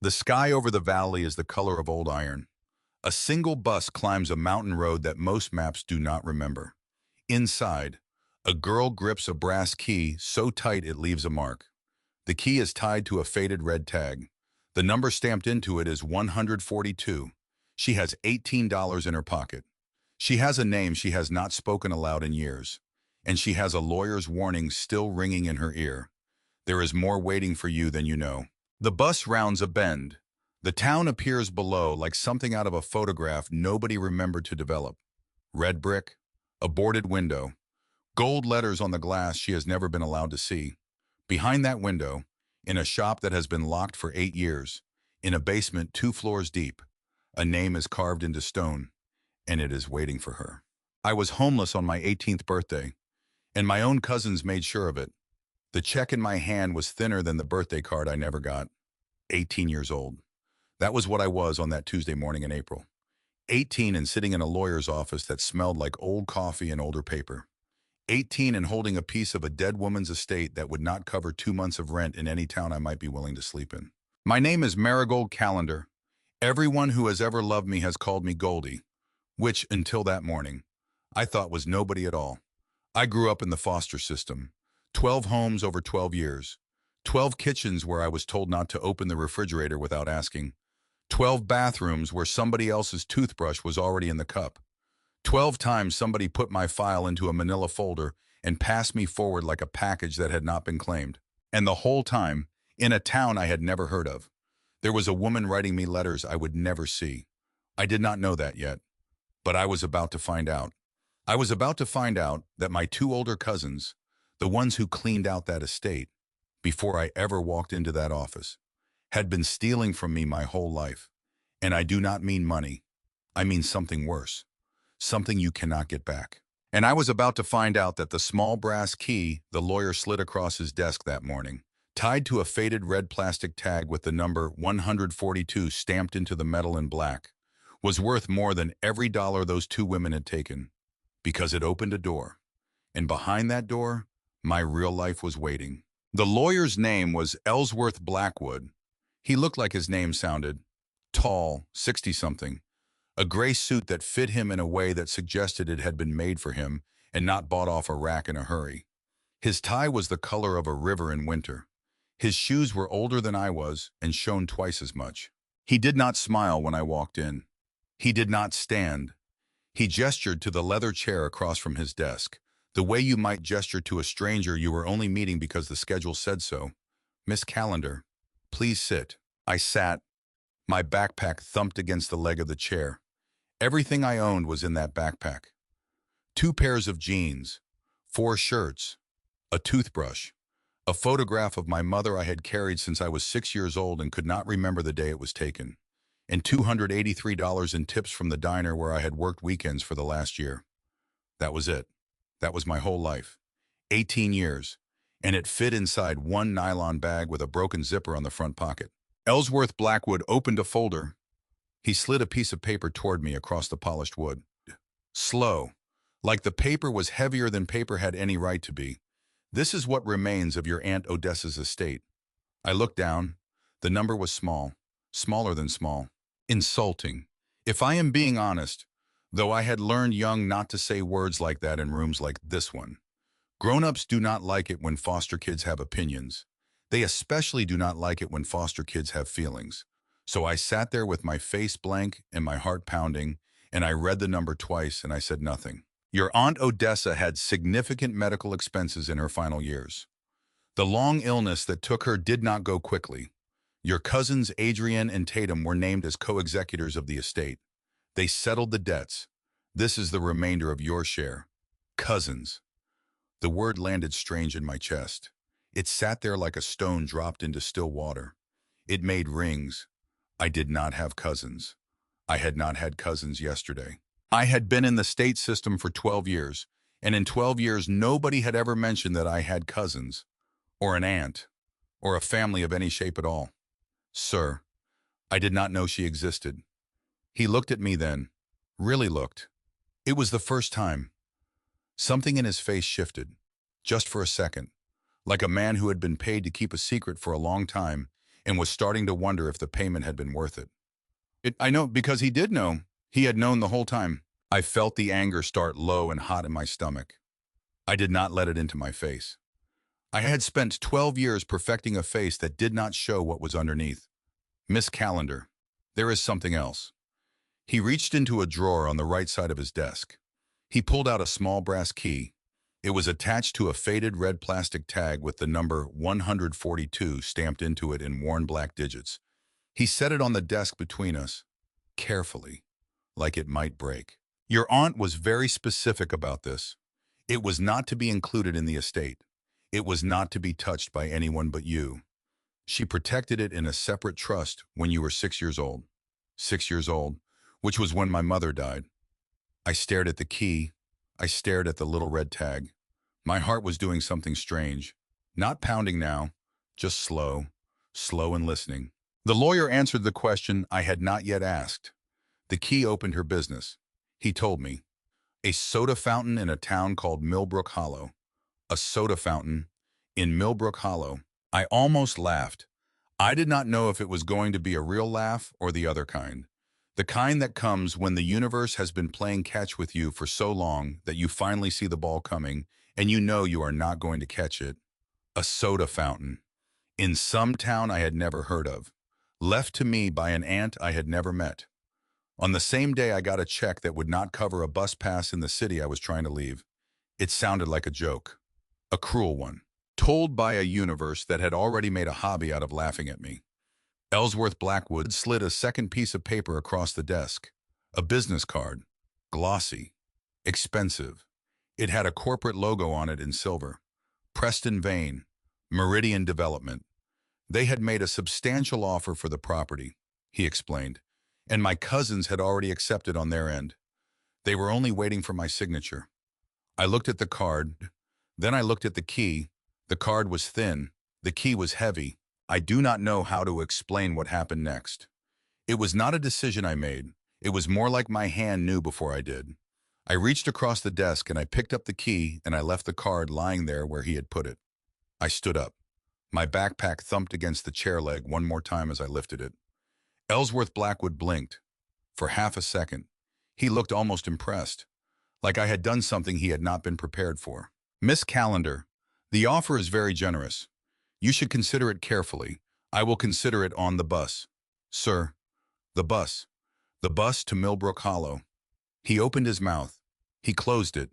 The sky over the valley is the color of old iron. A single bus climbs a mountain road that most maps do not remember. Inside, a girl grips a brass key so tight it leaves a mark. The key is tied to a faded red tag. The number stamped into it is 142. She has $18 in her pocket. She has a name she has not spoken aloud in years. And she has a lawyer's warning still ringing in her ear. There is more waiting for you than you know. The bus rounds a bend. The town appears below like something out of a photograph nobody remembered to develop. Red brick, a boarded window, gold letters on the glass she has never been allowed to see. Behind that window, in a shop that has been locked for 8 years, in a basement 2 floors deep, a name is carved into stone, and it is waiting for her. I was homeless on my 18th birthday, and my own cousins made sure of it. The check in my hand was thinner than the birthday card I never got. 18 years old. That was what I was on that Tuesday morning in April. 18 and sitting in a lawyer's office that smelled like old coffee and older paper. 18 and holding a piece of a dead woman's estate that would not cover 2 months of rent in any town I might be willing to sleep in. My name is Marigold Calendar. Everyone who has ever loved me has called me Goldie, which, until that morning, I thought was nobody at all. I grew up in the foster system. 12 homes over 12 years. 12 kitchens where I was told not to open the refrigerator without asking. 12 bathrooms where somebody else's toothbrush was already in the cup. 12 times somebody put my file into a manila folder and passed me forward like a package that had not been claimed. And the whole time, in a town I had never heard of. There was a woman writing me letters I would never see. I did not know that yet, but I was about to find out. I was about to find out that my 2 older cousins, the ones who cleaned out that estate, before I ever walked into that office, had been stealing from me my whole life. And I do not mean money. I mean something worse. Something you cannot get back. And I was about to find out that the small brass key the lawyer slid across his desk that morning, tied to a faded red plastic tag with the number 142 stamped into the metal in black, was worth more than every dollar those 2 women had taken, because it opened a door. And behind that door, my real life was waiting. The lawyer's name was Ellsworth Blackwood. He looked like his name sounded. Tall, 60-something. A gray suit that fit him in a way that suggested it had been made for him and not bought off a rack in a hurry. His tie was the color of a river in winter. His shoes were older than I was and shone twice as much. He did not smile when I walked in. He did not stand. He gestured to the leather chair across from his desk, the way you might gesture to a stranger you were only meeting because the schedule said so. "Miss Calendar, please sit." I sat. My backpack thumped against the leg of the chair. Everything I owned was in that backpack. 2 pairs of jeans, 4 shirts, a toothbrush, a photograph of my mother I had carried since I was 6 years old and could not remember the day it was taken, and $283 in tips from the diner where I had worked weekends for the last year. That was it. That was my whole life. 18 years, and it fit inside one nylon bag with a broken zipper on the front pocket. Ellsworth Blackwood opened a folder. He slid a piece of paper toward me across the polished wood. Slow, like the paper was heavier than paper had any right to be. "This is what remains of your Aunt Odessa's estate." I looked down. The number was small, smaller than small. Insulting. If I am being honest, though I had learned young not to say words like that in rooms like this one. Grown-ups do not like it when foster kids have opinions. They especially do not like it when foster kids have feelings. So I sat there with my face blank and my heart pounding, and I read the number twice and I said nothing. "Your Aunt Odessa had significant medical expenses in her final years. The long illness that took her did not go quickly. Your cousins Adrienne and Tatum were named as co-executors of the estate. They settled the debts. This is the remainder of your share. Cousins." The word landed strange in my chest. It sat there like a stone dropped into still water. It made rings. I did not have cousins. I had not had cousins yesterday. I had been in the state system for 12 years, and in 12 years nobody had ever mentioned that I had cousins, or an aunt, or a family of any shape at all. "Sir, I did not know she existed." He looked at me then, really looked. It was the first time. Something in his face shifted, just for a second, like a man who had been paid to keep a secret for a long time and was starting to wonder if the payment had been worth it. I know, because he did know. He had known the whole time. I felt the anger start low and hot in my stomach. I did not let it into my face. I had spent 12 years perfecting a face that did not show what was underneath. Miss Calendar, there is something else. He reached into a drawer on the right side of his desk. He pulled out a small brass key. It was attached to a faded red plastic tag with the number 142 stamped into it in worn black digits. He set it on the desk between us, carefully, like it might break. Your aunt was very specific about this. It was not to be included in the estate. It was not to be touched by anyone but you. She protected it in a separate trust when you were 6 years old. 6 years old, which was when my mother died. I stared at the key. I stared at the little red tag. My heart was doing something strange. Not pounding now, just slow, slow and listening. The lawyer answered the question I had not yet asked. The key opened her business. He told me. A soda fountain in a town called Millbrook Hollow. A soda fountain in Millbrook Hollow. I almost laughed. I did not know if it was going to be a real laugh or the other kind. The kind that comes when the universe has been playing catch with you for so long that you finally see the ball coming and you know you are not going to catch it. A soda fountain. In some town I had never heard of. Left to me by an aunt I had never met. On the same day I got a check that would not cover a bus pass in the city I was trying to leave. It sounded like a joke. A cruel one. Told by a universe that had already made a hobby out of laughing at me. Ellsworth Blackwood slid a second piece of paper across the desk. A business card. Glossy. Expensive. It had a corporate logo on it in silver. Preston Vane. Meridian Development. They had made a substantial offer for the property, he explained, and my cousins had already accepted on their end. They were only waiting for my signature. I looked at the card. Then I looked at the key. The card was thin. The key was heavy. I do not know how to explain what happened next. It was not a decision I made. It was more like my hand knew before I did. I reached across the desk and I picked up the key and I left the card lying there where he had put it. I stood up. My backpack thumped against the chair leg one more time as I lifted it. Ellsworth Blackwood blinked. For half a second. He looked almost impressed, like I had done something he had not been prepared for. Miss Calendar, the offer is very generous. You should consider it carefully. I will consider it on the bus. Sir, the bus. The bus to Millbrook Hollow. He opened his mouth. He closed it.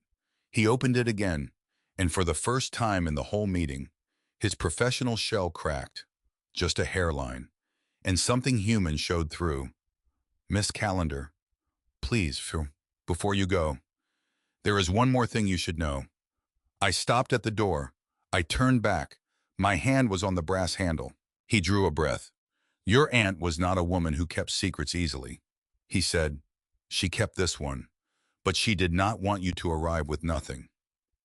He opened it again, and for the first time in the whole meeting, his professional shell cracked. Just a hairline. And something human showed through. Miss Calendar, please, before you go, there is one more thing you should know. I stopped at the door. I turned back. My hand was on the brass handle. He drew a breath. Your aunt was not a woman who kept secrets easily. He said, she kept this one, but she did not want you to arrive with nothing.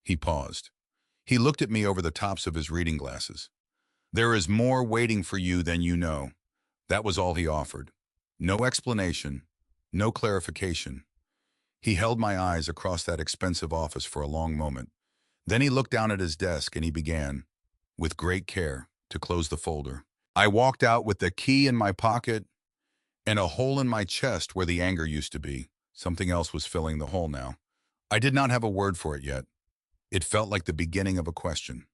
He paused. He looked at me over the tops of his reading glasses. There is more waiting for you than you know. That was all he offered. No explanation, no clarification. He held my eyes across that expensive office for a long moment. Then he looked down at his desk and he began, with great care, to close the folder. I walked out with the key in my pocket and a hole in my chest where the anger used to be. Something else was filling the hole now. I did not have a word for it yet. It felt like the beginning of a question.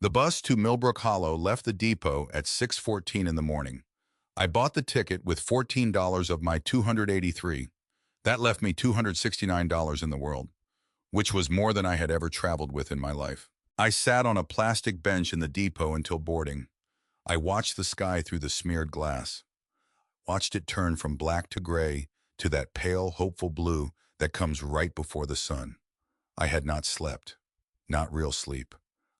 The bus to Millbrook Hollow left the depot at 6:14 in the morning. I bought the ticket with $14 of my $283. That left me $269 in the world, which was more than I had ever traveled with in my life. I sat on a plastic bench in the depot until boarding. I watched the sky through the smeared glass. Watched it turn from black to gray to that pale, hopeful blue that comes right before the sun. I had not slept. Not real sleep.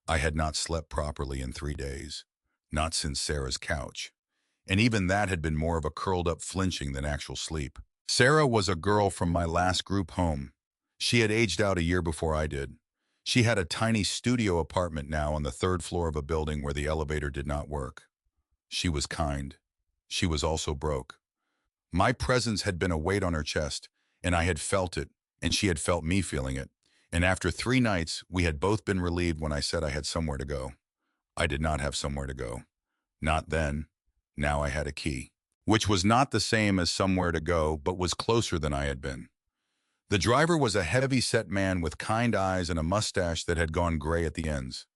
I had not slept properly in 3 days. Not since Sarah's couch. And even that had been more of a curled-up flinching than actual sleep. Sarah was a girl from my last group home. She had aged out a year before I did. She had a tiny studio apartment now on the 3rd floor of a building where the elevator did not work. She was kind. She was also broke. My presence had been a weight on her chest, and I had felt it, and she had felt me feeling it. And after 3 nights, we had both been relieved when I said I had somewhere to go. I did not have somewhere to go. Not then, Now I had a key, which was not the same as somewhere to go, but was closer than I had been. The driver was a heavy-set man with kind eyes and a mustache that had gone gray at the ends.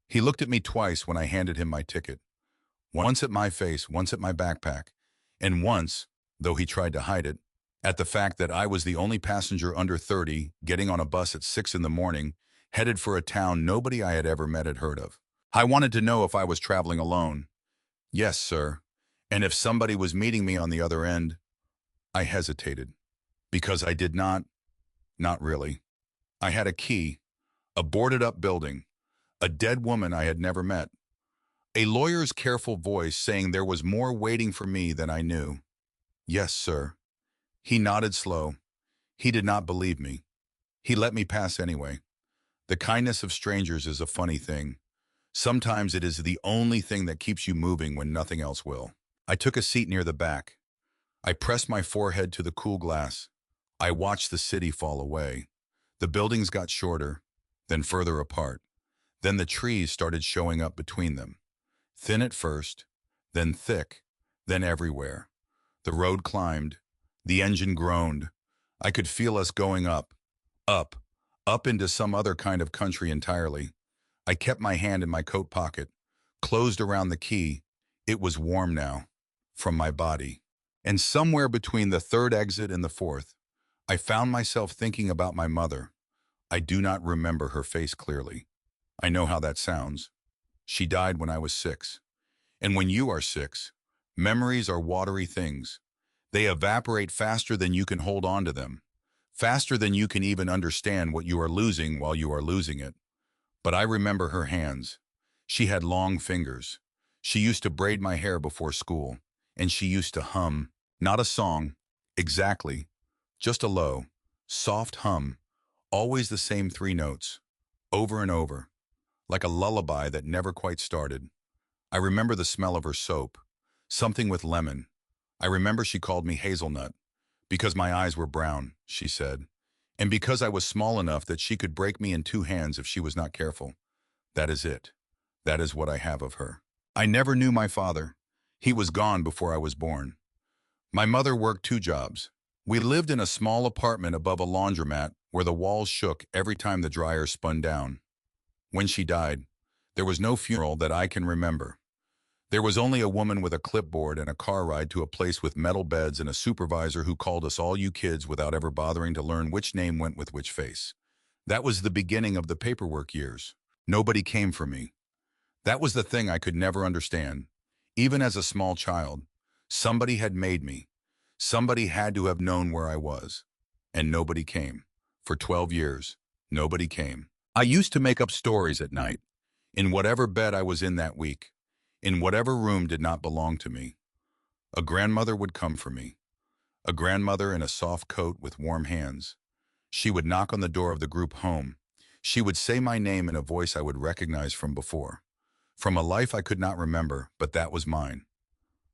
He looked at me twice when I handed him my ticket. Once at my face, once at my backpack, and once, though he tried to hide it, at the fact that I was the only passenger under 30 getting on a bus at 6 in the morning, headed for a town nobody I had ever met had heard of. I wanted to know if I was traveling alone. Yes, sir. And if somebody was meeting me on the other end. I hesitated, because I did not really. I had a key, a boarded-up building, a dead woman I had never met, a lawyer's careful voice saying there was more waiting for me than I knew. Yes, sir. He nodded slow. He did not believe me. He let me pass anyway. The kindness of strangers is a funny thing. Sometimes it is the only thing that keeps you moving when nothing else will. I took a seat near the back. I pressed my forehead to the cool glass. I watched the city fall away. The buildings got shorter, then further apart. Then the trees started showing up between them. Thin at first, then thick, then everywhere. The road climbed. The engine groaned. I could feel us going up, up, up into some other kind of country entirely. I kept my hand in my coat pocket, closed around the key. It was warm now, from my body. And somewhere between the third exit and the fourth, I found myself thinking about my mother. I do not remember her face clearly. I know how that sounds. She died when I was 6. And when you are 6, memories are watery things. They evaporate faster than you can hold on to them, faster than you can even understand what you are losing while you are losing it. But I remember her hands. She had long fingers. She used to braid my hair before school, and she used to hum, not a song, exactly, just a low, soft hum, always the same 3 notes, over and over, like a lullaby that never quite started. I remember the smell of her soap, something with lemon. I remember she called me Hazelnut, because my eyes were brown, she said, and because I was small enough that she could break me in 2 hands if she was not careful. That is it. That is what I have of her. I never knew my father. He was gone before I was born. My mother worked 2 jobs. We lived in a small apartment above a laundromat where the walls shook every time the dryer spun down. When she died, there was no funeral that I can remember. There was only a woman with a clipboard and a car ride to a place with metal beds and a supervisor who called us all you kids without ever bothering to learn which name went with which face. That was the beginning of the paperwork years. Nobody came for me. That was the thing I could never understand. Even as a small child, somebody had made me. Somebody had to have known where I was. And nobody came. For 12 years, nobody came. I used to make up stories at night, in whatever bed I was in that week, in whatever room did not belong to me. A grandmother would come for me. A grandmother in a soft coat with warm hands. She would knock on the door of the group home. She would say my name in a voice I would recognize from before. From a life I could not remember, but that was mine.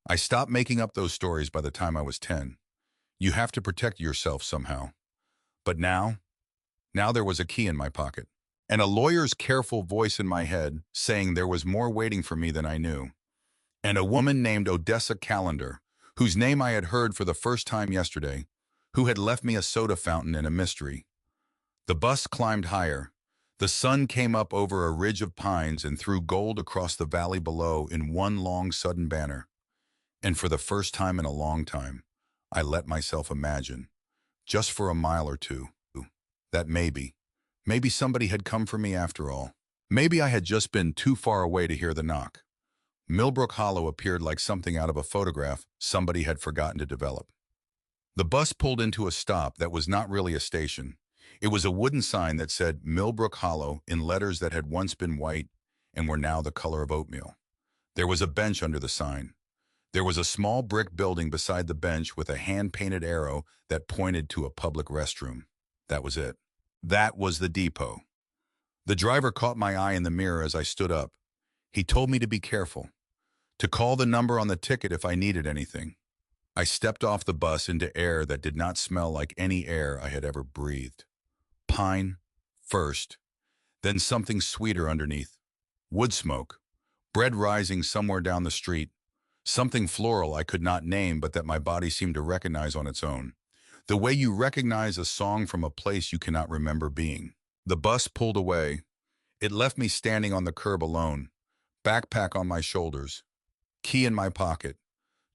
I stopped making up those stories by the time I was 10. You have to protect yourself somehow. But now there was a key in my pocket, and a lawyer's careful voice in my head saying there was more waiting for me than I knew, and a woman named Odessa Calendar, whose name I had heard for the first time yesterday, who had left me a soda fountain and a mystery. The bus climbed higher. The sun came up over a ridge of pines and threw gold across the valley below in one long sudden banner. And for the first time in a long time, I let myself imagine, just for a mile or two, that maybe somebody had come for me after all. Maybe I had just been too far away to hear the knock. Millbrook Hollow appeared like something out of a photograph somebody had forgotten to develop. The bus pulled into a stop that was not really a station. It was a wooden sign that said Millbrook Hollow in letters that had once been white and were now the color of oatmeal. There was a bench under the sign. There was a small brick building beside the bench with a hand-painted arrow that pointed to a public restroom. That was it. That was the depot. The driver caught my eye in the mirror as I stood up. He told me to be careful, to call the number on the ticket if I needed anything. I stepped off the bus into air that did not smell like any air I had ever breathed. Pine, first, then something sweeter underneath. Wood smoke, bread rising somewhere down the street, Something floral I could not name but that my body seemed to recognize on its own. The way you recognize a song from a place you cannot remember being. The bus pulled away. It left me standing on the curb alone, backpack on my shoulders, key in my pocket,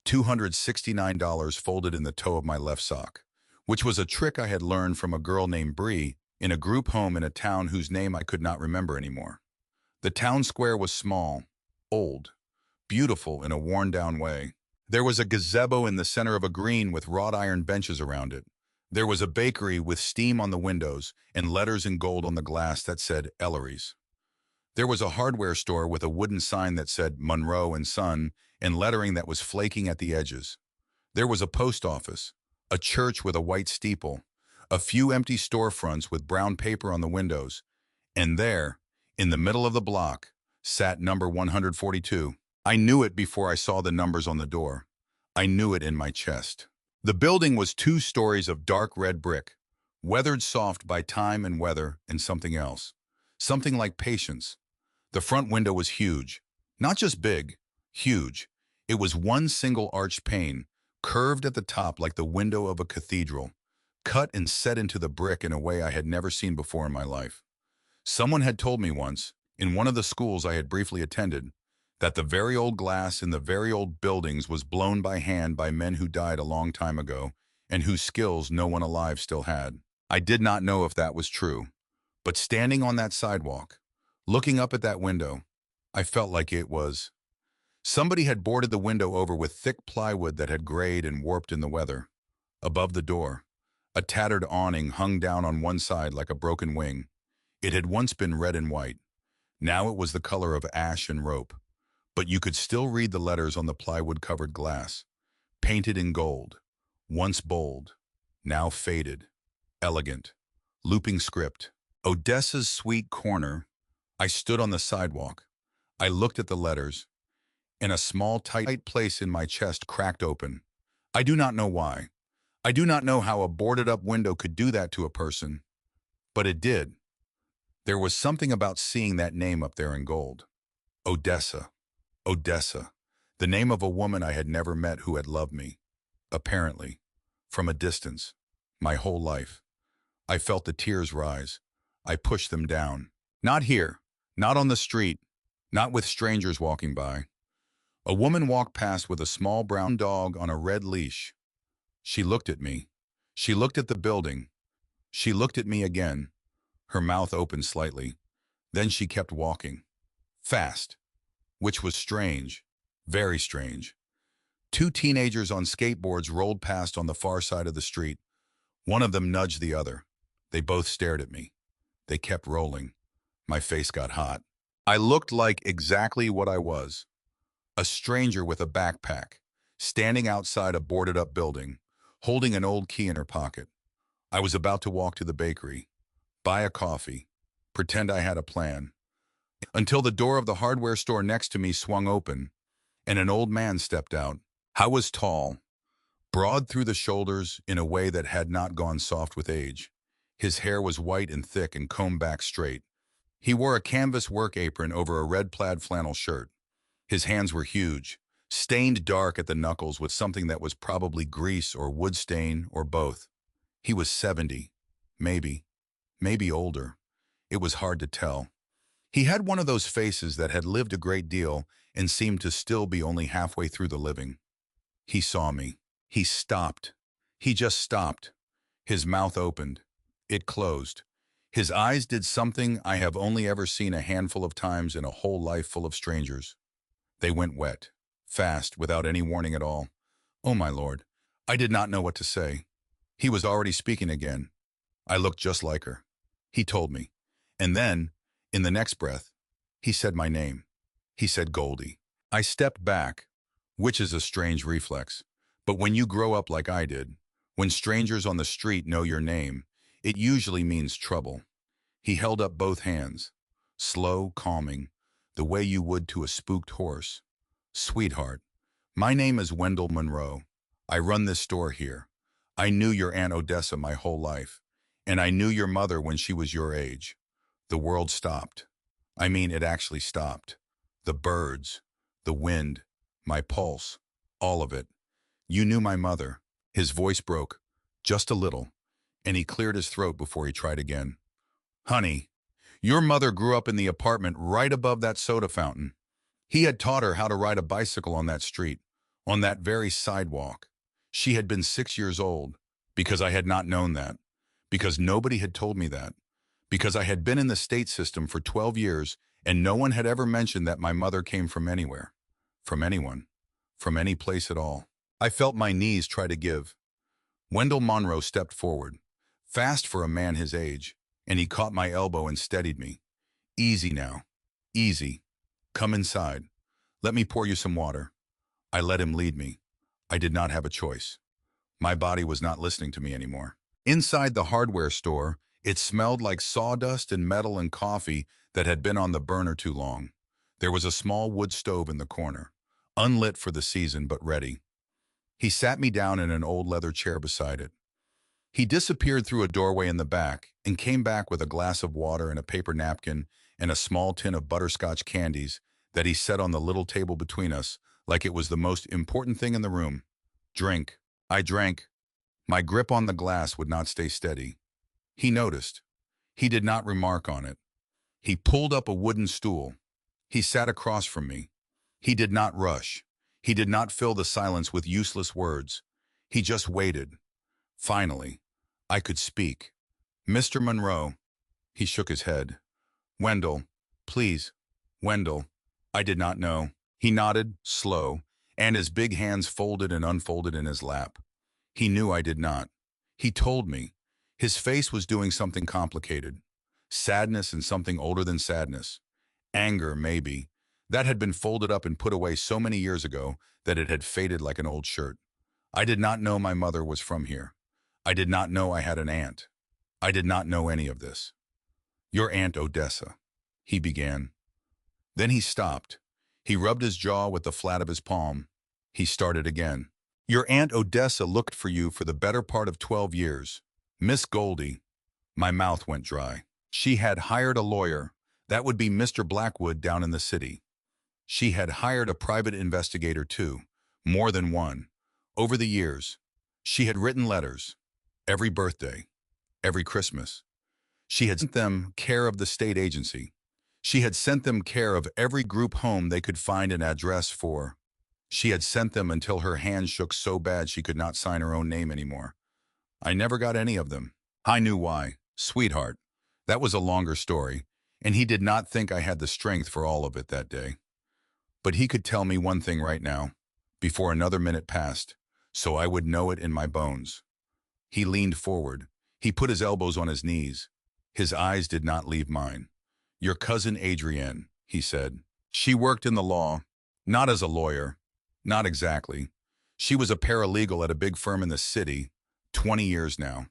$269 folded in the toe of my left sock, which was a trick I had learned from a girl named Bree in a group home in a town whose name I could not remember anymore. The town square was small, old, beautiful in a worn-down way. There was a gazebo in the center of a green with wrought iron benches around it. There was a bakery with steam on the windows and letters in gold on the glass that said Ellery's. There was a hardware store with a wooden sign that said Monroe and Son and lettering that was flaking at the edges. There was a post office, a church with a white steeple, a few empty storefronts with brown paper on the windows, and there, in the middle of the block, sat number 142. I knew it before I saw the numbers on the door. I knew it in my chest. The building was 2 stories of dark red brick, weathered soft by time and weather and something else. Something like patience. The front window was huge. Not just big, huge. It was one single arched pane, curved at the top like the window of a cathedral, cut and set into the brick in a way I had never seen before in my life. Someone had told me once, in one of the schools I had briefly attended, that the very old glass in the very old buildings was blown by hand by men who died a long time ago and whose skills no one alive still had. I did not know if that was true, but standing on that sidewalk, looking up at that window, I felt like it was. Somebody had boarded the window over with thick plywood that had grayed and warped in the weather. Above the door, a tattered awning hung down on one side like a broken wing. It had once been red and white. Now it was the color of ash and rope. But you could still read the letters on the plywood-covered glass, painted in gold, once bold, now faded, elegant, looping script. Odessa's sweet corner. I stood on the sidewalk. I looked at the letters, and a small, tight place in my chest cracked open. I do not know why. I do not know how a boarded-up window could do that to a person, but it did. There was something about seeing that name up there in gold. Odessa. Odessa, the name of a woman I had never met who had loved me, apparently, from a distance, my whole life. I felt the tears rise. I pushed them down. Not here, not on the street, not with strangers walking by. A woman walked past with a small brown dog on a red leash. She looked at me. She looked at the building. She looked at me again. Her mouth opened slightly. Then she kept walking. Fast. Which was strange, very strange. 2 teenagers on skateboards rolled past on the far side of the street. One of them nudged the other. They both stared at me. They kept rolling. My face got hot. I looked like exactly what I was. A stranger with a backpack, standing outside a boarded-up building, holding an old key in her pocket. I was about to walk to the bakery, buy a coffee, pretend I had a plan, until the door of the hardware store next to me swung open, and an old man stepped out. I was tall, broad through the shoulders in a way that had not gone soft with age. His hair was white and thick and combed back straight. He wore a canvas work apron over a red plaid flannel shirt. His hands were huge, stained dark at the knuckles with something that was probably grease or wood stain or both. He was 70, maybe older. It was hard to tell. He had one of those faces that had lived a great deal and seemed to still be only halfway through the living. He saw me. He stopped. He just stopped. His mouth opened. It closed. His eyes did something I have only ever seen a handful of times in a whole life full of strangers. They went wet, fast, without any warning at all. Oh, my Lord. I did not know what to say. He was already speaking again. I looked just like her. He told me. And then, in the next breath, he said my name. He said Goldie. I stepped back, which is a strange reflex. But when you grow up like I did, when strangers on the street know your name, it usually means trouble. He held up both hands, slow, calming, the way you would to a spooked horse. Sweetheart, my name is Wendell Monroe. I run this store here. I knew your Aunt Odessa my whole life, and I knew your mother when she was your age. The world stopped. I mean, it actually stopped. The birds, the wind, my pulse, all of it. You knew my mother. His voice broke, just a little, and he cleared his throat before he tried again. Honey, your mother grew up in the apartment right above that soda fountain. He had taught her how to ride a bicycle on that street, on that very sidewalk. She had been 6 years old, because I had not known that, because nobody had told me that, because I had been in the state system for 12 years and no one had ever mentioned that my mother came from anywhere, from anyone, from any place at all. I felt my knees try to give. Wendell Monroe stepped forward, fast for a man his age, and he caught my elbow and steadied me. Easy now. Easy. Come inside. Let me pour you some water. I let him lead me. I did not have a choice. My body was not listening to me anymore. Inside the hardware store, it smelled like sawdust and metal and coffee that had been on the burner too long. There was a small wood stove in the corner, unlit for the season but ready. He sat me down in an old leather chair beside it. He disappeared through a doorway in the back and came back with a glass of water and a paper napkin and a small tin of butterscotch candies that he set on the little table between us like it was the most important thing in the room. Drink. I drank. My grip on the glass would not stay steady. He noticed. He did not remark on it. He pulled up a wooden stool. He sat across from me. He did not rush. He did not fill the silence with useless words. He just waited. Finally, I could speak. Mr. Monroe. He shook his head. Wendell, please. Wendell. I did not know. He nodded, slow, and his big hands folded and unfolded in his lap. He knew I did not. He told me. His face was doing something complicated. Sadness and something older than sadness. Anger, maybe. That had been folded up and put away so many years ago that it had faded like an old shirt. I did not know my mother was from here. I did not know I had an aunt. I did not know any of this. Your Aunt Odessa, he began. Then he stopped. He rubbed his jaw with the flat of his palm. He started again. Your Aunt Odessa looked for you for the better part of 12 years. Miss Goldie. My mouth went dry. She had hired a lawyer. That would be Mr. Blackwood down in the city. She had hired a private investigator too, more than one. Over the years, she had written letters, every birthday, every Christmas. She had sent them care of the state agency. She had sent them care of every group home they could find an address for. She had sent them until her hands shook so bad she could not sign her own name anymore. I never got any of them. I knew why. Sweetheart. That was a longer story, and he did not think I had the strength for all of it that day. But he could tell me one thing right now, before another minute passed, so I would know it in my bones. He leaned forward. He put his elbows on his knees. His eyes did not leave mine. Your cousin Adrienne, he said. She worked in the law, not as a lawyer, not exactly. She was a paralegal at a big firm in the city, 20 years now.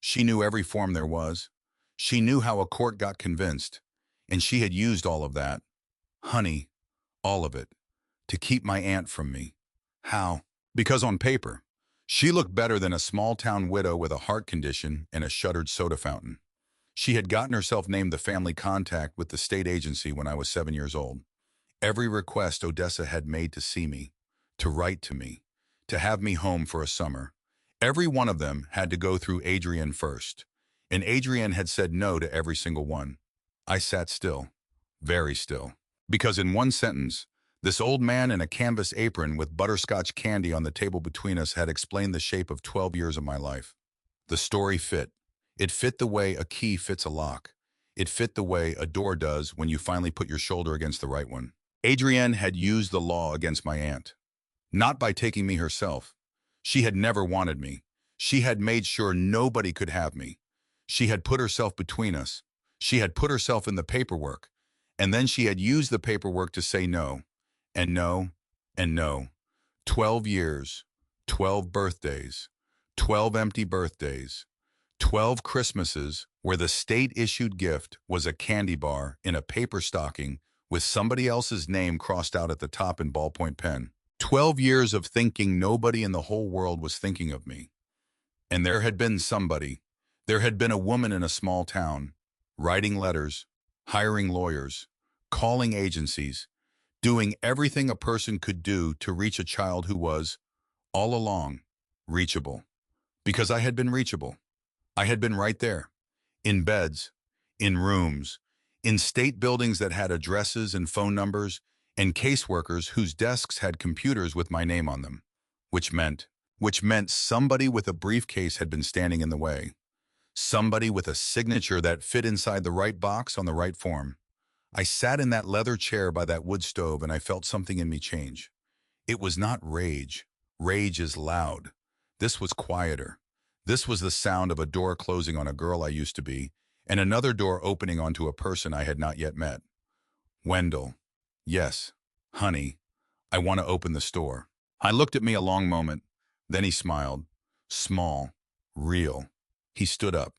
She knew every form there was. She knew how a court got convinced, and she had used all of that. Honey, all of it, to keep my aunt from me. How? Because on paper, she looked better than a small-town widow with a heart condition and a shuttered soda fountain. She had gotten herself named the family contact with the state agency when I was 7 years old. Every request Odessa had made to see me, to write to me, to have me home for a summer, every one of them had to go through Adrienne first, and Adrienne had said no to every single one. I sat still, very still, because in one sentence, this old man in a canvas apron with butterscotch candy on the table between us had explained the shape of 12 years of my life. The story fit. It fit the way a key fits a lock. It fit the way a door does when you finally put your shoulder against the right one. Adrienne had used the law against my aunt. Not by taking me herself. She had never wanted me. She had made sure nobody could have me. She had put herself between us. She had put herself in the paperwork. And then she had used the paperwork to say no. And no. And no. 12 years. 12 birthdays. 12 empty birthdays. 12 Christmases where the state-issued gift was a candy bar in a paper stocking with somebody else's name crossed out at the top in ballpoint pen. 12 years of thinking nobody in the whole world was thinking of me. And there had been somebody. There had been a woman in a small town, writing letters, hiring lawyers, calling agencies, doing everything a person could do to reach a child who was, all along, reachable. Because I had been reachable. I had been right there, in beds, in rooms, in state buildings that had addresses and phone numbers, and caseworkers whose desks had computers with my name on them, which meant, which meant somebody with a briefcase had been standing in the way. Somebody with a signature that fit inside the right box on the right form. I sat in that leather chair by that wood stove and I felt something in me change. It was not rage. Rage is loud. This was quieter. This was the sound of a door closing on a girl I used to be, and another door opening onto a person I had not yet met. Wendell. Yes, honey, I want to open the store. I looked at me a long moment. Then he smiled. Small. Real. He stood up.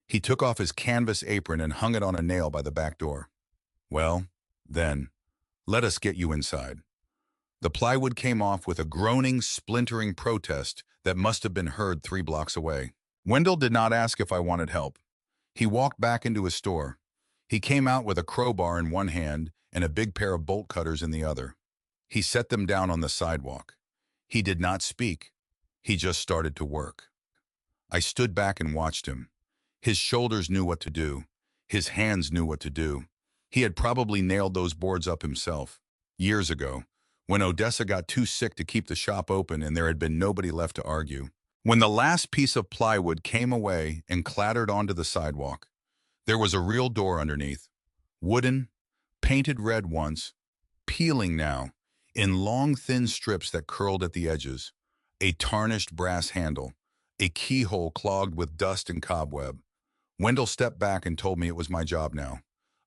He took off his canvas apron and hung it on a nail by the back door. Well, then, let us get you inside. The plywood came off with a groaning, splintering protest that must have been heard 3 blocks away. Wendell did not ask if I wanted help. He walked back into his store. He came out with a crowbar in one hand and a big pair of bolt cutters in the other. He set them down on the sidewalk. He did not speak. He just started to work. I stood back and watched him. His shoulders knew what to do. His hands knew what to do. He had probably nailed those boards up himself, years ago, when Odessa got too sick to keep the shop open and there had been nobody left to argue. When the last piece of plywood came away and clattered onto the sidewalk, there was a real door underneath, wooden, painted red once, peeling now, in long thin strips that curled at the edges, a tarnished brass handle, a keyhole clogged with dust and cobweb. Wendell stepped back and told me it was my job now.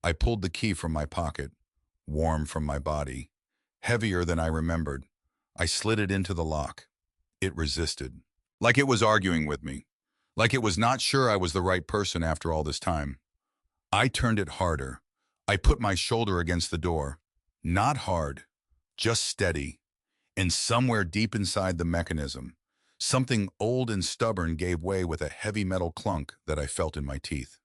I pulled the key from my pocket, warm from my body, heavier than I remembered. I slid it into the lock. It resisted, like it was arguing with me, like it was not sure I was the right person after all this time. I turned it harder. I put my shoulder against the door. Not hard, just steady. And somewhere deep inside the mechanism, something old and stubborn gave way with a heavy metal clunk that I felt in my teeth.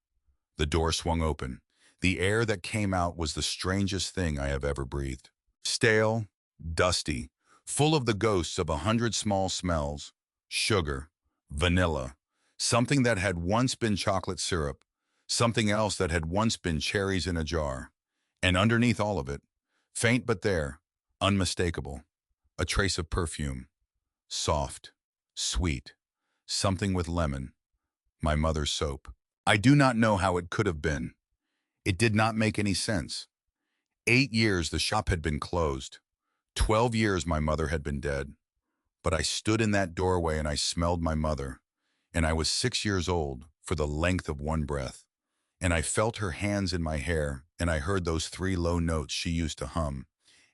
The door swung open. The air that came out was the strangest thing I have ever breathed. Stale, dusty, full of the ghosts of 100 small smells. Sugar, vanilla, something that had once been chocolate syrup, something else that had once been cherries in a jar. And underneath all of it, faint but there, unmistakable, a trace of perfume. Soft, sweet, something with lemon. My mother's soap. I do not know how it could have been. It did not make any sense. 8 years the shop had been closed. 12 years my mother had been dead. But I stood in that doorway and I smelled my mother. And I was 6 years old for the length of one breath. And I felt her hands in my hair, and I heard those 3 low notes she used to hum.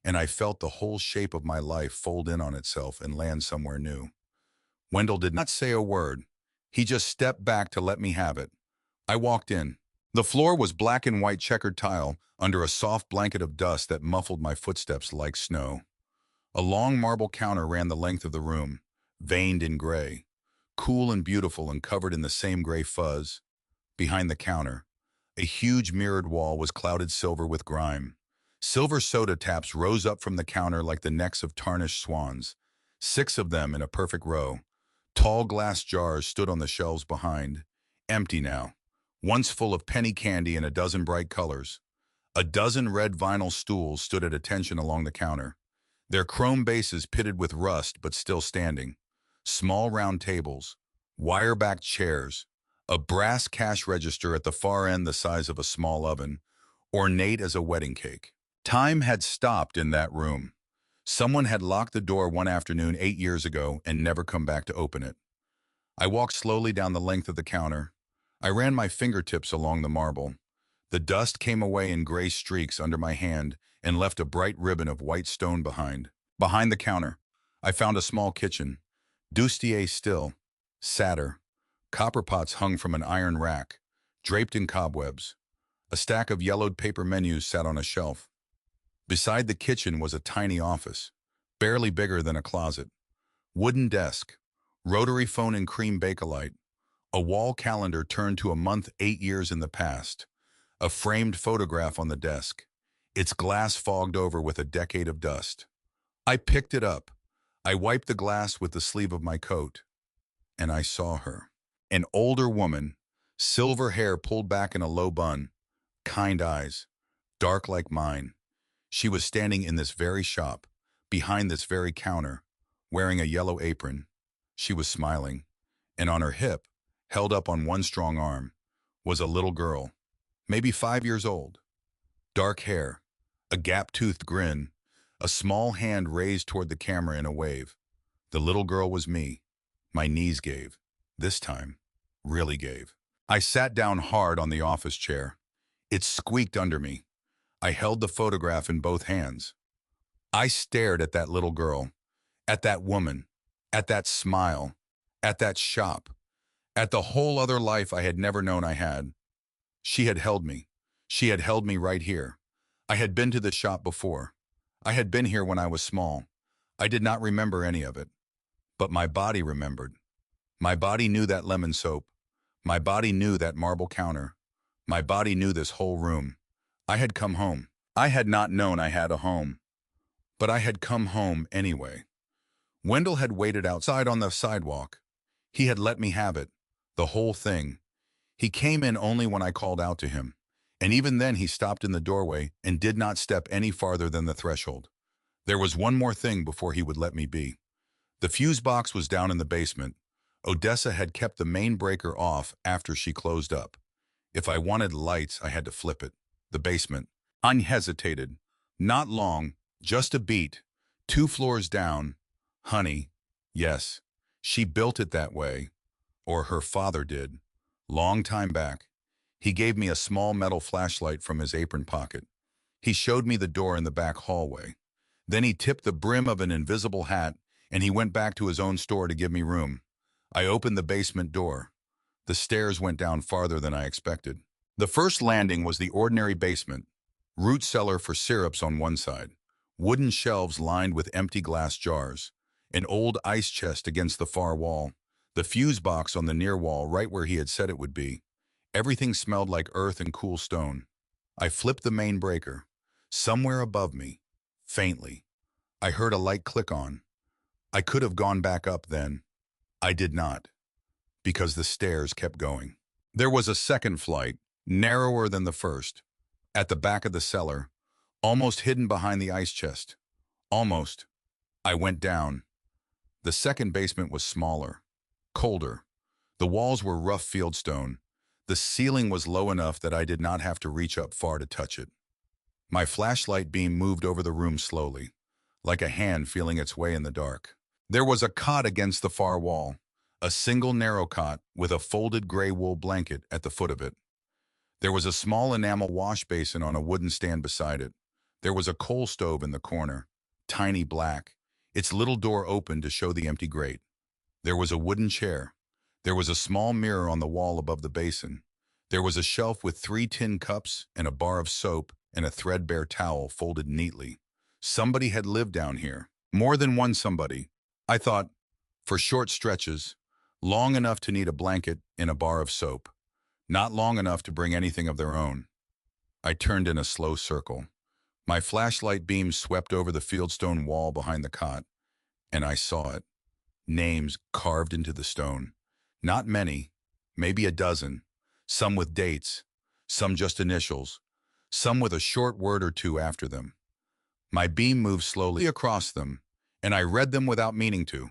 And I felt the whole shape of my life fold in on itself and land somewhere new. Wendell did not say a word. He just stepped back to let me have it. I walked in. The floor was black and white checkered tile under a soft blanket of dust that muffled my footsteps like snow. A long marble counter ran the length of the room, veined in gray, cool and beautiful and covered in the same gray fuzz. Behind the counter, a huge mirrored wall was clouded silver with grime. Silver soda taps rose up from the counter like the necks of tarnished swans, 6 of them in a perfect row. Tall glass jars stood on the shelves behind, empty now, once full of penny candy in a dozen bright colors. A dozen red vinyl stools stood at attention along the counter, their chrome bases pitted with rust but still standing. Small round tables, wire-backed chairs, a brass cash register at the far end the size of a small oven, ornate as a wedding cake. Time had stopped in that room. Someone had locked the door one afternoon 8 years ago and never come back to open it. I walked slowly down the length of the counter. I ran my fingertips along the marble. The dust came away in gray streaks under my hand and left a bright ribbon of white stone behind. Behind the counter, I found a small kitchen, bustier still, sadder. Copper pots hung from an iron rack, draped in cobwebs. A stack of yellowed paper menus sat on a shelf. Beside the kitchen was a tiny office, barely bigger than a closet. Wooden desk, rotary phone and cream Bakelite, a wall calendar turned to a month 8 years in the past, a framed photograph on the desk. its glass fogged over with a decade of dust. I picked it up. I wiped the glass with the sleeve of my coat, and I saw her. An older woman, silver hair pulled back in a low bun, kind eyes, dark like mine. She was standing in this very shop, behind this very counter, wearing a yellow apron. She was smiling, and on her hip, held up on one strong arm, was a little girl, maybe 5 years old. Dark hair, a gap-toothed grin, a small hand raised toward the camera in a wave. The little girl was me. My knees gave. This time, really gave. I sat down hard on the office chair. It squeaked under me. I held the photograph in both hands. I stared at that little girl, at that woman, at that smile, at that shop, at the whole other life I had never known I had. She had held me. She had held me right here. I had been to the shop before. I had been here when I was small. I did not remember any of it. But my body remembered. My body knew that lemon soap. My body knew that marble counter. My body knew this whole room. I had come home. I had not known I had a home. But I had come home anyway. Wendell had waited outside on the sidewalk. He had let me have it, the whole thing. He came in only when I called out to him. And even then he stopped in the doorway and did not step any farther than the threshold. There was one more thing before he would let me be. The fuse box was down in the basement. Odessa had kept the main breaker off after she closed up. If I wanted lights, I had to flip it. The basement. Unhesitated. Not long, just a beat. 2 floors down. Honey. Yes. She built it that way. Or her father did. Long time back. He gave me a small metal flashlight from his apron pocket. He showed me the door in the back hallway. Then he tipped the brim of an invisible hat, and he went back to his own store to give me room. I opened the basement door. The stairs went down farther than I expected. The first landing was the ordinary basement. Root cellar for syrups on one side. Wooden shelves lined with empty glass jars. An old ice chest against the far wall. The fuse box on the near wall right where he had said it would be. Everything smelled like earth and cool stone. I flipped the main breaker. Somewhere above me, faintly, I heard a light click on. I could have gone back up then. I did not, because the stairs kept going. There was a second flight, narrower than the first, at the back of the cellar, almost hidden behind the ice chest. Almost. I went down. The second basement was smaller, colder. The walls were rough fieldstone. The ceiling was low enough that I did not have to reach up far to touch it. My flashlight beam moved over the room slowly, like a hand feeling its way in the dark. There was a cot against the far wall, a single narrow cot with a folded gray wool blanket at the foot of it. There was a small enamel wash basin on a wooden stand beside it. There was a coal stove in the corner, tiny black, its little door open to show the empty grate. There was a wooden chair. There was a small mirror on the wall above the basin. There was a shelf with 3 tin cups and a bar of soap and a threadbare towel folded neatly. Somebody had lived down here. More than one somebody. I thought, for short stretches, long enough to need a blanket and a bar of soap, not long enough to bring anything of their own. I turned in a slow circle. My flashlight beam swept over the fieldstone wall behind the cot, and I saw it. Names carved into the stone. Not many, maybe a dozen, some with dates, some just initials, some with a short word or two after them. My beam moved slowly across them, and I read them without meaning to.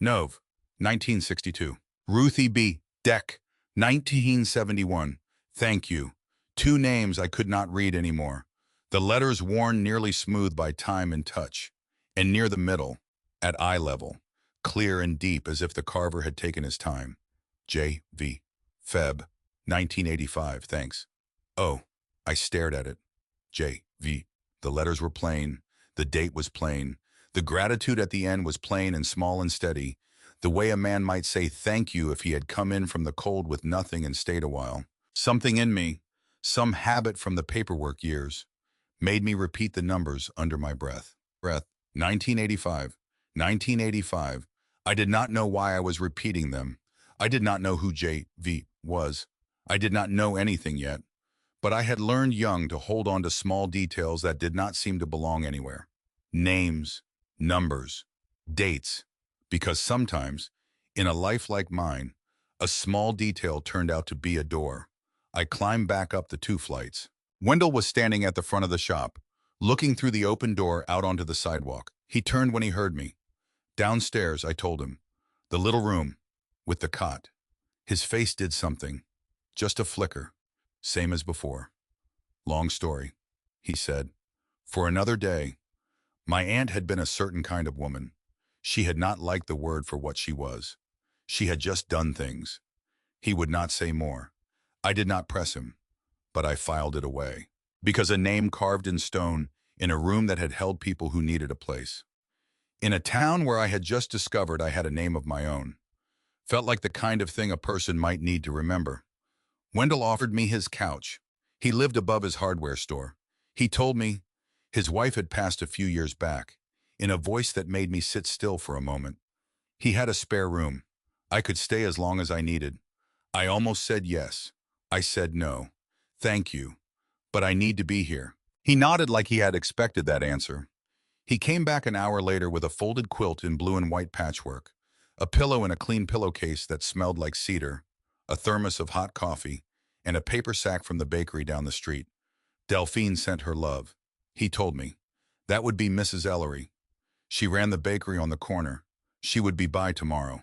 Nov, 1962. Ruthie B. Deck, 1971. Thank you. 2 names I could not read anymore. The letters worn nearly smooth by time and touch, and near the middle, at eye level, clear and deep as if the carver had taken his time. J. V. Feb. 1985. Thanks. Oh, I stared at it. J. V. The letters were plain. The date was plain. The gratitude at the end was plain and small and steady, the way a man might say thank you if he had come in from the cold with nothing and stayed a while. Something in me, some habit from the paperwork years, made me repeat the numbers under my breath. 1985. 1985. I did not know why I was repeating them. I did not know who J.V. was. I did not know anything yet. But I had learned young to hold on to small details that did not seem to belong anywhere. Names, numbers, dates. Because sometimes, in a life like mine, a small detail turned out to be a door. I climbed back up the 2 flights. Wendell was standing at the front of the shop, looking through the open door out onto the sidewalk. He turned when he heard me. Downstairs, I told him. The little room, with the cot. His face did something. Just a flicker. Same as before. Long story, he said. For another day. My aunt had been a certain kind of woman. She had not liked the word for what she was. She had just done things. He would not say more. I did not press him, but I filed it away. Because a name carved in stone in a room that had held people who needed a place. In a town where I had just discovered I had a name of my own. Felt like the kind of thing a person might need to remember. Wendell offered me his couch. He lived above his hardware store. He told me his wife had passed a few years back, in a voice that made me sit still for a moment. He had a spare room. I could stay as long as I needed. I almost said yes. I said no. Thank you. But I need to be here. He nodded like he had expected that answer. He came back an hour later with a folded quilt in blue and white patchwork, a pillow in a clean pillowcase that smelled like cedar, a thermos of hot coffee, and a paper sack from the bakery down the street. Delphine sent her love. He told me. That would be Mrs. Ellery. She ran the bakery on the corner. She would be by tomorrow.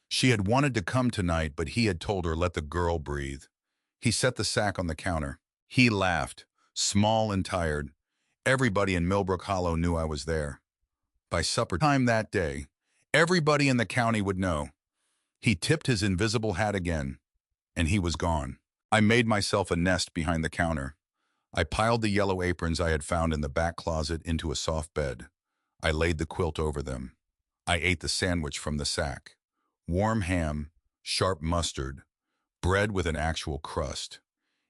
She had wanted to come tonight, but he had told her let the girl breathe. He set the sack on the counter. He laughed, small and tired. Everybody in Millbrook Hollow knew I was there. By supper time that day, everybody in the county would know. He tipped his invisible hat again, and he was gone. I made myself a nest behind the counter. I piled the yellow aprons I had found in the back closet into a soft bed. I laid the quilt over them. I ate the sandwich from the sack. Warm ham, sharp mustard, bread with an actual crust.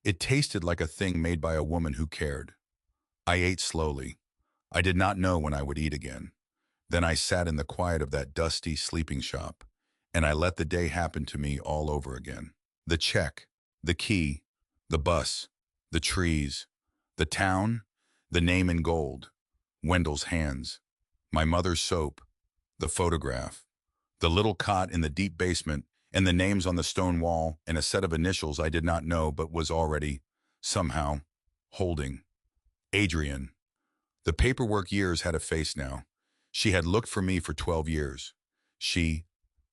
It tasted like a thing made by a woman who cared. I ate slowly. I did not know when I would eat again. Then I sat in the quiet of that dusty sleeping shop, and I let the day happen to me all over again. The check, the key, the bus, the trees, the town, the name in gold, Wendell's hands, my mother's soap, the photograph, the little cot in the deep basement, and the names on the stone wall, and a set of initials I did not know but was already, somehow, holding. Adrian. The paperwork years had a face now. She had looked for me for 12 years. She,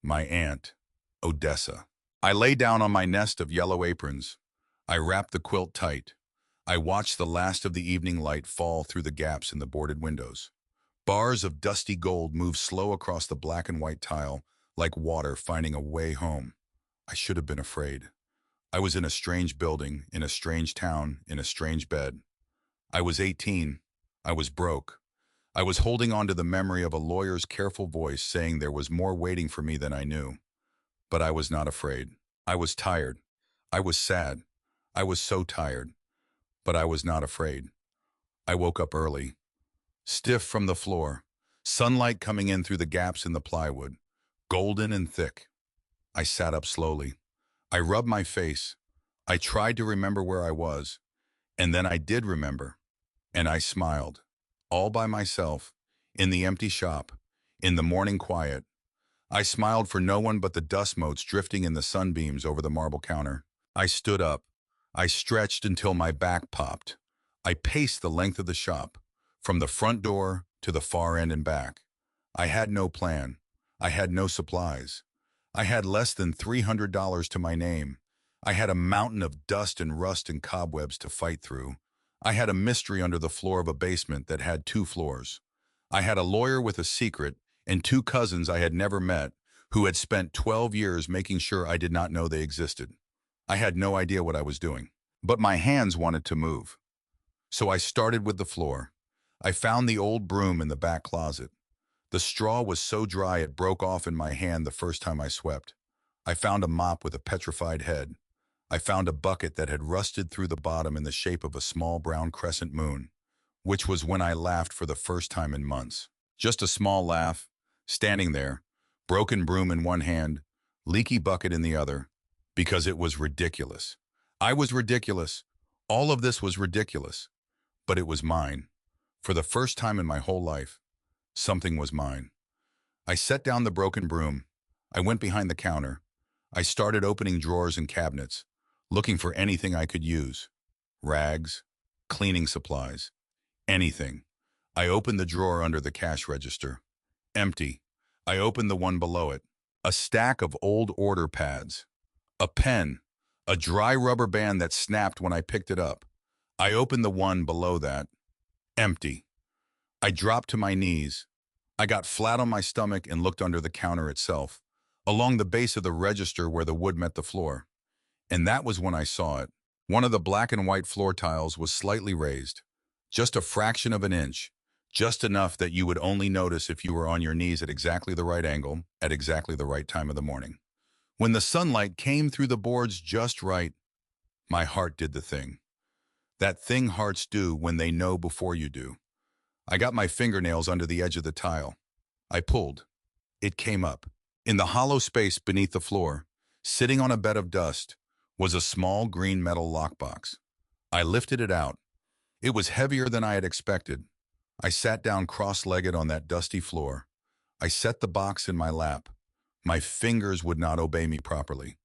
my aunt, Odessa. I lay down on my nest of yellow aprons. I wrapped the quilt tight. I watched the last of the evening light fall through the gaps in the boarded windows. Bars of dusty gold moved slow across the black and white tile, like water finding a way home. I should have been afraid. I was in a strange building, in a strange town, in a strange bed. I was 18. I was broke. I was holding on to the memory of a lawyer's careful voice saying there was more waiting for me than I knew. But I was not afraid. I was tired. I was sad. I was so tired. But I was not afraid. I woke up early, stiff from the floor, sunlight coming in through the gaps in the plywood, golden and thick. I sat up slowly. I rubbed my face. I tried to remember where I was, and then I did remember, and I smiled, all by myself, in the empty shop, in the morning quiet. I smiled for no one but the dust motes drifting in the sunbeams over the marble counter. I stood up. I stretched until my back popped. I paced the length of the shop, from the front door to the far end and back. I had no plan. I had no supplies. I had less than $300 to my name. I had a mountain of dust and rust and cobwebs to fight through. I had a mystery under the floor of a basement that had 2 floors. I had a lawyer with a secret and 2 cousins I had never met who had spent 12 years making sure I did not know they existed. I had no idea what I was doing, but my hands wanted to move. So I started with the floor. I found the old broom in the back closet. The straw was so dry it broke off in my hand the first time I swept. I found a mop with a petrified head. I found a bucket that had rusted through the bottom in the shape of a small brown crescent moon, which was when I laughed for the first time in months. Just a small laugh, standing there, broken broom in one hand, leaky bucket in the other, because it was ridiculous. I was ridiculous. All of this was ridiculous, but it was mine. For the first time in my whole life, something was mine. I set down the broken broom. I went behind the counter. I started opening drawers and cabinets, looking for anything I could use. Rags, cleaning supplies, anything. I opened the drawer under the cash register. Empty. I opened the one below it. A stack of old order pads. A pen. A dry rubber band that snapped when I picked it up. I opened the one below that. Empty. I dropped to my knees. I got flat on my stomach and looked under the counter itself, along the base of the register where the wood met the floor. And that was when I saw it. One of the black and white floor tiles was slightly raised, just a fraction of an inch, just enough that you would only notice if you were on your knees at exactly the right angle, at exactly the right time of the morning. When the sunlight came through the boards just right, my heart did the thing. That thing hearts do when they know before you do. I got my fingernails under the edge of the tile. I pulled. It came up. In the hollow space beneath the floor, sitting on a bed of dust, was a small green metal lockbox. I lifted it out. It was heavier than I had expected. I sat down cross-legged on that dusty floor. I set the box in my lap. My fingers would not obey me properly.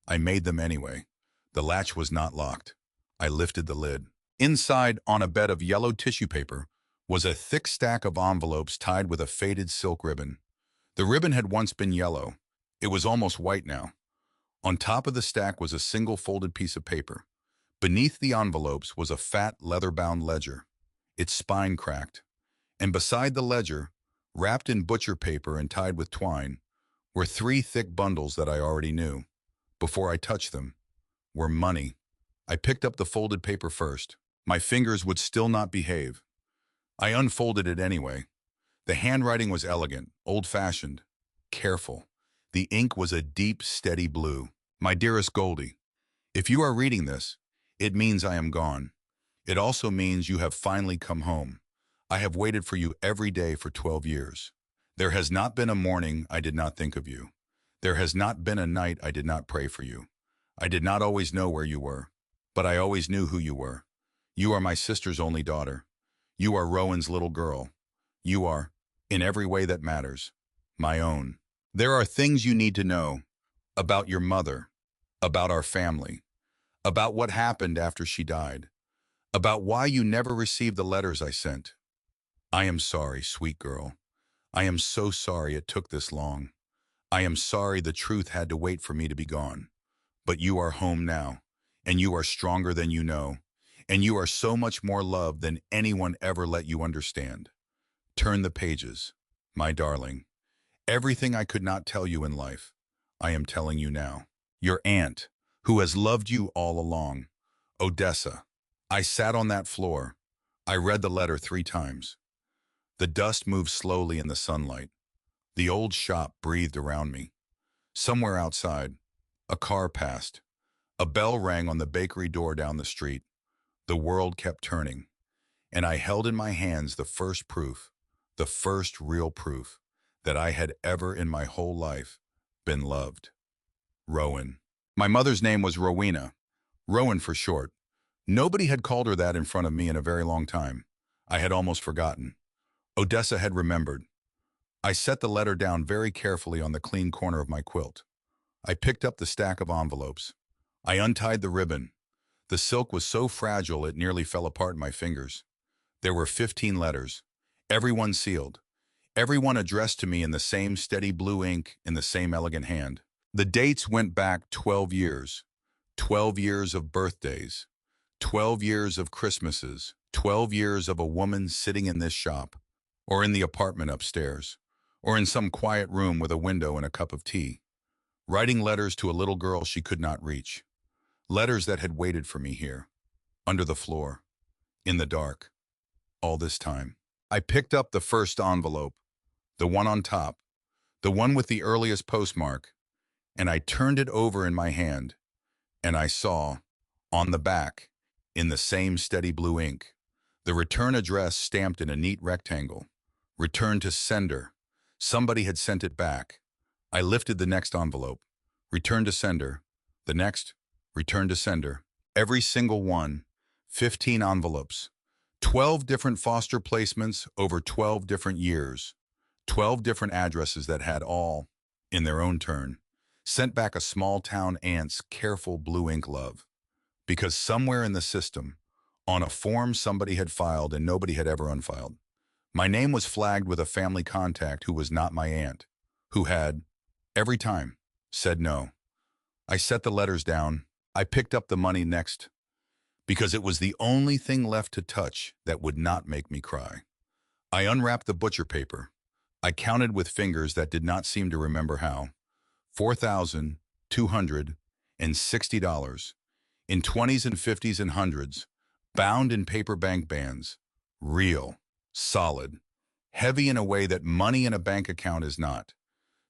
I made them anyway. The latch was not locked. I lifted the lid. Inside, on a bed of yellow tissue paper, was a thick stack of envelopes tied with a faded silk ribbon. The ribbon had once been yellow. It was almost white now. On top of the stack was a single folded piece of paper. Beneath the envelopes was a fat, leather-bound ledger, its spine cracked. And beside the ledger, wrapped in butcher paper and tied with twine, were 3 thick bundles that I already knew. Before I touched them, were money. I picked up the folded paper first. My fingers would still not behave. I unfolded it anyway. The handwriting was elegant, old-fashioned, careful. The ink was a deep, steady blue. My dearest Goldie, if you are reading this, it means I am gone. It also means you have finally come home. I have waited for you every day for 12 years. There has not been a morning I did not think of you. There has not been a night I did not pray for you. I did not always know where you were, but I always knew who you were. You are my sister's only daughter. You are Rowan's little girl. You are, in every way that matters, my own. There are things you need to know about your mother, about our family, about what happened after she died, about why you never received the letters I sent. I am sorry, sweet girl. I am so sorry it took this long. I am sorry the truth had to wait for me to be gone. But you are home now, and you are stronger than you know, and you are so much more loved than anyone ever let you understand. Turn the pages, my darling. Everything I could not tell you in life, I am telling you now. Your aunt, who has loved you all along, Odessa. I sat on that floor. I read the letter 3 times. The dust moved slowly in the sunlight. The old shop breathed around me. Somewhere outside, a car passed. A bell rang on the bakery door down the street. The world kept turning, and I held in my hands the first proof, the first real proof, that I had ever in my whole life been loved. Rowan. My mother's name was Rowena, Rowan for short. Nobody had called her that in front of me in a very long time. I had almost forgotten. Odessa had remembered. I set the letter down very carefully on the clean corner of my quilt. I picked up the stack of envelopes. I untied the ribbon. The silk was so fragile it nearly fell apart in my fingers. There were 15 letters, every one sealed, every one addressed to me in the same steady blue ink in the same elegant hand. The dates went back 12 years, 12 years of birthdays, 12 years of Christmases, 12 years of a woman sitting in this shop, or in the apartment upstairs, or in some quiet room with a window and a cup of tea, writing letters to a little girl she could not reach. Letters that had waited for me here, under the floor, in the dark, all this time. I picked up the first envelope, the one on top, the one with the earliest postmark, and I turned it over in my hand, and I saw, on the back, in the same steady blue ink, the return address stamped in a neat rectangle. Return to sender. Somebody had sent it back. I lifted the next envelope. Return to sender. The next, return to sender. Every single one, 15 envelopes, 12 different foster placements over 12 different years, 12 different addresses that had all, in their own turn, sent back a small town aunt's careful blue ink love. Because somewhere in the system, on a form somebody had filed and nobody had ever unfiled, my name was flagged with a family contact who was not my aunt, who had, every time, said no. I set the letters down. I picked up the money next because it was the only thing left to touch that would not make me cry. I unwrapped the butcher paper. I counted with fingers that did not seem to remember how. $4,260 in 20s and 50s and hundreds, bound in paper bank bands. Real, solid, heavy in a way that money in a bank account is not.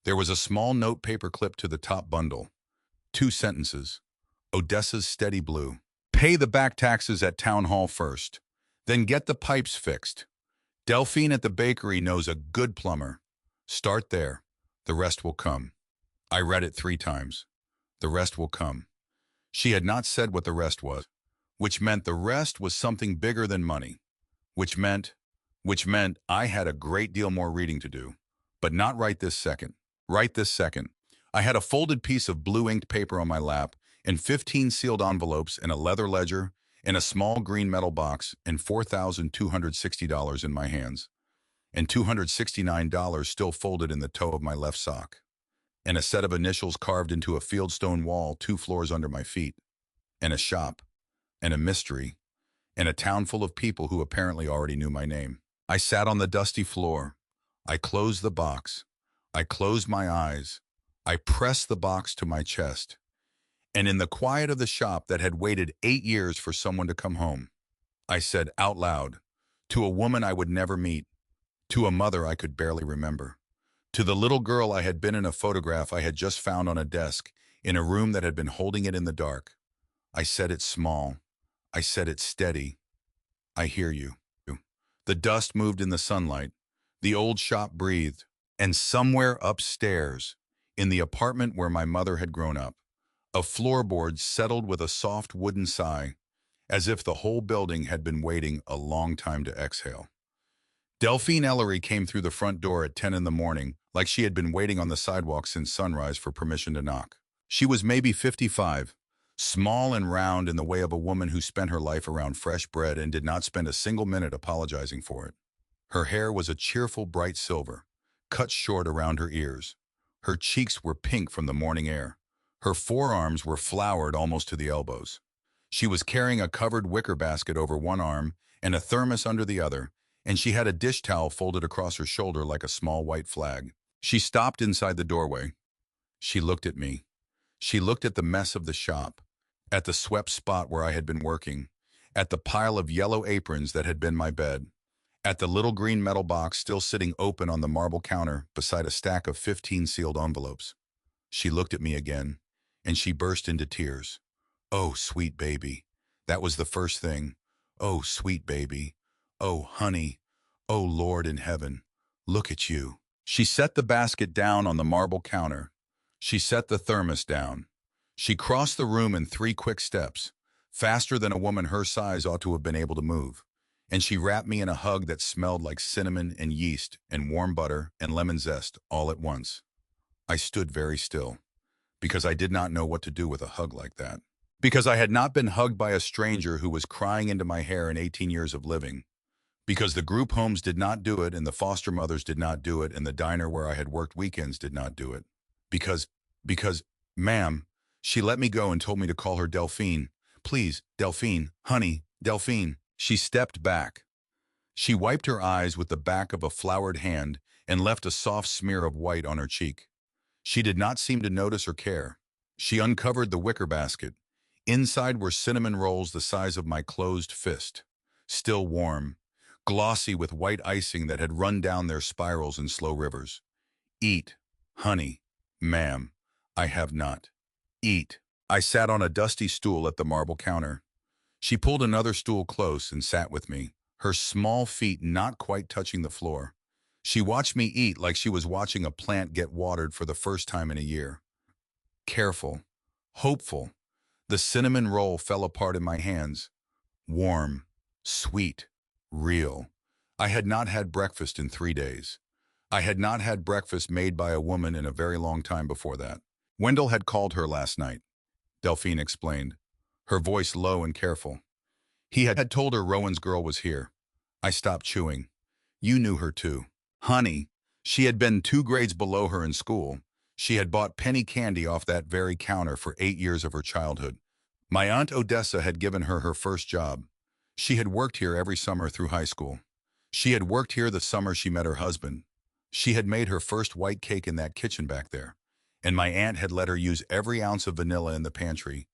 There was a small note paper clipped to the top bundle. 2 sentences. Odessa's steady blue. Pay the back taxes at town hall first. Then get the pipes fixed. Delphine at the bakery knows a good plumber. Start there. The rest will come. I read it 3 times. The rest will come. She had not said what the rest was, which meant the rest was something bigger than money, which meant I had a great deal more reading to do, but not right this second. Right this second. I had a folded piece of blue inked paper on my lap and 15 sealed envelopes and a leather ledger and a small green metal box and $4,260 in my hands, and $269 still folded in the toe of my left sock, and a set of initials carved into a fieldstone wall 2 floors under my feet, and a shop, and a mystery, and a town full of people who apparently already knew my name. I sat on the dusty floor. I closed the box. I closed my eyes. I pressed the box to my chest. And in the quiet of the shop that had waited 8 years for someone to come home, I said out loud, to a woman I would never meet, to a mother I could barely remember, to the little girl I had been in a photograph I had just found on a desk in a room that had been holding it in the dark. I said it small. I said it steady. I hear you. The dust moved in the sunlight. The old shop breathed. And somewhere upstairs, in the apartment where my mother had grown up, a floorboard settled with a soft wooden sigh, as if the whole building had been waiting a long time to exhale. Delphine Ellery came through the front door at 10 in the morning, like she had been waiting on the sidewalk since sunrise for permission to knock. She was maybe 55, small and round in the way of a woman who spent her life around fresh bread and did not spend a single minute apologizing for it. Her hair was a cheerful bright silver, cut short around her ears. Her cheeks were pink from the morning air. Her forearms were floured almost to the elbows. She was carrying a covered wicker basket over one arm and a thermos under the other, and she had a dish towel folded across her shoulder like a small white flag. She stopped inside the doorway. She looked at me. She looked at the mess of the shop, at the swept spot where I had been working, at the pile of yellow aprons that had been my bed, at the little green metal box still sitting open on the marble counter beside a stack of 15 sealed envelopes. She looked at me again, and she burst into tears. Oh, sweet baby. That was the first thing. Oh, sweet baby. Oh, honey. Oh, Lord in heaven. Look at you. She set the basket down on the marble counter. She set the thermos down. She crossed the room in 3 quick steps, faster than a woman her size ought to have been able to move. And she wrapped me in a hug that smelled like cinnamon and yeast and warm butter and lemon zest all at once. I stood very still, because I did not know what to do with a hug like that. Because I had not been hugged by a stranger who was crying into my hair in 18 years of living. Because the group homes did not do it, and the foster mothers did not do it, and the diner where I had worked weekends did not do it. Because, ma'am, she let me go and told me to call her Delphine. Please, Delphine, honey, Delphine. She stepped back. She wiped her eyes with the back of a floured hand and left a soft smear of white on her cheek. She did not seem to notice or care. She uncovered the wicker basket. Inside were cinnamon rolls the size of my closed fist, still warm, glossy with white icing that had run down their spirals in slow rivers. Eat, honey, ma'am. I have not. Eat. I sat on a dusty stool at the marble counter. She pulled another stool close and sat with me, her small feet not quite touching the floor. She watched me eat like she was watching a plant get watered for the first time in a year. Careful, hopeful. The cinnamon roll fell apart in my hands. Warm, sweet, real. I had not had breakfast in 3 days. I had not had breakfast made by a woman in a very long time before that. Wendell had called her last night, Delphine explained, her voice low and careful. He had told her Rowan's girl was here. I stopped chewing. You knew her too. Honey, she had been 2 grades below her in school. She had bought penny candy off that very counter for 8 years of her childhood. My aunt Odessa had given her her first job. She had worked here every summer through high school. She had worked here the summer she met her husband. She had made her first white cake in that kitchen back there. And my aunt had let her use every ounce of vanilla in the pantry,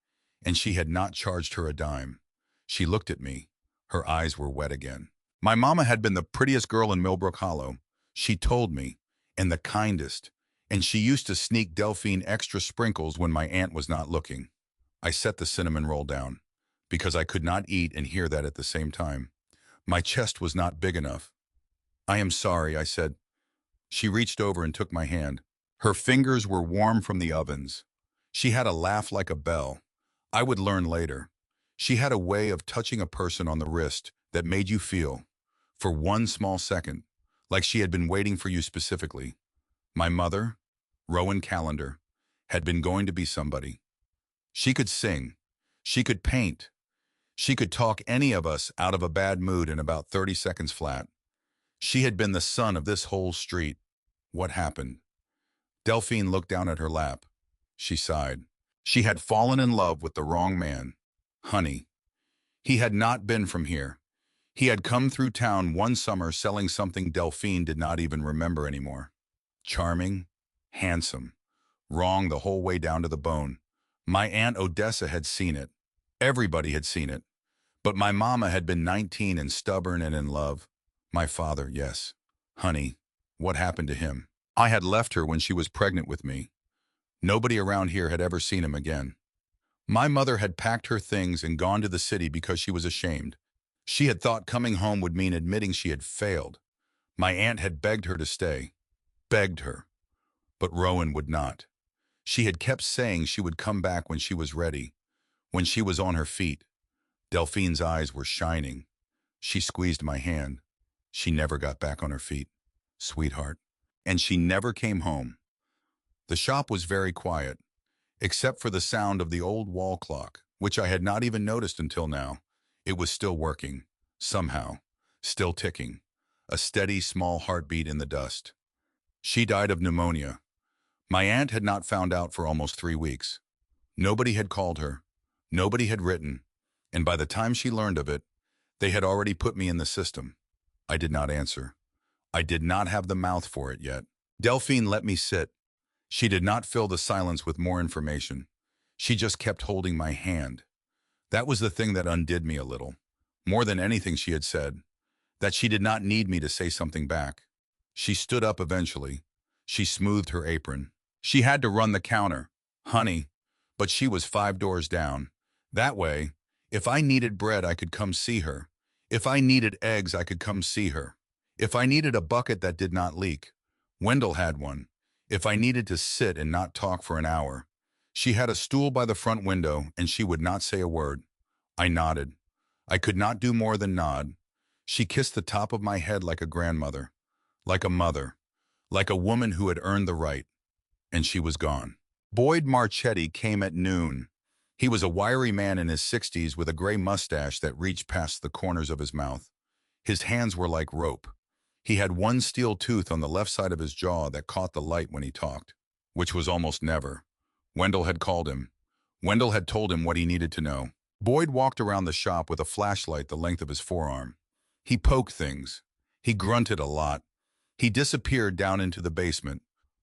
and she had not charged her a dime. She looked at me. Her eyes were wet again. My mama had been the prettiest girl in Millbrook Hollow, she told me, and the kindest, and she used to sneak Delphine extra sprinkles when my aunt was not looking. I set the cinnamon roll down, because I could not eat and hear that at the same time. My chest was not big enough. I am sorry, I said. She reached over and took my hand. Her fingers were warm from the ovens. She had a laugh like a bell. I would learn later. She had a way of touching a person on the wrist that made you feel, for one small second, like she had been waiting for you specifically. My mother, Rowan Callender, had been going to be somebody. She could sing. She could paint. She could talk any of us out of a bad mood in about 30 seconds flat. She had been the sun of this whole street. What happened? Delphine looked down at her lap. She sighed. She had fallen in love with the wrong man. Honey. He had not been from here. He had come through town one summer selling something Delphine did not even remember anymore. Charming, handsome, wrong the whole way down to the bone. My Aunt Odessa had seen it. Everybody had seen it. But my mama had been 19 and stubborn and in love. My father, yes. Honey, what happened to him? I had left her when she was pregnant with me. Nobody around here had ever seen him again. My mother had packed her things and gone to the city because she was ashamed. She had thought coming home would mean admitting she had failed. My aunt had begged her to stay. Begged her. But Rowan would not. She had kept saying she would come back when she was ready, when she was on her feet. Delphine's eyes were shining. She squeezed my hand. She never got back on her feet, sweetheart. And she never came home. The shop was very quiet, except for the sound of the old wall clock, which I had not even noticed until now. It was still working, somehow, still ticking, a steady, small heartbeat in the dust. She died of pneumonia. My aunt had not found out for almost 3 weeks. Nobody had called her. Nobody had written. And by the time she learned of it, they had already put me in the system. I did not answer. I did not have the mouth for it yet. Delphine let me sit. She did not fill the silence with more information. She just kept holding my hand. That was the thing that undid me a little. More than anything she had said. That she did not need me to say something back. She stood up eventually. She smoothed her apron. She had to run the counter. Honey. But she was 5 doors down. That way, if I needed bread, I could come see her. If I needed eggs, I could come see her. If I needed a bucket that did not leak, Wendell had one. If I needed to sit and not talk for an hour, she had a stool by the front window and she would not say a word. I nodded. I could not do more than nod. She kissed the top of my head like a grandmother, like a mother, like a woman who had earned the right, and she was gone. Boyd Marchetti came at noon. He was a wiry man in his 60s with a gray mustache that reached past the corners of his mouth. His hands were like rope. He had one steel tooth on the left side of his jaw that caught the light when he talked, which was almost never. Wendell had called him. Wendell had told him what he needed to know. Boyd walked around the shop with a flashlight the length of his forearm. He poked things. He grunted a lot. He disappeared down into the basement,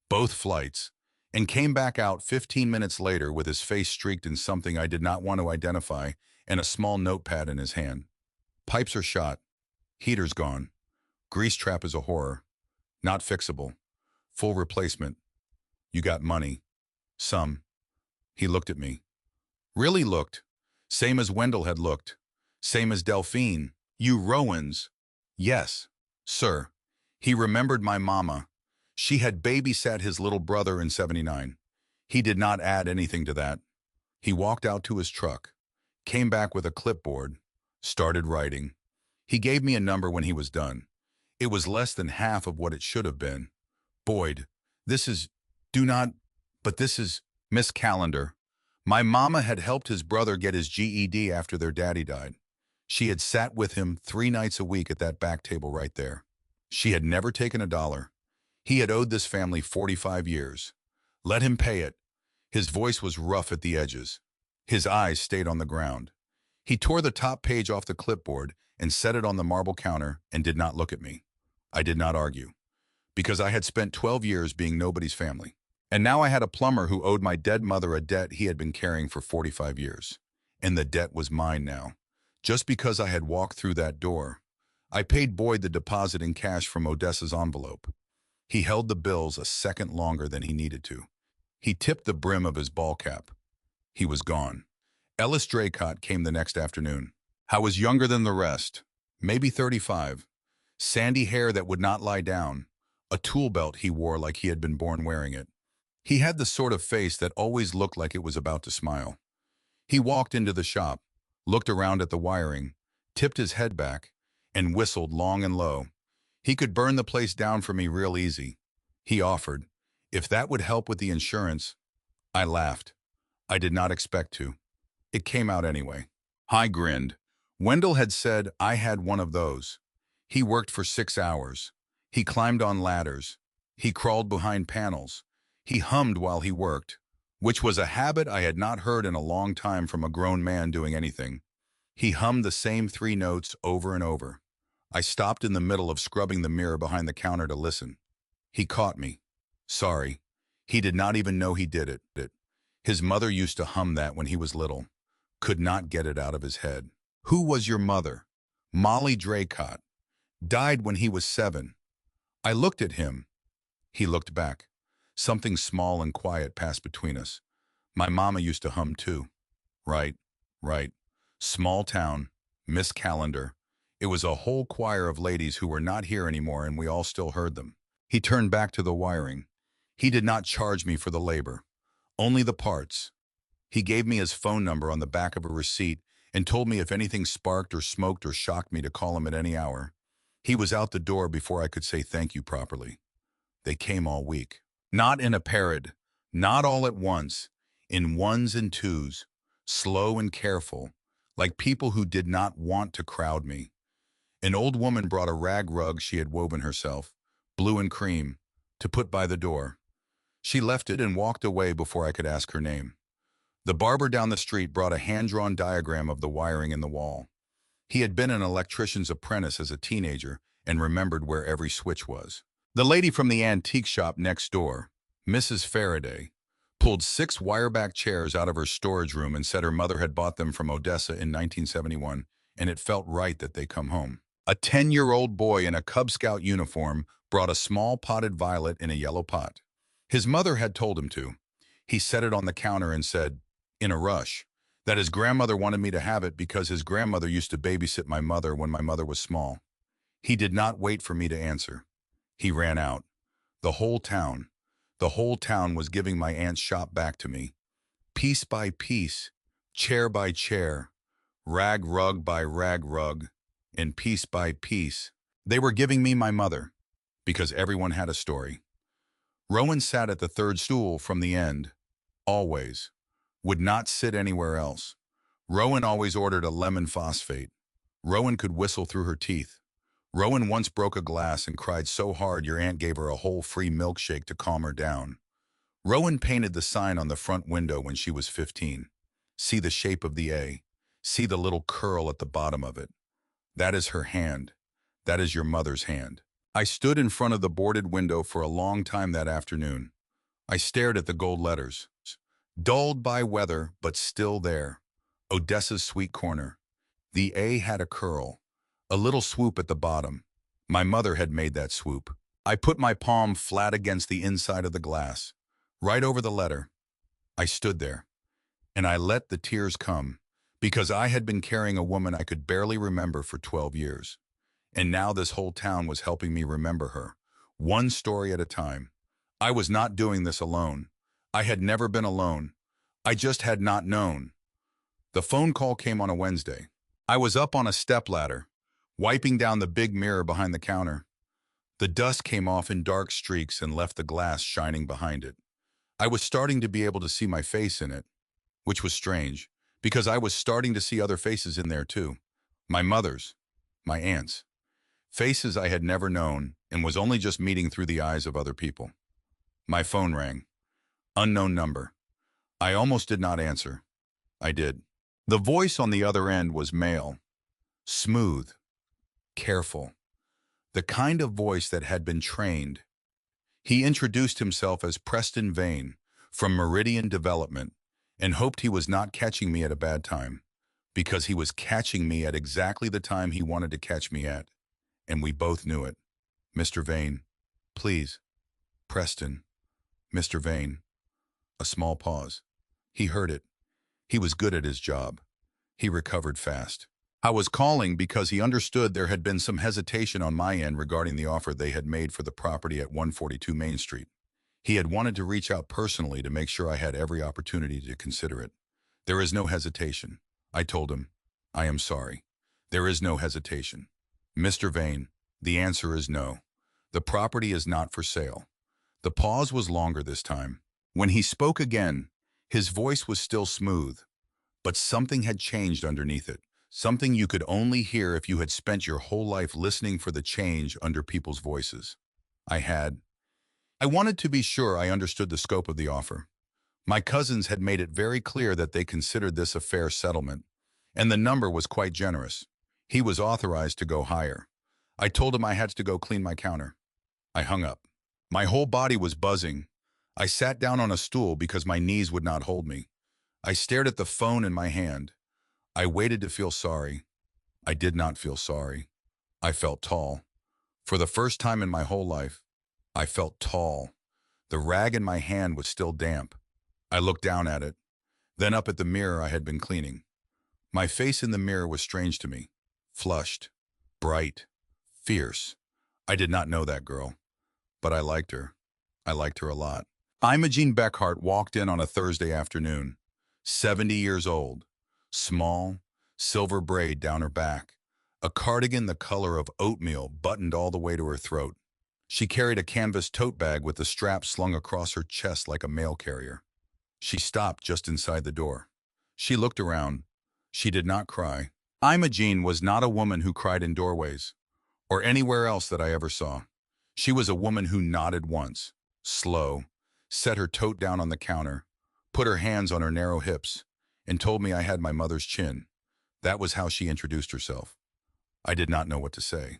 both flights, and came back out 15 minutes later with his face streaked in something I did not want to identify and a small notepad in his hand. Pipes are shot. Heater's gone. Grease trap is a horror. Not fixable. Full replacement. You got money. Some. He looked at me. Really looked. Same as Wendell had looked. Same as Delphine. You Rowans. Yes, sir. He remembered my mama. She had babysat his little brother in '79. He did not add anything to that. He walked out to his truck, came back with a clipboard, Started writing. He gave me a number when he was done. It was less than half of what it should have been. Boyd, this is, do not, but this is Miss Calendar. My mama had helped his brother get his GED after their daddy died. She had sat with him 3 nights a week at that back table right there. She had never taken a dollar. He had owed this family 45 years. Let him pay it. His voice was rough at the edges. His eyes stayed on the ground. He tore the top page off the clipboard and set it on the marble counter and did not look at me. I did not argue, because I had spent 12 years being nobody's family. And now I had a plumber who owed my dead mother a debt he had been carrying for 45 years. And the debt was mine now, just because I had walked through that door. I paid Boyd the deposit in cash from Odessa's envelope. He held the bills a second longer than he needed to. He tipped the brim of his ball cap. He was gone. Ellis Draycott came the next afternoon. I was younger than the rest, maybe 35. Sandy hair that would not lie down, a tool belt he wore like he had been born wearing it. He had the sort of face that always looked like it was about to smile. He walked into the shop, looked around at the wiring, tipped his head back, and whistled long and low. He could burn the place down for me real easy. He offered, if that would help with the insurance. I laughed. I did not expect to. It came out anyway. I grinned. Wendell had said I had one of those. He worked for 6 hours. He climbed on ladders. He crawled behind panels. He hummed while he worked, which was a habit I had not heard in a long time from a grown man doing anything. He hummed the same 3 notes over and over. I stopped in the middle of scrubbing the mirror behind the counter to listen. He caught me. Sorry. He did not even know he did it. His mother used to hum that when he was little. Could not get it out of his head. Who was your mother? Molly Draycott. Died when he was 7. I looked at him. He looked back. Something small and quiet passed between us. My mama used to hum too. Right, right. Small town, Miss Calendar. It was a whole choir of ladies who were not here anymore, and we all still heard them. He turned back to the wiring. He did not charge me for the labor, only the parts. He gave me his phone number on the back of a receipt and told me if anything sparked or smoked or shocked me to call him at any hour. He was out the door before I could say thank you properly. They came all week. Not in a parade, not all at once, in ones and twos, slow and careful, like people who did not want to crowd me. An old woman brought a rag rug she had woven herself, blue and cream, to put by the door. She left it and walked away before I could ask her name. The barber down the street brought a hand-drawn diagram of the wiring in the wall. He had been an electrician's apprentice as a teenager and remembered where every switch was. The lady from the antique shop next door, Mrs. Faraday, pulled 6 wireback chairs out of her storage room and said her mother had bought them from Odessa in 1971, and it felt right that they come home. A 10-year-old boy in a Cub Scout uniform brought a small potted violet in a yellow pot. His mother had told him to. He set it on the counter and said, in a rush, that his grandmother wanted me to have it because his grandmother used to babysit my mother when my mother was small. He did not wait for me to answer. He ran out. The whole town was giving my aunt's shop back to me. Piece by piece, chair by chair, rag rug by rag rug, and piece by piece, they were giving me my mother, because everyone had a story. Rowan sat at the 3rd stool from the end, always. Would not sit anywhere else. Rowan always ordered a lemon phosphate. Rowan could whistle through her teeth. Rowan once broke a glass and cried so hard your aunt gave her a whole free milkshake to calm her down. Rowan painted the sign on the front window when she was 15. See the shape of the A. See the little curl at the bottom of it. That is her hand. That is your mother's hand. I stood in front of the boarded window for a long time that afternoon. I stared at the gold letters. Dulled by weather, but still there. Odessa's sweet corner. The A had a curl, a little swoop at the bottom. My mother had made that swoop. I put my palm flat against the inside of the glass, right over the letter. I stood there, and I let the tears come, because I had been carrying a woman I could barely remember for 12 years. And now this whole town was helping me remember her, one story at a time. I was not doing this alone. I had never been alone. I just had not known. The phone call came on a Wednesday. I was up on a stepladder, wiping down the big mirror behind the counter. The dust came off in dark streaks and left the glass shining behind it. I was starting to be able to see my face in it, which was strange, because I was starting to see other faces in there too. My mother's, my aunt's, faces I had never known and was only just meeting through the eyes of other people. My phone rang. Unknown number. I almost did not answer. I did. The voice on the other end was male, smooth, careful, the kind of voice that had been trained. He introduced himself as Preston Vane from Meridian Development and hoped he was not catching me at a bad time, because he was catching me at exactly the time he wanted to catch me at, and we both knew it. Mr. Vane, please. Preston. Mr. Vane. A small pause. He heard it. He was good at his job. He recovered fast. I was calling because he understood there had been some hesitation on my end regarding the offer they had made for the property at 142 Main Street. He had wanted to reach out personally to make sure I had every opportunity to consider it. There is no hesitation. I told him, I am sorry. There is no hesitation. Mr. Vane, the answer is no. The property is not for sale. The pause was longer this time. When he spoke again, his voice was still smooth, but something had changed underneath it. Something you could only hear if you had spent your whole life listening for the change under people's voices. I wanted to be sure I understood the scope of the offer. My cousins had made it very clear that they considered this a fair settlement, and the number was quite generous. He was authorized to go higher. I told him I had to go clean my counter. I hung up. My whole body was buzzing. I sat down on a stool because my knees would not hold me. I stared at the phone in my hand. I waited to feel sorry. I did not feel sorry. I felt tall. For the first time in my whole life, I felt tall. The rag in my hand was still damp. I looked down at it, then up at the mirror I had been cleaning. My face in the mirror was strange to me. Flushed, bright, fierce. I did not know that girl, but I liked her. I liked her a lot. Imogene Beckhart walked in on a Thursday afternoon, 70 years old, small, silver braid down her back, a cardigan the color of oatmeal buttoned all the way to her throat. She carried a canvas tote bag with the strap slung across her chest like a mail carrier. She stopped just inside the door. She looked around. She did not cry. Imogene was not a woman who cried in doorways, or anywhere else that I ever saw. She was a woman who nodded once, slow, set her tote down on the counter, put her hands on her narrow hips, and told me I had my mother's chin. That was how she introduced herself. I did not know what to say.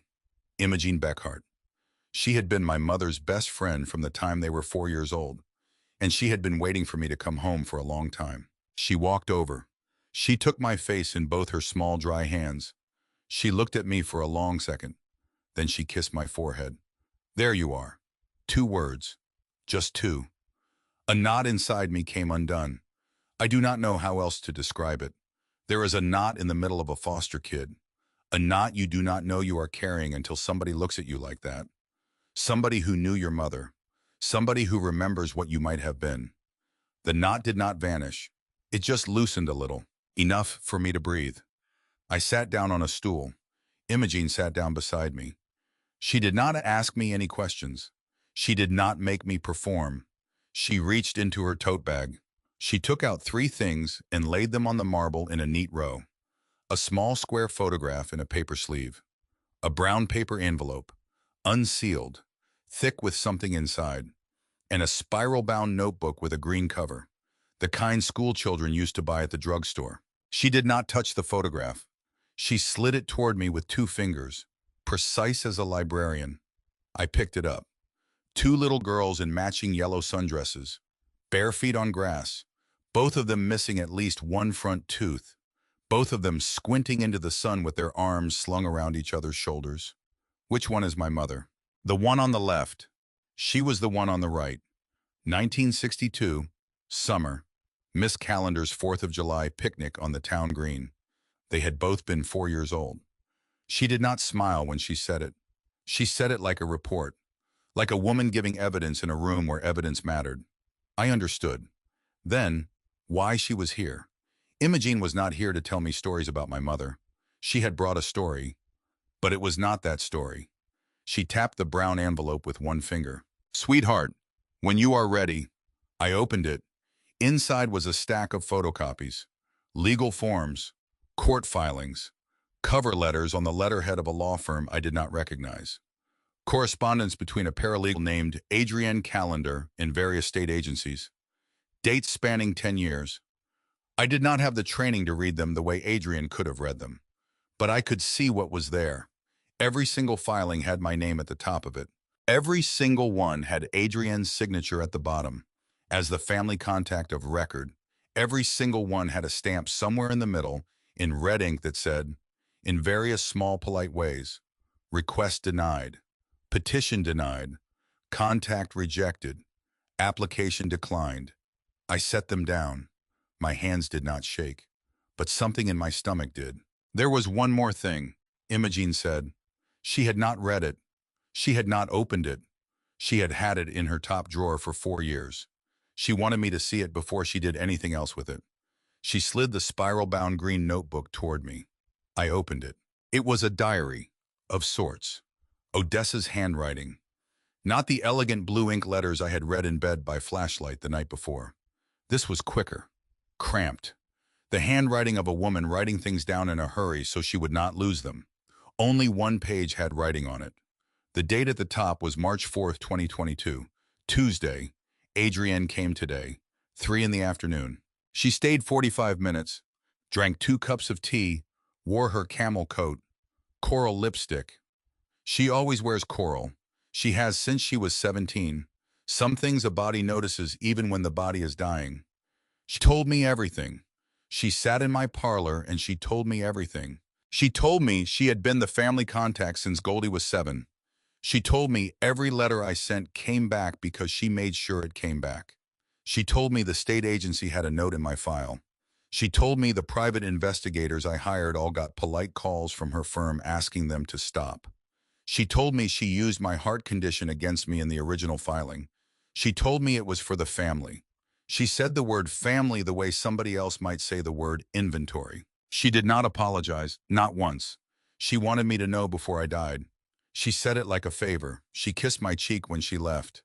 Imogene Beckhart. She had been my mother's best friend from the time they were 4 years old, and she had been waiting for me to come home for a long time. She walked over. She took my face in both her small, dry hands. She looked at me for a long second. Then she kissed my forehead. There you are. 2 words. Just 2. A knot inside me came undone. I do not know how else to describe it. There is a knot in the middle of a foster kid. A knot you do not know you are carrying until somebody looks at you like that. Somebody who knew your mother. Somebody who remembers what you might have been. The knot did not vanish. It just loosened a little, enough for me to breathe. I sat down on a stool. Imogene sat down beside me. She did not ask me any questions. She did not make me perform. She reached into her tote bag. She took out 3 things and laid them on the marble in a neat row. A small square photograph in a paper sleeve. A brown paper envelope, unsealed, thick with something inside, and a spiral-bound notebook with a green cover, the kind school children used to buy at the drugstore. She did not touch the photograph. She slid it toward me with 2 fingers, precise as a librarian. I picked it up. 2 little girls in matching yellow sundresses, bare feet on grass, both of them missing at least 1 front tooth, both of them squinting into the sun with their arms slung around each other's shoulders. Which one is my mother? The one on the left. She was the one on the right. 1962, summer, Miss Calendar's 4th of July picnic on the town green. They had both been 4 years old. She did not smile when she said it. She said it like a report, like a woman giving evidence in a room where evidence mattered. I understood. Then, why she was here. Imogene was not here to tell me stories about my mother. She had brought a story, but it was not that story. She tapped the brown envelope with one finger. Sweetheart, when you are ready. I opened it. Inside was a stack of photocopies, legal forms, court filings, cover letters on the letterhead of a law firm I did not recognize, correspondence between a paralegal named Adrienne Callender and various state agencies, dates spanning 10 years. I did not have the training to read them the way Adrienne could have read them, but I could see what was there. Every single filing had my name at the top of it. Every single one had Adrienne's signature at the bottom. As the family contact of record, every single one had a stamp somewhere in the middle in red ink that said, in various small polite ways, request denied, petition denied, contact rejected, application declined. I set them down. My hands did not shake, but something in my stomach did. There was one more thing, Imogene said. She had not read it. She had not opened it. She had it in her top drawer for 4 years. She wanted me to see it before she did anything else with it. She slid the spiral-bound green notebook toward me. I opened it. It was a diary, of sorts. Odessa's handwriting. Not the elegant blue ink letters I had read in bed by flashlight the night before. This was quicker, cramped. The handwriting of a woman writing things down in a hurry so she would not lose them. Only one page had writing on it. The date at the top was March 4th, 2022. Tuesday. Adrienne came today, 3 in the afternoon. She stayed 45 minutes, drank 2 cups of tea, wore her camel coat, coral lipstick. She always wears coral. She has since she was 17. Some things a body notices even when the body is dying. She told me everything. She sat in my parlor and she told me everything. She told me she had been the family contact since Goldie was 7. She told me every letter I sent came back because she made sure it came back. She told me the state agency had a note in my file. She told me the private investigators I hired all got polite calls from her firm asking them to stop. She told me she used my heart condition against me in the original filing. She told me it was for the family. She said the word family the way somebody else might say the word inventory. She did not apologize, not once. She wanted me to know before I died. She said it like a favor. She kissed my cheek when she left.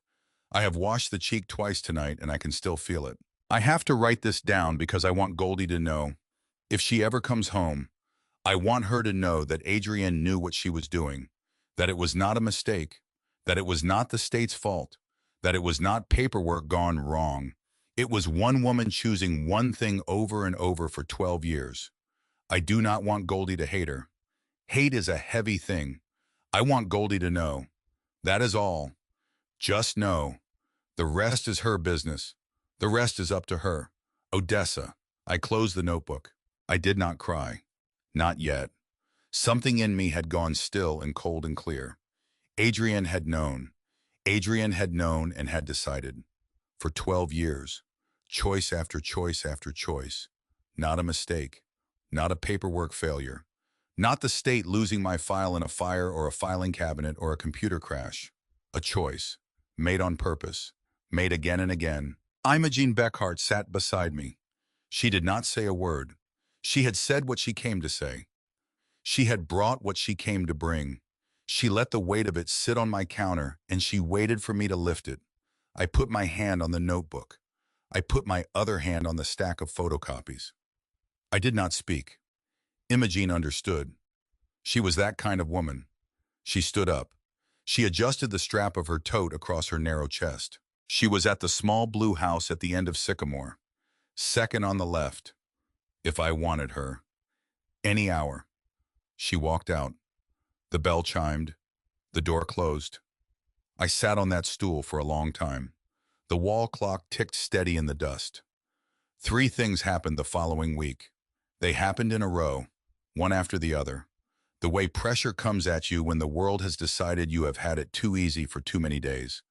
I have washed the cheek twice tonight and I can still feel it. I have to write this down because I want Goldie to know. If she ever comes home, I want her to know that Adrienne knew what she was doing, that it was not a mistake, that it was not the state's fault, that it was not paperwork gone wrong. It was one woman choosing one thing over and over for 12 years. I do not want Goldie to hate her. Hate is a heavy thing. I want Goldie to know. That is all. Just know. The rest is her business. The rest is up to her. Odessa. I closed the notebook. I did not cry. Not yet. Something in me had gone still and cold and clear. Adrienne had known. Adrienne had known and had decided. For 12 years. Choice after choice after choice. Not a mistake. Not a paperwork failure. Not the state losing my file in a fire or a filing cabinet or a computer crash. A choice. Made on purpose. Made again and again. Imogene Beckhart sat beside me. She did not say a word. She had said what she came to say. She had brought what she came to bring. She let the weight of it sit on my counter and she waited for me to lift it. I put my hand on the notebook. I put my other hand on the stack of photocopies. I did not speak. Imogene understood. She was that kind of woman. She stood up. She adjusted the strap of her tote across her narrow chest. She was at the small blue house at the end of Sycamore. Second on the left. If I wanted her. Any hour. She walked out. The bell chimed. The door closed. I sat on that stool for a long time. The wall clock ticked steady in the dust. 3 things happened the following week. They happened in a row, one after the other. The way pressure comes at you when the world has decided you have had it too easy for too many days.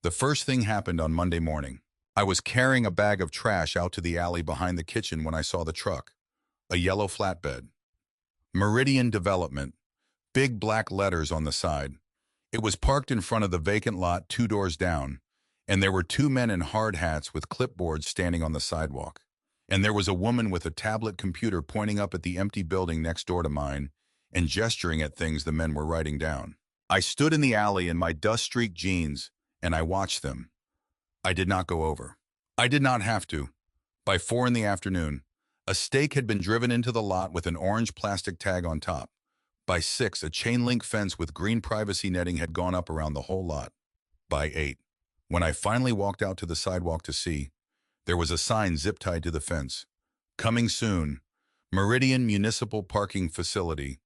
The first thing happened on Monday morning. I was carrying a bag of trash out to the alley behind the kitchen when I saw the truck. A yellow flatbed. Meridian Development. Big black letters on the side. It was parked in front of the vacant lot 2 doors down, and there were 2 men in hard hats with clipboards standing on the sidewalk. And there was a woman with a tablet computer pointing up at the empty building next door to mine and gesturing at things the men were writing down. I stood in the alley in my dust-streaked jeans, and I watched them. I did not go over. I did not have to. By 4 in the afternoon, a stake had been driven into the lot with an orange plastic tag on top. By 6, a chain-link fence with green privacy netting had gone up around the whole lot. By 8, when I finally walked out to the sidewalk to see, there was a sign zip-tied to the fence. Coming soon, Meridian Municipal Parking Facility,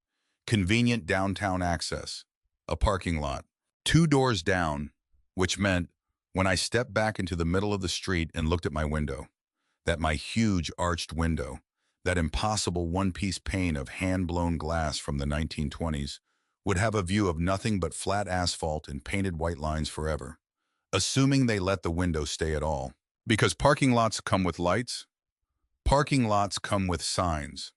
convenient downtown access, a parking lot, 2 doors down, which meant, when I stepped back into the middle of the street and looked at my window, that my huge arched window, that impossible one-piece pane of hand-blown glass from the 1920s, would have a view of nothing but flat asphalt and painted white lines forever, assuming they let the window stay at all. Because parking lots come with lights, parking lots come with signs.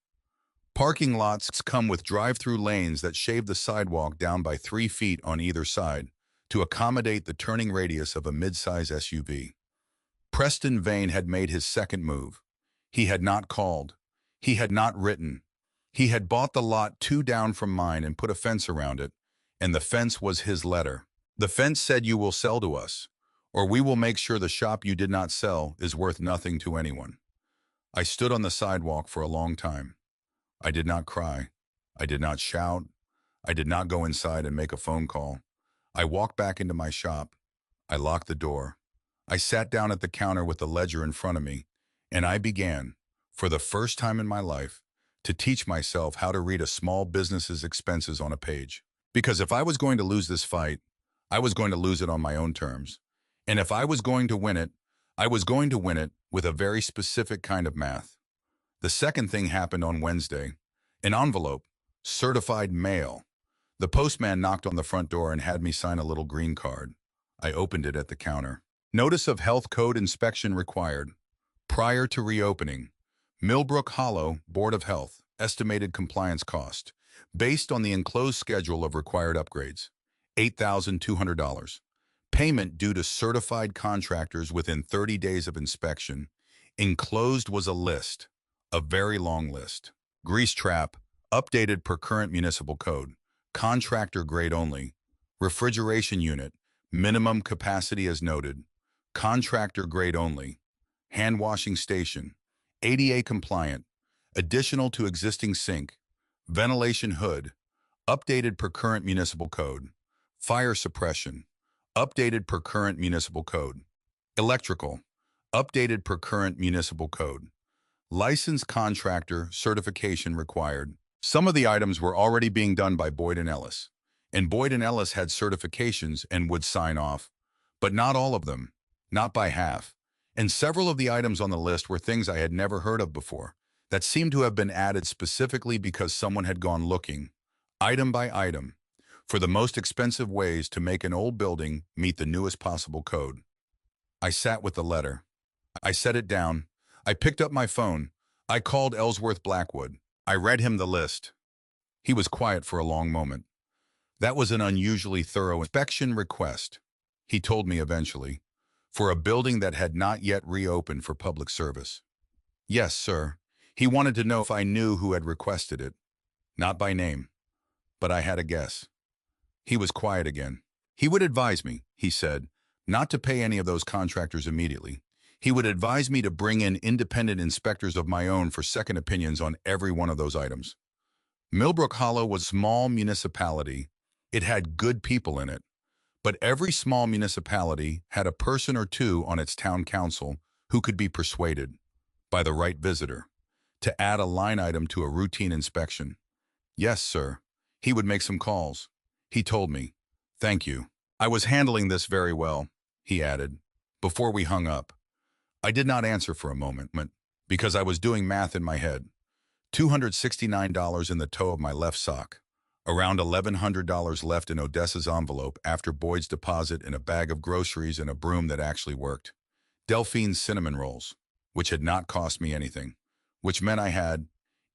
Parking lots come with drive-through lanes that shave the sidewalk down by 3 feet on either side to accommodate the turning radius of a mid-size SUV. Preston Vane had made his second move. He had not called. He had not written. He had bought the lot 2 down from mine and put a fence around it, and the fence was his letter. The fence said, "You will sell to us, or we will make sure the shop you did not sell is worth nothing to anyone." I stood on the sidewalk for a long time. I did not cry. I did not shout. I did not go inside and make a phone call. I walked back into my shop. I locked the door. I sat down at the counter with the ledger in front of me, and I began, for the first time in my life, to teach myself how to read a small business's expenses on a page. Because if I was going to lose this fight, I was going to lose it on my own terms. And if I was going to win it, I was going to win it with a very specific kind of math. The second thing happened on Wednesday. An envelope, certified mail. The postman knocked on the front door and had me sign a little green card. I opened it at the counter. Notice of health code inspection required. Prior to reopening. Millbrook Hollow, Board of Health, estimated compliance cost, based on the enclosed schedule of required upgrades, $8,200. Payment due to certified contractors within 30 days of inspection. Enclosed was a list, a very long list. Grease trap, updated per current municipal code. Contractor grade only. Refrigeration unit, minimum capacity as noted. Contractor grade only. Hand washing station, ADA compliant, additional to existing sink. Ventilation hood, updated per current municipal code. Fire suppression, updated per current municipal code. Electrical, updated per current municipal code. Licensed contractor certification required. Some of the items were already being done by Boyd & Ellis, and Boyd & Ellis had certifications and would sign off, but not all of them, not by half. And several of the items on the list were things I had never heard of before, that seemed to have been added specifically because someone had gone looking, item by item, for the most expensive ways to make an old building meet the newest possible code. I sat with the letter. I set it down. I picked up my phone. I called Ellsworth Blackwood. I read him the list. He was quiet for a long moment. That was an unusually thorough inspection request, he told me eventually, for a building that had not yet reopened for public service. Yes, sir. He wanted to know if I knew who had requested it. Not by name, but I had a guess. He was quiet again. He would advise me, he said, not to pay any of those contractors immediately. He would advise me to bring in independent inspectors of my own for second opinions on every one of those items. Millbrook Hollow was a small municipality. It had good people in it. But every small municipality had a person or two on its town council who could be persuaded, by the right visitor, to add a line item to a routine inspection. Yes, sir. He would make some calls. He told me. Thank you. I was handling this very well, he added, before we hung up. I did not answer for a moment, because I was doing math in my head. $269 in the toe of my left sock. Around $1,100 left in Odessa's envelope after Boyd's deposit in a bag of groceries and a broom that actually worked. Delphine's cinnamon rolls, which had not cost me anything, which meant I had,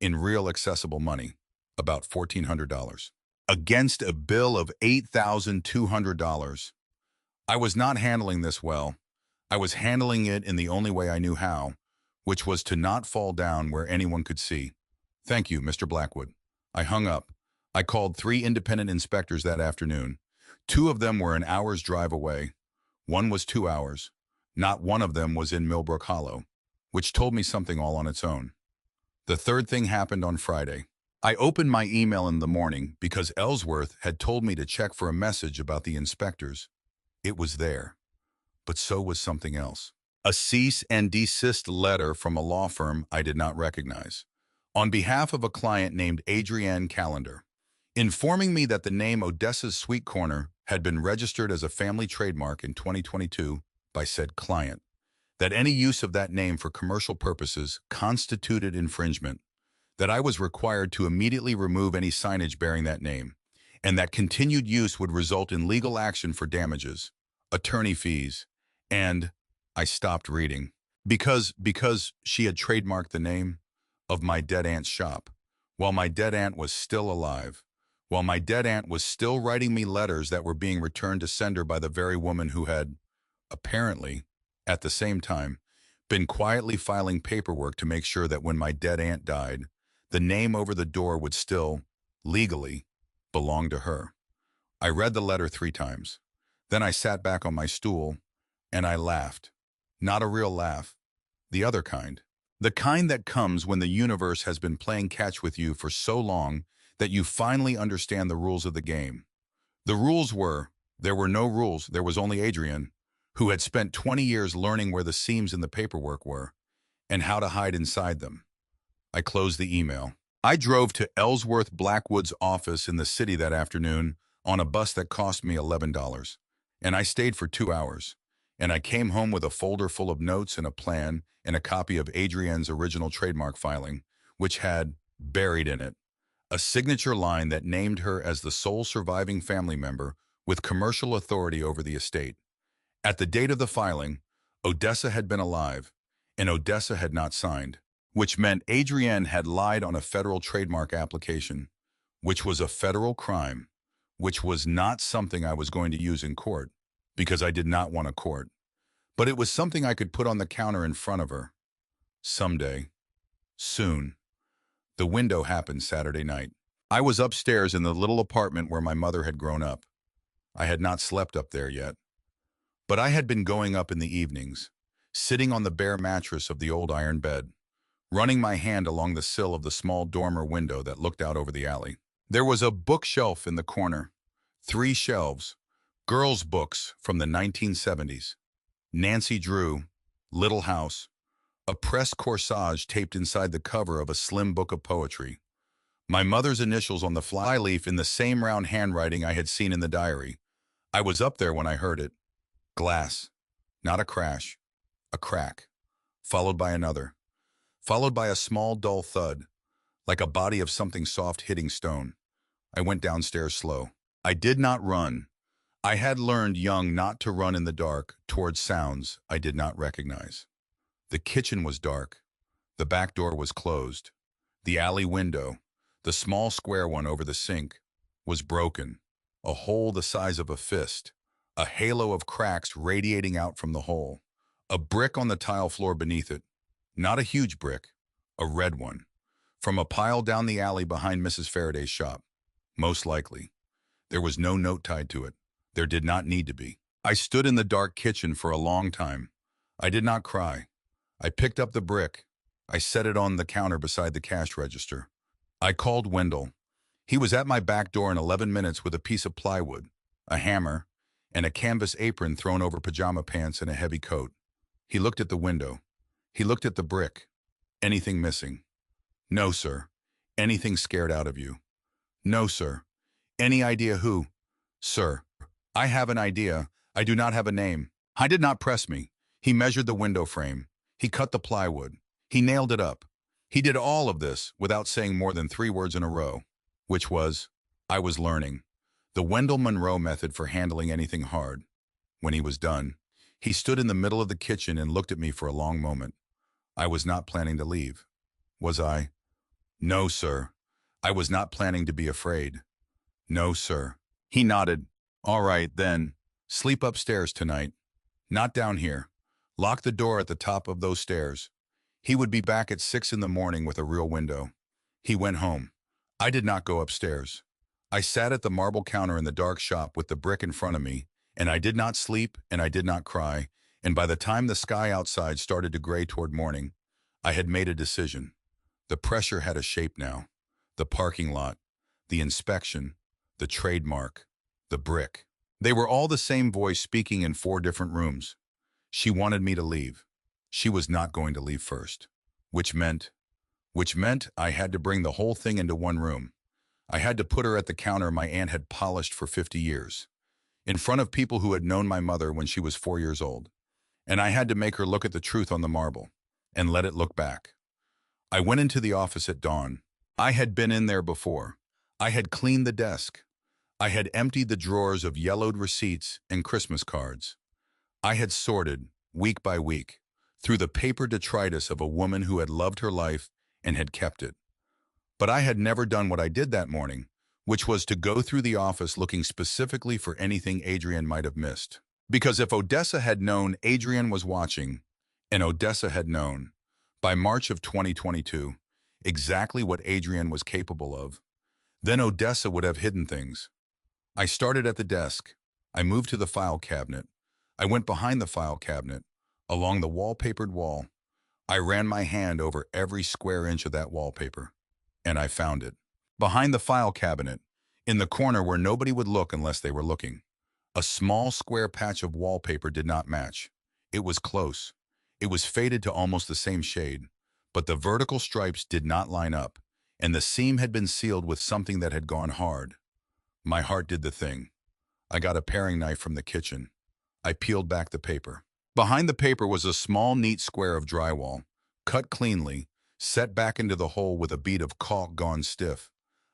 in real accessible money, about $1,400. Against a bill of $8,200. I was not handling this well. I was handling it in the only way I knew how, which was to not fall down where anyone could see. Thank you, Mr. Blackwood. I hung up. I called 3 independent inspectors that afternoon. 2 of them were an hour's drive away. One was 2 hours. Not one of them was in Millbrook Hollow, which told me something all on its own. The third thing happened on Friday. I opened my email in the morning because Ellsworth had told me to check for a message about the inspectors. It was there, but so was something else. A cease and desist letter from a law firm I did not recognize, on behalf of a client named Adrienne Callender, informing me that the name Odessa's Sweet Corner had been registered as a family trademark in 2022 by said client, that any use of that name for commercial purposes constituted infringement, that I was required to immediately remove any signage bearing that name, and that continued use would result in legal action for damages, attorney fees, and I stopped reading. Because she had trademarked the name of my dead aunt's shop, while my dead aunt was still alive, while my dead aunt was still writing me letters that were being returned to sender by the very woman who had, apparently, at the same time, been quietly filing paperwork to make sure that when my dead aunt died, the name over the door would still, legally, belong to her. I read the letter 3 times. Then I sat back on my stool, and I laughed. Not a real laugh. The other kind. The kind that comes when the universe has been playing catch with you for so long that you finally understand the rules of the game. The rules were, there were no rules, there was only Adrienne, who had spent 20 years learning where the seams in the paperwork were, and how to hide inside them. I closed the email. I drove to Ellsworth Blackwood's office in the city that afternoon on a bus that cost me $11, and I stayed for 2 hours. And I came home with a folder full of notes and a plan and a copy of Adrienne's original trademark filing, which had, buried in it, a signature line that named her as the sole surviving family member with commercial authority over the estate. At the date of the filing, Odessa had been alive, and Odessa had not signed, which meant Adrienne had lied on a federal trademark application, which was a federal crime, which was not something I was going to use in court, because I did not want a court. But it was something I could put on the counter in front of her. Someday. Soon. The window happened Saturday night. I was upstairs in the little apartment where my mother had grown up. I had not slept up there yet. But I had been going up in the evenings, sitting on the bare mattress of the old iron bed, running my hand along the sill of the small dormer window that looked out over the alley. There was a bookshelf in the corner, 3 shelves, girls' books from the 1970s. Nancy Drew, Little House, a pressed corsage taped inside the cover of a slim book of poetry. My mother's initials on the flyleaf in the same round handwriting I had seen in the diary. I was up there when I heard it. Glass. Not a crash. A crack. Followed by another. Followed by a small, dull thud, like a body of something soft hitting stone. I went downstairs slow. I did not run. I had learned young not to run in the dark towards sounds I did not recognize. The kitchen was dark. The back door was closed. The alley window, the small square one over the sink, was broken. A hole the size of a fist. A halo of cracks radiating out from the hole. A brick on the tile floor beneath it. Not a huge brick, a red one. From a pile down the alley behind Mrs. Faraday's shop. Most likely. There was no note tied to it. There did not need to be. I stood in the dark kitchen for a long time. I did not cry. I picked up the brick. I set it on the counter beside the cash register. I called Wendell. He was at my back door in 11 minutes with a piece of plywood, a hammer, and a canvas apron thrown over pajama pants and a heavy coat. He looked at the window. He looked at the brick. Anything missing? No, sir. Anything scared out of you? No, sir. Any idea who? Sir, I have an idea. I do not have a name. I did not press me. He measured the window frame. He cut the plywood. He nailed it up. He did all of this without saying more than 3 words in a row, which was, I was learning. The Wendell Monroe method for handling anything hard. When he was done, he stood in the middle of the kitchen and looked at me for a long moment. I was not planning to leave. Was I? No, sir. I was not planning to be afraid. No, sir. He nodded. All right, then. Sleep upstairs tonight. Not down here. Lock the door at the top of those stairs. He would be back at 6 in the morning with a real window. He went home. I did not go upstairs. I sat at the marble counter in the dark shop with the brick in front of me, and I did not sleep and I did not cry, and by the time the sky outside started to gray toward morning, I had made a decision. The pressure had a shape now. The parking lot, the inspection, the trademark, the brick. They were all the same voice speaking in 4 different rooms. She wanted me to leave. She was not going to leave first, which meant I had to bring the whole thing into one room. I had to put her at the counter my aunt had polished for 50 years, in front of people who had known my mother when she was 4 years old. And I had to make her look at the truth on the marble and let it look back. I went into the office at dawn. I had been in there before. I had cleaned the desk. I had emptied the drawers of yellowed receipts and Christmas cards. I had sorted, week by week, through the paper detritus of a woman who had loved her life and had kept it. But I had never done what I did that morning, which was to go through the office looking specifically for anything Adrian might have missed. Because if Odessa had known Adrian was watching, and Odessa had known, by March of 2022, exactly what Adrian was capable of, then Odessa would have hidden things. I started at the desk. I moved to the file cabinet. I went behind the file cabinet, along the wallpapered wall. I ran my hand over every square inch of that wallpaper, and I found it. Behind the file cabinet, in the corner where nobody would look unless they were looking, a small square patch of wallpaper did not match. It was close. It was faded to almost the same shade, but the vertical stripes did not line up, and the seam had been sealed with something that had gone hard. My heart did the thing. I got a paring knife from the kitchen. I peeled back the paper. Behind the paper was a small, neat square of drywall, cut cleanly, set back into the hole with a bead of caulk gone stiff.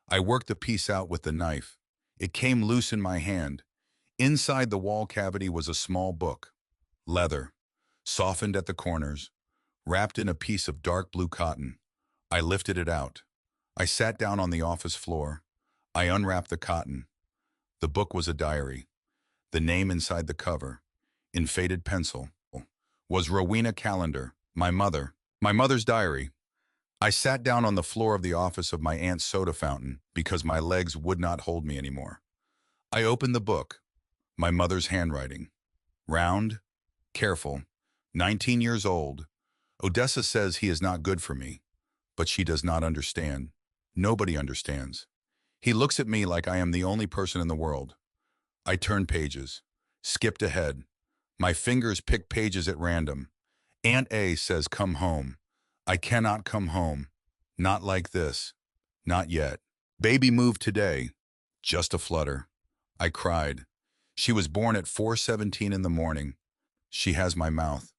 I worked the piece out with the knife. It came loose in my hand. Inside the wall cavity was a small book, leather, softened at the corners, wrapped in a piece of dark blue cotton. I lifted it out. I sat down on the office floor. I unwrapped the cotton. The book was a diary. The name inside the cover, in faded pencil, was Rowena Calendar, my mother's diary. I sat down on the floor of the office of my aunt's soda fountain because my legs would not hold me anymore. I opened the book, my mother's handwriting. Round, careful, 19 years old. Odessa says he is not good for me, but she does not understand. Nobody understands. He looks at me like I am the only person in the world. I turned pages, skipped ahead. My fingers picked pages at random. Aunt A says come home. I cannot come home. Not like this. Not yet. Baby moved today. Just a flutter. I cried. She was born at 4:17 in the morning. She has my mouth.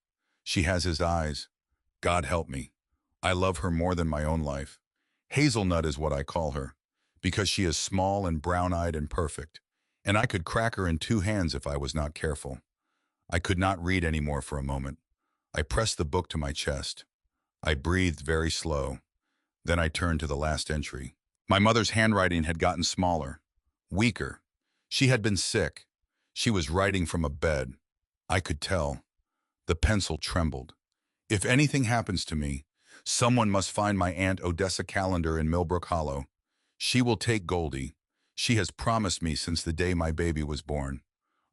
She has his eyes. God help me. I love her more than my own life. Hazelnut is what I call her, because she is small and brown-eyed and perfect, and I could crack her in 2 hands if I was not careful. I could not read anymore for a moment. I pressed the book to my chest. I breathed very slow. Then I turned to the last entry. My mother's handwriting had gotten smaller, weaker. She had been sick. She was writing from a bed. I could tell. The pencil trembled. If anything happens to me, someone must find my Aunt Odessa Calendar in Millbrook Hollow. She will take Goldie. She has promised me since the day my baby was born.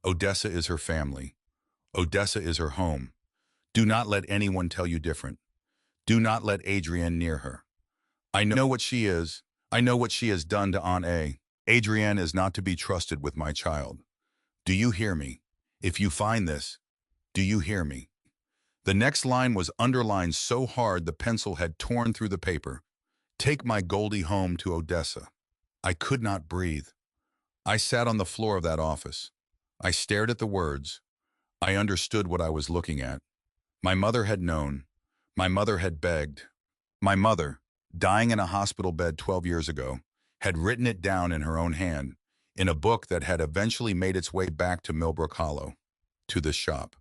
Odessa is her family. Odessa is her home. Do not let anyone tell you different. Do not let Adrienne near her. I know what she is. I know what she has done to Aunt A. Adrienne is not to be trusted with my child. Do you hear me? If you find this, do you hear me? The next line was underlined so hard the pencil had torn through the paper. Take my Goldie home to Odessa. I could not breathe. I sat on the floor of that office. I stared at the words. I understood what I was looking at. My mother had known. My mother had begged. My mother, dying in a hospital bed 12 years ago, had written it down in her own hand, in a book that had eventually made its way back to Millbrook Hollow, to this shop,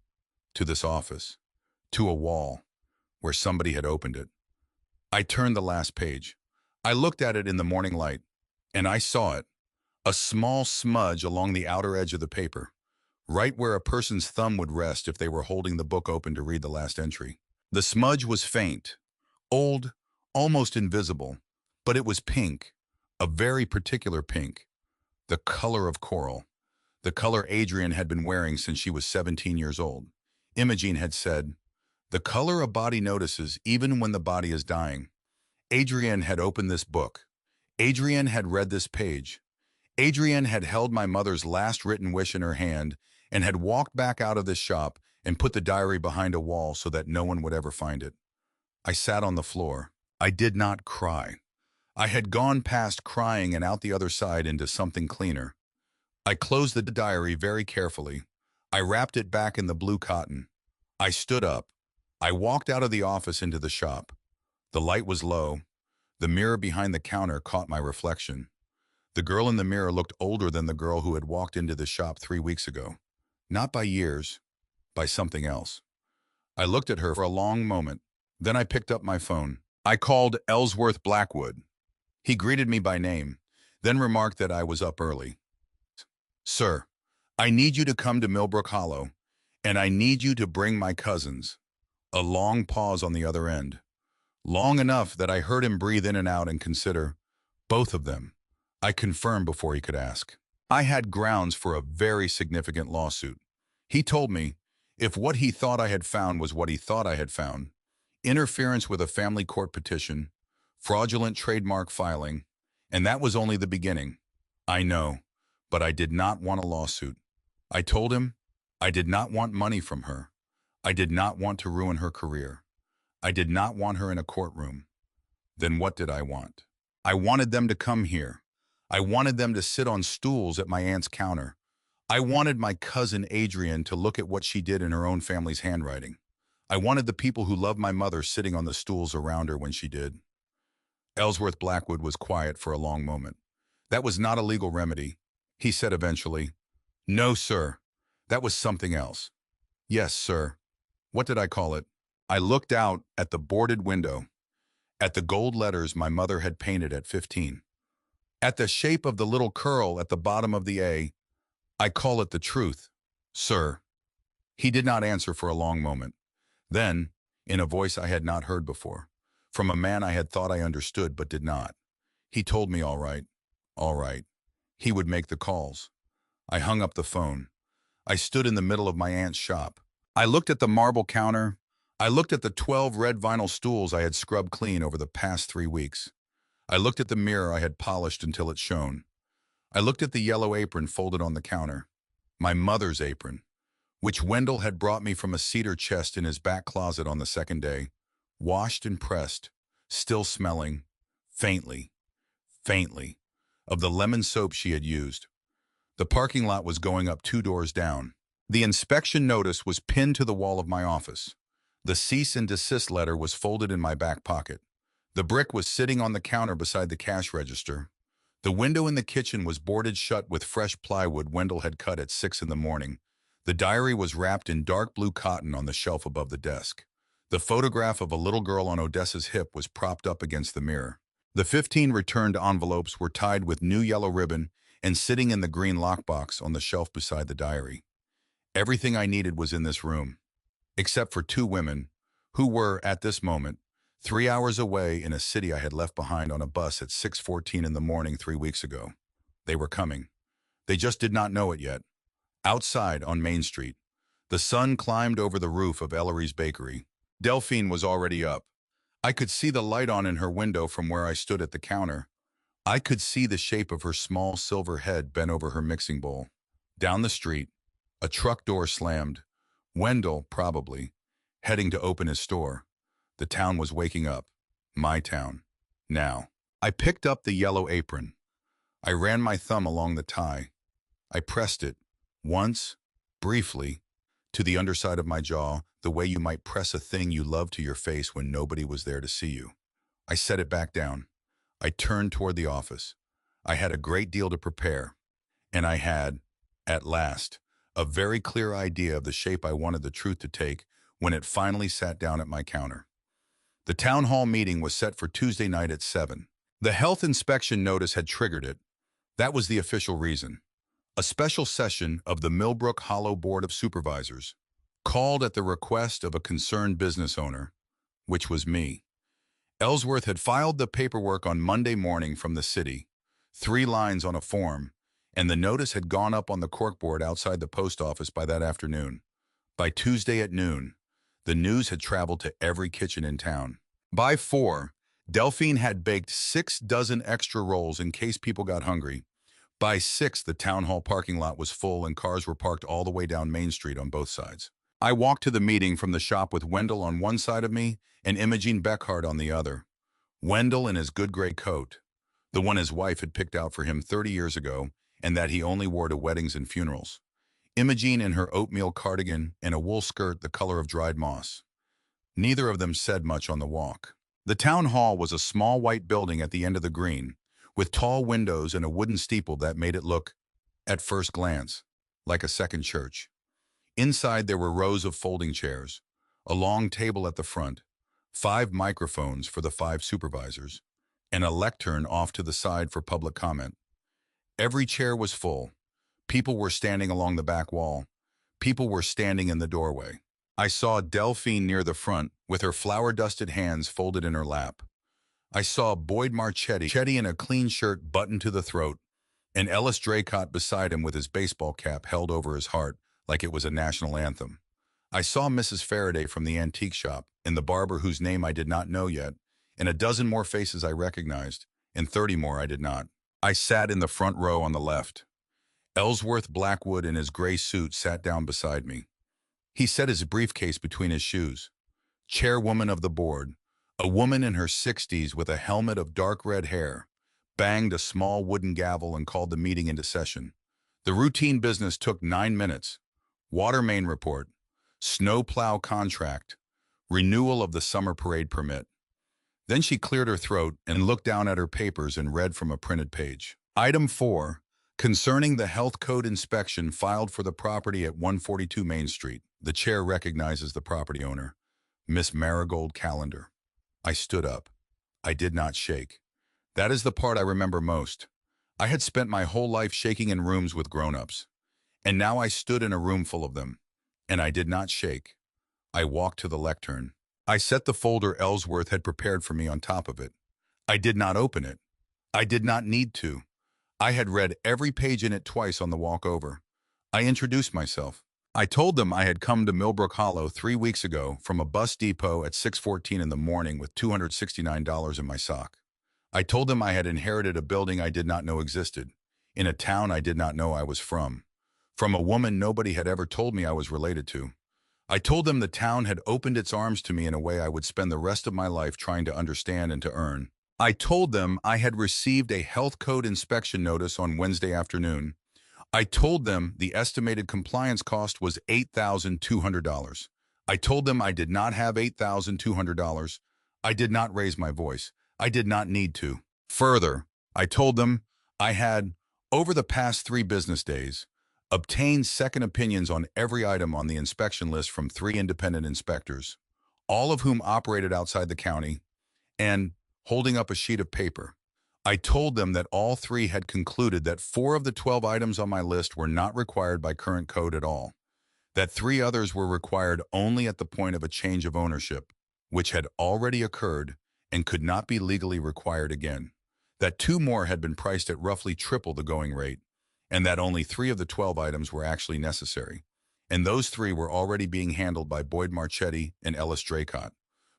to this office, to a wall, where somebody had opened it. I turned the last page. I looked at it in the morning light, and I saw it, a small smudge along the outer edge of the paper, right where a person's thumb would rest if they were holding the book open to read the last entry. The smudge was faint, Old, almost invisible, but it was pink, a very particular pink, the color of coral, the color Adrienne had been wearing since she was 17 years old. Imogene had said, "The color a body notices even when the body is dying." Adrienne had opened this book. Adrienne had read this page. Adrienne had held my mother's last written wish in her hand and had walked back out of this shop and put the diary behind a wall so that no one would ever find it. I sat on the floor. I did not cry. I had gone past crying and out the other side into something cleaner. I closed the diary very carefully. I wrapped it back in the blue cotton. I stood up. I walked out of the office into the shop. The light was low. The mirror behind the counter caught my reflection. The girl in the mirror looked older than the girl who had walked into the shop 3 weeks ago. Not by years, by something else. I looked at her for a long moment. Then I picked up my phone. I called Ellsworth Blackwood. He greeted me by name, then remarked that I was up early. "Sir, I need you to come to Millbrook Hollow, and I need you to bring my cousins." A long pause on the other end. Long enough that I heard him breathe in and out and consider, "Both of them." I confirmed before he could ask. I had grounds for a very significant lawsuit. He told me, if what he thought I had found was what he thought I had found, interference with a family court petition, fraudulent trademark filing, and that was only the beginning. I know, but I did not want a lawsuit. I told him I did not want money from her. I did not want to ruin her career. I did not want her in a courtroom. Then what did I want? I wanted them to come here. I wanted them to sit on stools at my aunt's counter. I wanted my cousin Adrienne to look at what she did in her own family's handwriting. I wanted the people who loved my mother sitting on the stools around her when she did. Ellsworth Blackwood was quiet for a long moment. "That was not a legal remedy," he said eventually. "No, sir. That was something else." "Yes, sir. What did I call it?" I looked out at the boarded window, at the gold letters my mother had painted at 15, at the shape of the little curl at the bottom of the A. "I call it the truth, sir." He did not answer for a long moment. Then, in a voice I had not heard before, from a man I had thought I understood but did not, he told me, all right. He would make the calls. I hung up the phone. I stood in the middle of my aunt's shop. I looked at the marble counter. I looked at the 12 red vinyl stools I had scrubbed clean over the past 3 weeks. I looked at the mirror I had polished until it shone. I looked at the yellow apron folded on the counter. My mother's apron, which Wendell had brought me from a cedar chest in his back closet on the second day, washed and pressed, still smelling, faintly, of the lemon soap she had used. The parking lot was going up 2 doors down. The inspection notice was pinned to the wall of my office. The cease and desist letter was folded in my back pocket. The brick was sitting on the counter beside the cash register. The window in the kitchen was boarded shut with fresh plywood Wendell had cut at 6 in the morning. The diary was wrapped in dark blue cotton on the shelf above the desk. The photograph of a little girl on Odessa's hip was propped up against the mirror. The 15 returned envelopes were tied with new yellow ribbon and sitting in the green lockbox on the shelf beside the diary. Everything I needed was in this room, except for 2 women who were, at this moment, 3 hours away in a city I had left behind on a bus at 6:14 in the morning 3 weeks ago. They were coming. They just did not know it yet. Outside on Main Street, the sun climbed over the roof of Ellery's Bakery. Delphine was already up. I could see the light on in her window from where I stood at the counter. I could see the shape of her small silver head bent over her mixing bowl. Down the street, a truck door slammed. Wendell, probably, heading to open his store. The town was waking up. My town. Now. I picked up the yellow apron. I ran my thumb along the tie. I pressed it, once, briefly, to the underside of my jaw, the way you might press a thing you love to your face when nobody was there to see you. I set it back down. I turned toward the office. I had a great deal to prepare, and I had, at last, a very clear idea of the shape I wanted the truth to take when it finally sat down at my counter. The town hall meeting was set for Tuesday night at 7. The health inspection notice had triggered it. That was the official reason. A special session of the Millbrook Hollow Board of Supervisors, called at the request of a concerned business owner, which was me. Ellsworth had filed the paperwork on Monday morning from the city, 3 lines on a form, and the notice had gone up on the corkboard outside the post office by that afternoon. By Tuesday at noon, the news had traveled to every kitchen in town. By 4, Delphine had baked 6 dozen extra rolls in case people got hungry. By 6, the town hall parking lot was full and cars were parked all the way down Main Street on both sides. I walked to the meeting from the shop with Wendell on one side of me and Imogene Beckhart on the other. Wendell in his good gray coat, the one his wife had picked out for him 30 years ago and that he only wore to weddings and funerals. Imogene in her oatmeal cardigan and a wool skirt the color of dried moss. Neither of them said much on the walk. The town hall was a small white building at the end of the green, with tall windows and a wooden steeple that made it look, at first glance, like a second church. Inside there were rows of folding chairs, a long table at the front, 5 microphones for the 5 supervisors, and a lectern off to the side for public comment. Every chair was full. People were standing along the back wall. People were standing in the doorway. I saw Delphine near the front, with her flour-dusted hands folded in her lap. I saw Boyd Marchetti in a clean shirt buttoned to the throat, and Ellis Draycott beside him with his baseball cap held over his heart like it was a national anthem. I saw Mrs. Faraday from the antique shop, and the barber whose name I did not know yet, and a dozen more faces I recognized, and 30 more I did not. I sat in the front row on the left. Ellsworth Blackwood in his gray suit sat down beside me. He set his briefcase between his shoes. Chairwoman of the board, a woman in her 60s with a helmet of dark red hair, banged a small wooden gavel and called the meeting into session. The routine business took 9 minutes. Water main report, snow plow contract, renewal of the summer parade permit. Then she cleared her throat and looked down at her papers and read from a printed page. Item 4, concerning the health code inspection filed for the property at 142 Main Street. The chair recognizes the property owner, Miss Marigold Calendar. I stood up. I did not shake. That is the part I remember most. I had spent my whole life shaking in rooms with grown-ups, and now I stood in a room full of them, and I did not shake. I walked to the lectern. I set the folder Ellsworth had prepared for me on top of it. I did not open it. I did not need to. I had read every page in it twice on the walk over. I introduced myself. I told them I had come to Millbrook Hollow 3 weeks ago from a bus depot at 6:14 in the morning with $269 in my sock. I told them I had inherited a building I did not know existed, in a town I did not know I was from a woman nobody had ever told me I was related to. I told them the town had opened its arms to me in a way I would spend the rest of my life trying to understand and to earn. I told them I had received a health code inspection notice on Wednesday afternoon. I told them the estimated compliance cost was $8,200. I told them I did not have $8,200. I did not raise my voice. I did not need to. Further, I told them I had, over the past 3 business days, obtained second opinions on every item on the inspection list from 3 independent inspectors, all of whom operated outside the county, and, holding up a sheet of paper, I told them that all 3 had concluded that 4 of the 12 items on my list were not required by current code at all, that 3 others were required only at the point of a change of ownership, which had already occurred and could not be legally required again, that 2 more had been priced at roughly triple the going rate, and that only 3 of the 12 items were actually necessary, and those 3 were already being handled by Boyd Marchetti and Ellis Draycott,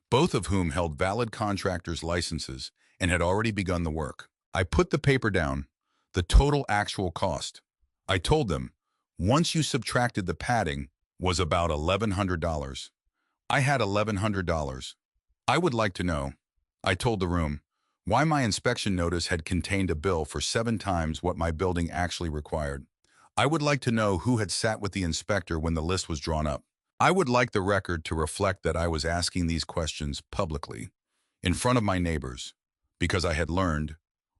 both of whom held valid contractors' licenses and had already begun the work. I put the paper down, the total actual cost. I told them, once you subtracted the padding, was about $1,100. I had $1,100. I would like to know, I told the room, why my inspection notice had contained a bill for 7 times what my building actually required. I would like to know who had sat with the inspector when the list was drawn up. I would like the record to reflect that I was asking these questions publicly, in front of my neighbors, because I had learned,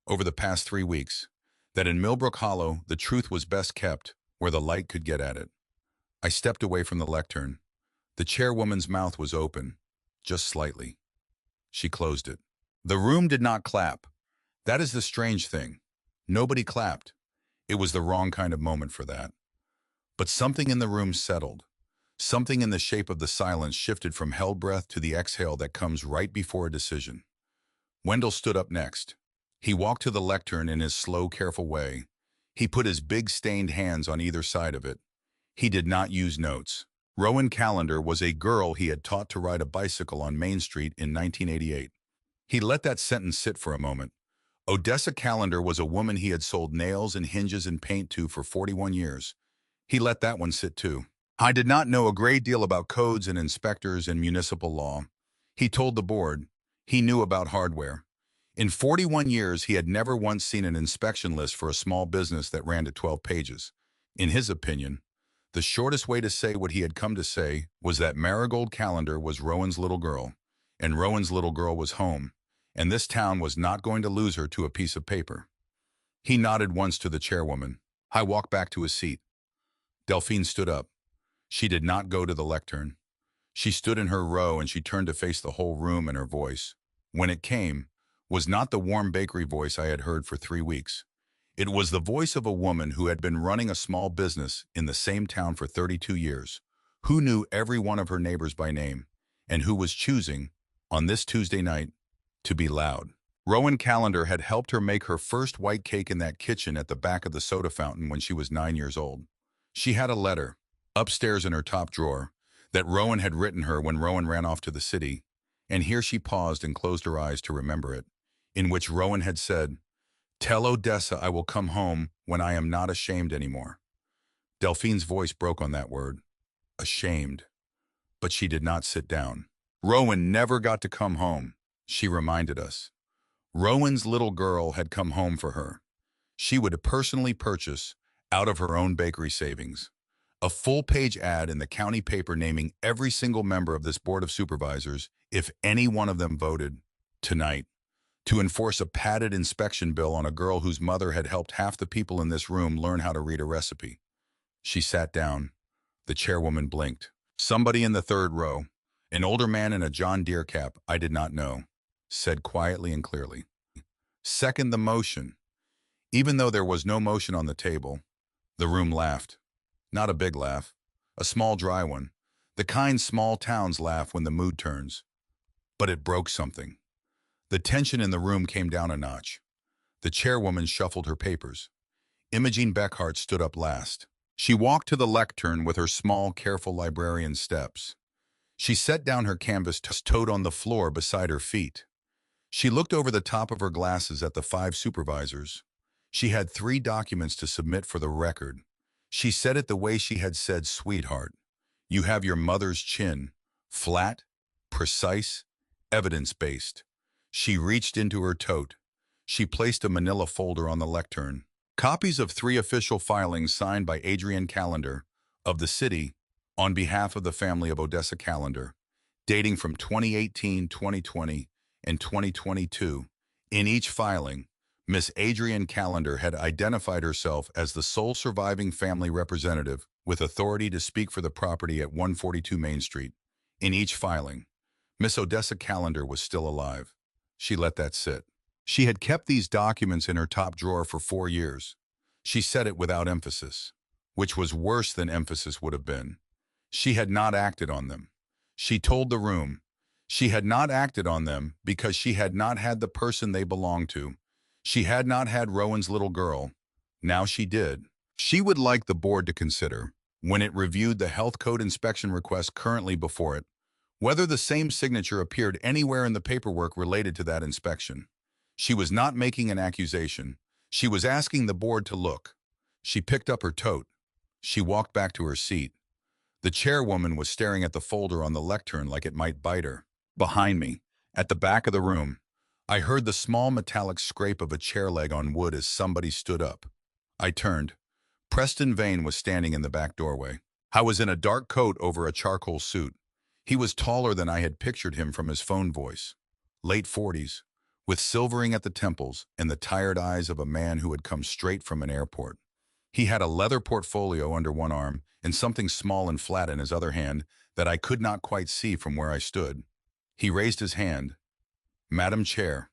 over the past 3 weeks, that in Millbrook Hollow the truth was best kept where the light could get at it. I stepped away from the lectern. The chairwoman's mouth was open, just slightly. She closed it. The room did not clap. That is the strange thing. Nobody clapped. It was the wrong kind of moment for that. But something in the room settled. Something in the shape of the silence shifted from held breath to the exhale that comes right before a decision. Wendell stood up next. He walked to the lectern in his slow, careful way. He put his big stained hands on either side of it. He did not use notes. Rowan Callender was a girl he had taught to ride a bicycle on Main Street in 1988. He let that sentence sit for a moment. Odessa Callender was a woman he had sold nails and hinges and paint to for 41 years. He let that one sit too. I did not know a great deal about codes and inspectors and municipal law. He told the board. He knew about hardware. In 41 years, he had never once seen an inspection list for a small business that ran to 12 pages. In his opinion, the shortest way to say what he had come to say was that Marigold Callender was Rowan's little girl, and Rowan's little girl was home, and this town was not going to lose her to a piece of paper. He nodded once to the chairwoman. I walked back to his seat. Delphine stood up. She did not go to the lectern. She stood in her row and she turned to face the whole room, and her voice, when it came, was not the warm bakery voice I had heard for 3 weeks. It was the voice of a woman who had been running a small business in the same town for 32 years, who knew every one of her neighbors by name, and who was choosing, on this Tuesday night, to be loud. Rowan Callender had helped her make her first white cake in that kitchen at the back of the soda fountain when she was 9 years old. She had a letter, upstairs in her top drawer, that Rowan had written her when Rowan ran off to the city, and here she paused and closed her eyes to remember it, in which Rowan had said, "Tell Odessa I will come home when I am not ashamed anymore." Delphine's voice broke on that word, ashamed, but she did not sit down. Rowan never got to come home, she reminded us. Rowan's little girl had come home for her. She would personally purchase, out of her own bakery savings, a full-page ad in the county paper naming every single member of this board of supervisors, if any one of them voted, tonight, to enforce a padded inspection bill on a girl whose mother had helped half the people in this room learn how to read a recipe. She sat down. The chairwoman blinked. Somebody in the third row, an older man in a John Deere cap I did not know, said quietly and clearly, "Second the motion." Even though there was no motion on the table, the room laughed. Not a big laugh, a small dry one, the kind small towns laugh when the mood turns. But it broke something. The tension in the room came down a notch. The chairwoman shuffled her papers. Imogene Beckhart stood up last. She walked to the lectern with her small, careful librarian steps. She set down her canvas tote on the floor beside her feet. She looked over the top of her glasses at the 5 supervisors. She had 3 documents to submit for the record. She said it the way she had said, "Sweetheart, you have your mother's chin, flat, precise, evidence-based." She reached into her tote. She placed a manila folder on the lectern. Copies of 3 official filings signed by Adrian Callender, of the city, on behalf of the family of Odessa Callender, dating from 2018, 2020, and 2022. In each filing, Miss Adrian Callender had identified herself as the sole surviving family representative with authority to speak for the property at 142 Main Street. In each filing, Miss Odessa Callender was still alive. She let that sit. She had kept these documents in her top drawer for 4 years. She said it without emphasis, which was worse than emphasis would have been. She had not acted on them. She told the room. She had not acted on them because she had not had the person they belonged to. She had not had Rowan's little girl. Now she did. She would like the board to consider, when it reviewed the health code inspection request currently before it, whether the same signature appeared anywhere in the paperwork related to that inspection. She was not making an accusation. She was asking the board to look. She picked up her tote. She walked back to her seat. The chairwoman was staring at the folder on the lectern like it might bite her. Behind me, at the back of the room, I heard the small metallic scrape of a chair leg on wood as somebody stood up. I turned. Preston Vane was standing in the back doorway. I was in a dark coat over a charcoal suit. He was taller than I had pictured him from his phone voice. Late 40s, with silvering at the temples and the tired eyes of a man who had come straight from an airport. He had a leather portfolio under one arm and something small and flat in his other hand that I could not quite see from where I stood. He raised his hand. "Madam Chair,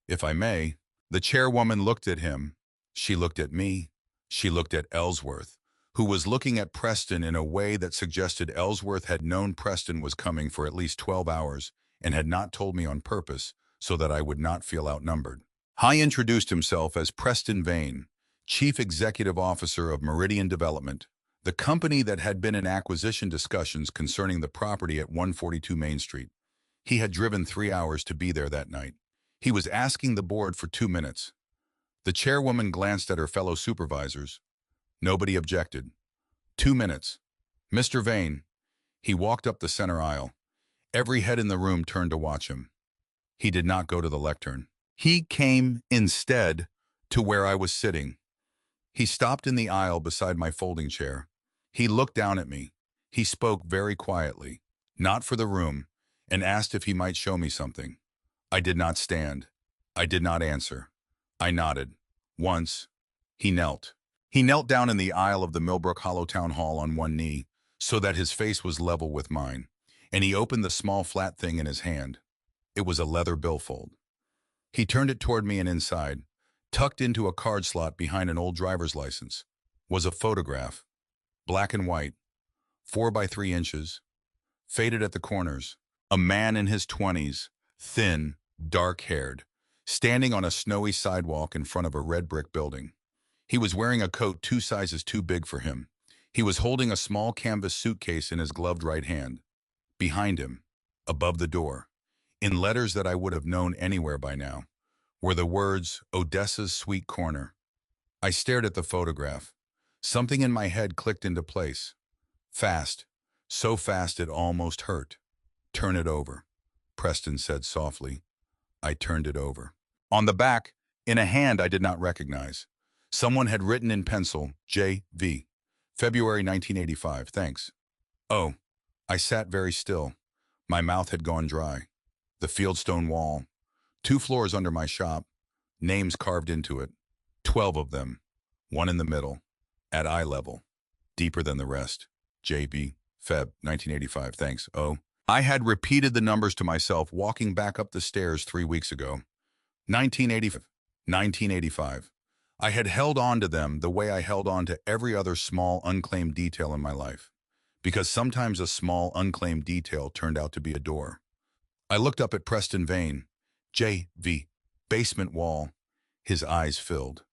if I may." The chairwoman looked at him. She looked at me. She looked at Ellsworth, who was looking at Preston in a way that suggested Ellsworth had known Preston was coming for at least 12 hours and had not told me on purpose, so that I would not feel outnumbered. He introduced himself as Preston Vane, Chief Executive Officer of Meridian Development, the company that had been in acquisition discussions concerning the property at 142 Main Street. He had driven 3 hours to be there that night. He was asking the board for 2 minutes. The chairwoman glanced at her fellow supervisors. Nobody objected. 2 minutes. Mr. Vane. He walked up the center aisle. Every head in the room turned to watch him. He did not go to the lectern. He came, instead, to where I was sitting. He stopped in the aisle beside my folding chair. He looked down at me. He spoke very quietly, not for the room, and asked if he might show me something. I did not stand. I did not answer. I nodded. Once, he knelt. He knelt down in the aisle of the Millbrook Hollow Town Hall on one knee, so that his face was level with mine, and he opened the small flat thing in his hand. It was a leather billfold. He turned it toward me, and inside, tucked into a card slot behind an old driver's license, was a photograph, black and white, 4 by 3 inches, faded at the corners. A man in his 20s, thin, dark-haired, standing on a snowy sidewalk in front of a red brick building. He was wearing a coat 2 sizes too big for him. He was holding a small canvas suitcase in his gloved right hand. Behind him, above the door, in letters that I would have known anywhere by now, were the words, Odessa's Sweet Corner. I stared at the photograph. Something in my head clicked into place. Fast, so fast it almost hurt. Turn it over, Preston said softly. I turned it over. On the back, in a hand I did not recognize, someone had written in pencil, J.V., February 1985, thanks. Oh, I sat very still. My mouth had gone dry. The fieldstone wall, 2 floors under my shop, names carved into it, 12 of them, one in the middle, at eye level, deeper than the rest. J.B., Feb. 1985, thanks. Oh. I had repeated the numbers to myself walking back up the stairs 3 weeks ago. 1985. I had held on to them the way I held on to every other small, unclaimed detail in my life, because sometimes a small, unclaimed detail turned out to be a door. I looked up at Preston Vane, J.V., basement wall. His eyes filled.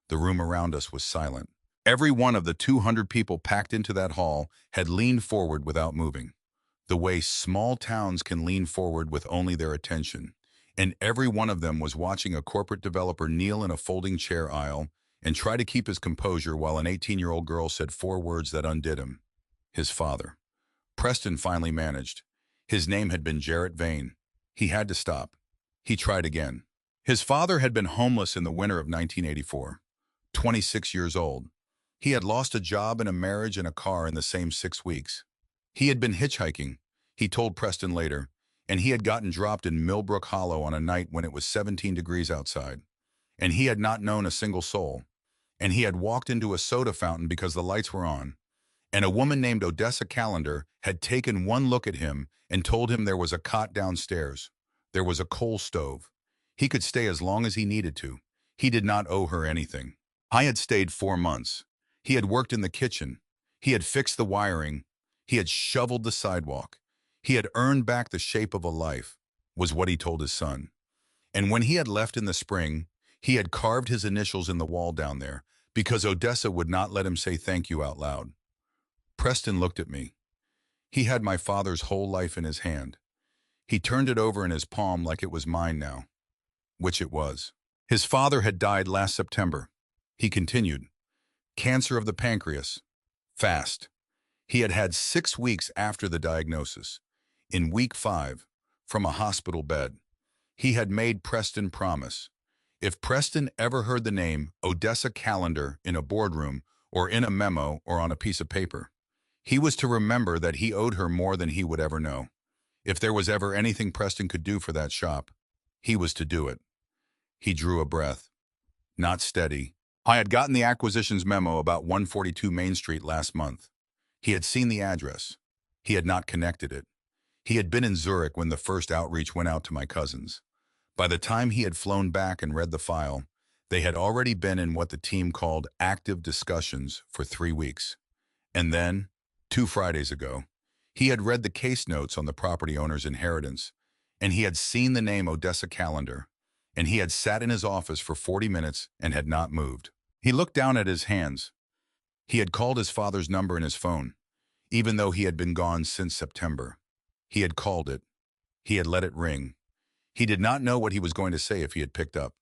The room around us was silent. Every one of the 200 people packed into that hall had leaned forward without moving, the way small towns can lean forward with only their attention, and every one of them was watching a corporate developer kneel in a folding chair aisle and try to keep his composure while an 18-year-old girl said 4 words that undid him. His father. Preston finally managed. His name had been Jarrett Vane. He had to stop. He tried again. His father had been homeless in the winter of 1984. 26 years old. He had lost a job and a marriage and a car in the same 6 weeks. He had been hitchhiking, he told Preston later, and he had gotten dropped in Millbrook Hollow on a night when it was 17 degrees outside. And he had not known a single soul. And he had walked into a soda fountain because the lights were on. And a woman named Odessa Calendar had taken one look at him and told him there was a cot downstairs. There was a coal stove. He could stay as long as he needed to. He did not owe her anything. I had stayed 4 months. He had worked in the kitchen. He had fixed the wiring. He had shoveled the sidewalk. He had earned back the shape of a life, was what he told his son. And when he had left in the spring, he had carved his initials in the wall down there because Odessa would not let him say thank you out loud. Preston looked at me. He had my father's whole life in his hand. He turned it over in his palm like it was mine now, which it was. His father had died last September. He continued. Cancer of the pancreas. Fast. He had had 6 weeks after the diagnosis. In week 5, from a hospital bed, he had made Preston promise. If Preston ever heard the name Odessa Calendar in a boardroom or in a memo or on a piece of paper, he was to remember that he owed her more than he would ever know. If there was ever anything Preston could do for that shop, he was to do it. He drew a breath. Not steady. I had gotten the acquisitions memo about 142 Main Street last month. He had seen the address. He had not connected it. He had been in Zurich when the first outreach went out to my cousins. By the time he had flown back and read the file, they had already been in what the team called active discussions for 3 weeks. And then, 2 Fridays ago, he had read the case notes on the property owner's inheritance, and he had seen the name Odessa Calendar, and he had sat in his office for 40 minutes and had not moved. He looked down at his hands. He had called his father's number in his phone, even though he had been gone since September. He had called it. He had let it ring. He did not know what he was going to say if he had picked up.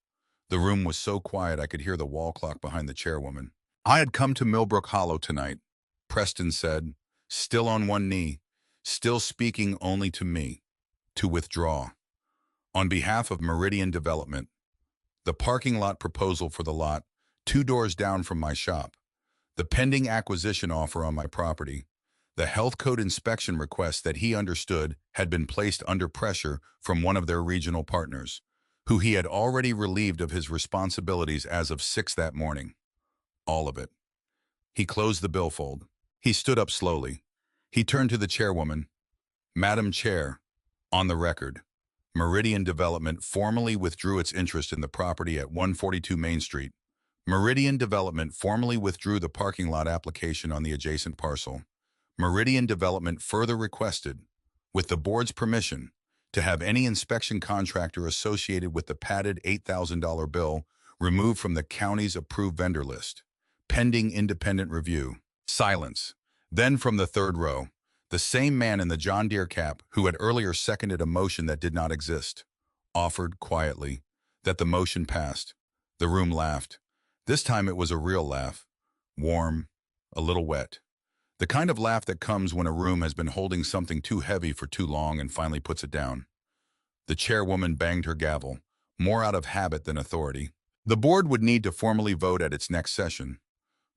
The room was so quiet I could hear the wall clock behind the chairwoman. "I had come to Millbrook Hollow tonight," Preston said, still on one knee, still speaking only to me, "to withdraw. On behalf of Meridian Development, the parking lot proposal for the lot 2 doors down from my shop, the pending acquisition offer on my property, the health code inspection request that he understood had been placed under pressure from one of their regional partners, who he had already relieved of his responsibilities as of 6 that morning. All of it." He closed the billfold. He stood up slowly. He turned to the chairwoman. "Madam Chair, on the record, Meridian Development formally withdrew its interest in the property at 142 Main Street. Meridian Development formally withdrew the parking lot application on the adjacent parcel. Meridian Development further requested, with the board's permission, to have any inspection contractor associated with the padded $8,000 bill removed from the county's approved vendor list, pending independent review." Silence. Then from the third row, the same man in the John Deere cap who had earlier seconded a motion that did not exist, offered quietly that the motion passed. The room laughed. This time it was a real laugh, warm, a little wet. The kind of laugh that comes when a room has been holding something too heavy for too long and finally puts it down. The chairwoman banged her gavel, more out of habit than authority. The board would need to formally vote at its next session,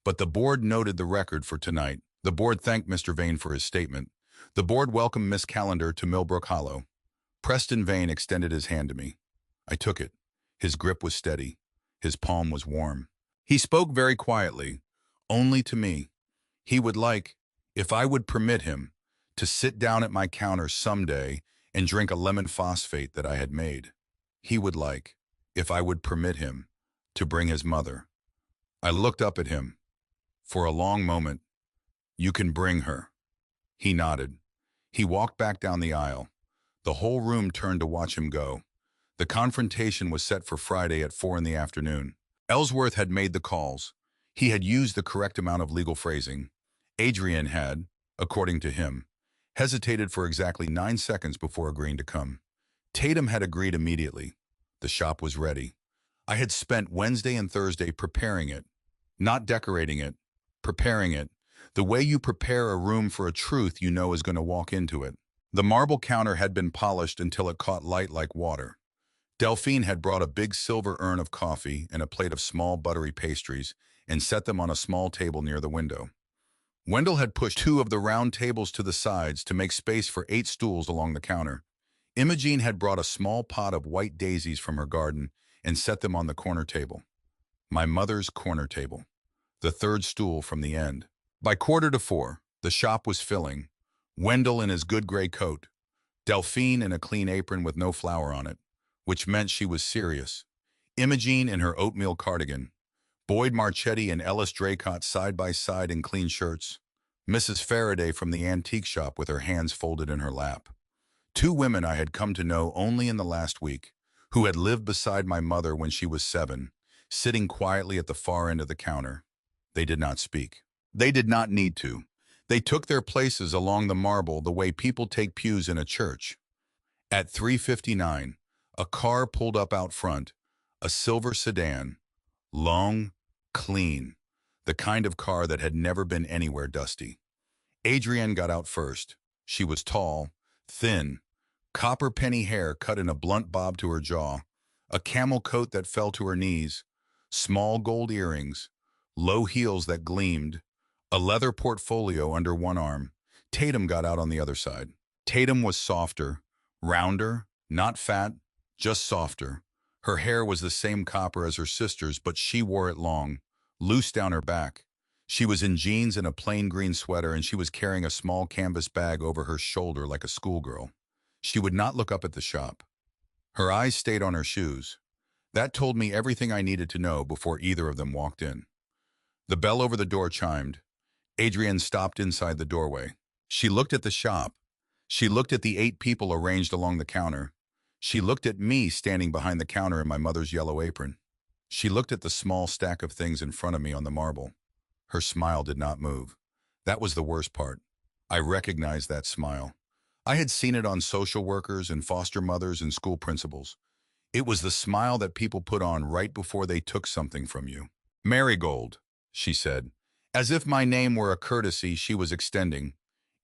but the board noted the record for tonight. The board thanked Mr. Vane for his statement. The board welcomed Miss Calendar to Millbrook Hollow. Preston Vane extended his hand to me. I took it. His grip was steady. His palm was warm. He spoke very quietly, only to me. He would like, if I would permit him, to sit down at my counter someday and drink a lemon phosphate that I had made. He would like, if I would permit him, to bring his mother. I looked up at him. For a long moment. "You can bring her." He nodded. He walked back down the aisle. The whole room turned to watch him go. The confrontation was set for Friday at 4 in the afternoon. Ellsworth had made the calls. He had used the correct amount of legal phrasing. Adrian had, according to him, hesitated for exactly 9 seconds before agreeing to come. Tatum had agreed immediately. The shop was ready. I had spent Wednesday and Thursday preparing it, not decorating it, preparing it, the way you prepare a room for a truth you know is going to walk into it. The marble counter had been polished until it caught light like water. Delphine had brought a big silver urn of coffee and a plate of small buttery pastries and set them on a small table near the window. Wendell had pushed 2 of the round tables to the sides to make space for 8 stools along the counter. Imogene had brought a small pot of white daisies from her garden and set them on the corner table. My mother's corner table. The third stool from the end. By 3:45, the shop was filling. Wendell in his good gray coat. Delphine in a clean apron with no flour on it, which meant she was serious. Imogene in her oatmeal cardigan. Boyd Marchetti and Ellis Draycott side by side in clean shirts. Mrs. Faraday from the antique shop with her hands folded in her lap. 2 women I had come to know only in the last week, who had lived beside my mother when she was 7, sitting quietly at the far end of the counter. They did not speak. They did not need to. They took their places along the marble the way people take pews in a church. At 3:59, a car pulled up out front, a silver sedan, long, clean, the kind of car that had never been anywhere dusty. Adrienne got out first. She was tall, thin, copper penny hair cut in a blunt bob to her jaw, a camel coat that fell to her knees, small gold earrings, low heels that gleamed, a leather portfolio under one arm. Tatum got out on the other side. Tatum was softer, rounder, not fat, just softer. Her hair was the same copper as her sister's, but she wore it long, loose down her back. She was in jeans and a plain green sweater, and she was carrying a small canvas bag over her shoulder like a schoolgirl. She would not look up at the shop. Her eyes stayed on her shoes. That told me everything I needed to know before either of them walked in. The bell over the door chimed. Adrienne stopped inside the doorway. She looked at the shop. She looked at the 8 people arranged along the counter. She looked at me standing behind the counter in my mother's yellow apron. She looked at the small stack of things in front of me on the marble. Her smile did not move. That was the worst part. I recognized that smile. I had seen it on social workers and foster mothers and school principals. It was the smile that people put on right before they took something from you. Marigold, she said. As if my name were a courtesy she was extending.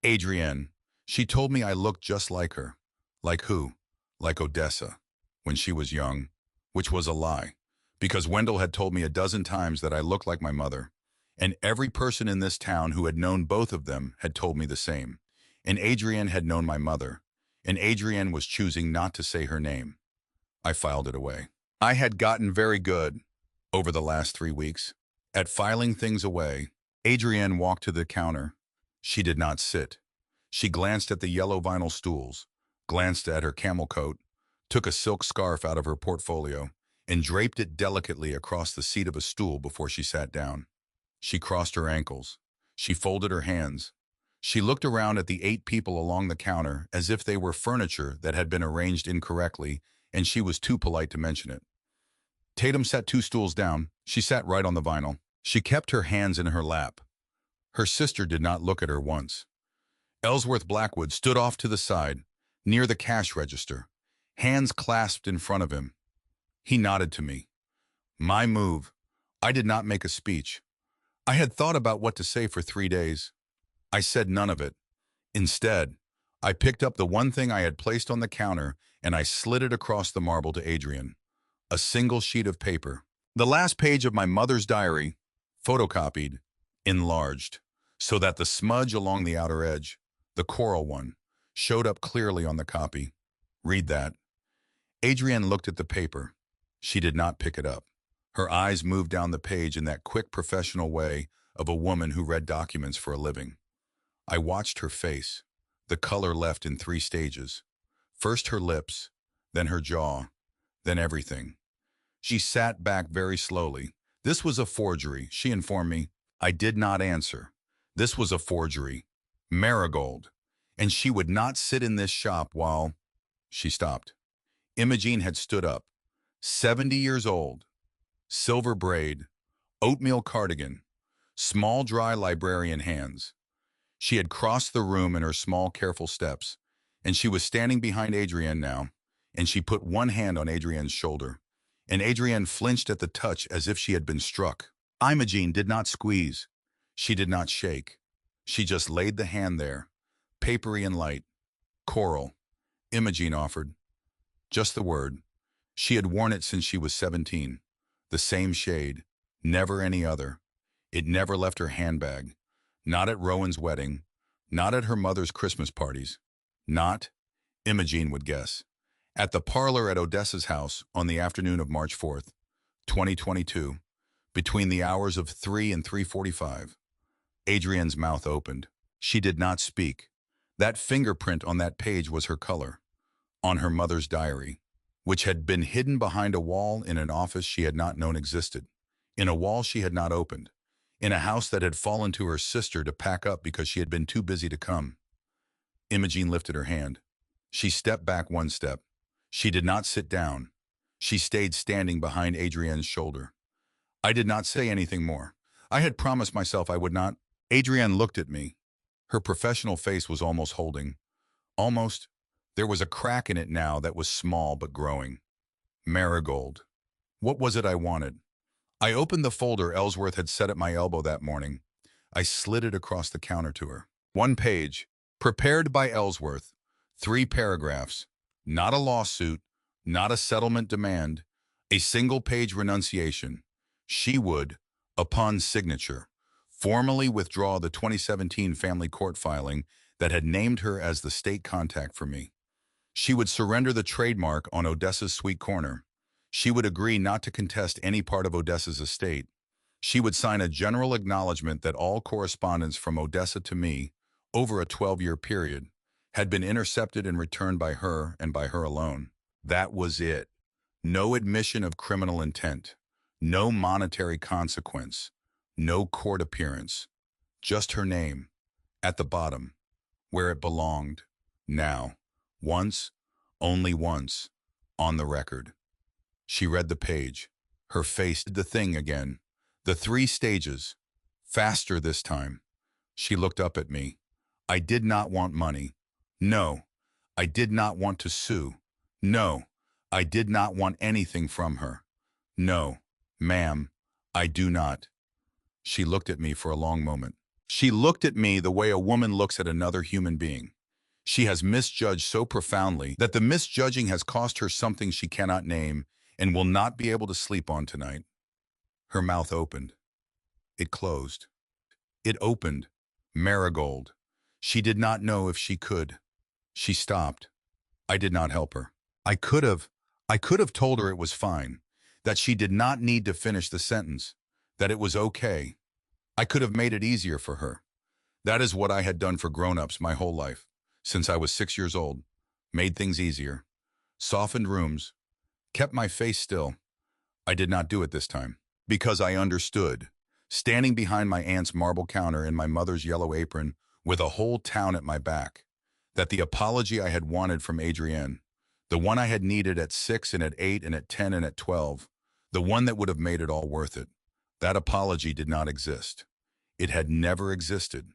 Adrienne. She told me I looked just like her. Like who? Like Odessa. When she was young. Which was a lie. Because Wendell had told me a dozen times that I looked like my mother. And every person in this town who had known both of them had told me the same. And Adrienne had known my mother. And Adrienne was choosing not to say her name. I filed it away. I had gotten very good, over the last 3 weeks, at filing things away. Adrienne walked to the counter. She did not sit. She glanced at the yellow vinyl stools, glanced at her camel coat, took a silk scarf out of her portfolio, and draped it delicately across the seat of a stool before she sat down. She crossed her ankles. She folded her hands. She looked around at the 8 people along the counter as if they were furniture that had been arranged incorrectly, and she was too polite to mention it. Tatum sat 2 stools down. She sat right on the vinyl. She kept her hands in her lap. Her sister did not look at her once. Ellsworth Blackwood stood off to the side, near the cash register, hands clasped in front of him. He nodded to me. My move. I did not make a speech. I had thought about what to say for 3 days. I said none of it. Instead, I picked up the one thing I had placed on the counter and I slid it across the marble to Adrienne. A single sheet of paper. The last page of my mother's diary, photocopied, enlarged, so that the smudge along the outer edge, the coral one, showed up clearly on the copy. Read that. Adrienne looked at the paper. She did not pick it up. Her eyes moved down the page in that quick professional way of a woman who read documents for a living. I watched her face. The color left in 3 stages. First her lips, then her jaw, then everything. She sat back very slowly. This was a forgery, she informed me. I did not answer. This was a forgery. Marigold. And she would not sit in this shop while... She stopped. Imogene had stood up. 70 years old. Silver braid. Oatmeal cardigan. Small dry librarian hands. She had crossed the room in her small careful steps, and she was standing behind Adrienne now, and she put one hand on Adrienne's shoulder, and Adrienne flinched at the touch as if she had been struck. Imogene did not squeeze. She did not shake. She just laid the hand there, papery and light. Coral, Imogene offered. Just the word. She had worn it since she was 17. The same shade, never any other. It never left her handbag. Not at Rowan's wedding, not at her mother's Christmas parties, not, Imogene would guess, at the parlor at Odessa's house on the afternoon of March 4th, 2022, between the hours of 3 and 3:45. Adrienne's mouth opened. She did not speak. That fingerprint on that page was her color, on her mother's diary, which had been hidden behind a wall in an office she had not known existed, in a wall she had not opened, in a house that had fallen to her sister to pack up because she had been too busy to come. Imogene lifted her hand. She stepped back 1 step. She did not sit down. She stayed standing behind Adrienne's shoulder. I did not say anything more. I had promised myself I would not. Adrienne looked at me. Her professional face was almost holding. Almost. There was a crack in it now that was small but growing. Marigold. What was it I wanted? I opened the folder Ellsworth had set at my elbow that morning. I slid it across the counter to her. 1 page. Prepared by Ellsworth. 3 paragraphs. Not a lawsuit. Not a settlement demand. A single-page renunciation. She would, upon signature, formally withdraw the 2017 family court filing that had named her as the state contact for me. She would surrender the trademark on Odessa's Sweet Corner. She would agree not to contest any part of Odessa's estate. She would sign a general acknowledgement that all correspondence from Odessa to me, over a 12-year period, had been intercepted and returned by her and by her alone. That was it. No admission of criminal intent. No monetary consequence. No court appearance. Just her name, at the bottom, where it belonged. Now, once, only once, On the record. She read the page. Her face did the thing again. The 3 stages. Faster this time. She looked up at me. I did not want money. No. I did not want to sue. No. I did not want anything from her. No. Ma'am, I do not. She looked at me for a long moment. She looked at me the way a woman looks at another human being. She has misjudged so profoundly that the misjudging has cost her something she cannot name and will not be able to sleep on tonight. Her mouth opened. It closed. It opened. Marigold. She did not know if she could. She stopped. I did not help her. I could have. I could have told her it was fine, that she did not need to finish the sentence, that it was okay. I could have made it easier for her. That is what I had done for grown-ups my whole life, since I was 6 years old. Made things easier. Softened rooms. Kept my face still. I did not do it this time, because I understood. Standing behind my aunt's marble counter in my mother's yellow apron with a whole town at my back, that the apology I had wanted from Adrienne, the one I had needed at 6 and at 8 and at 10 and at 12, the one that would have made it all worth it, that apology did not exist. It had never existed.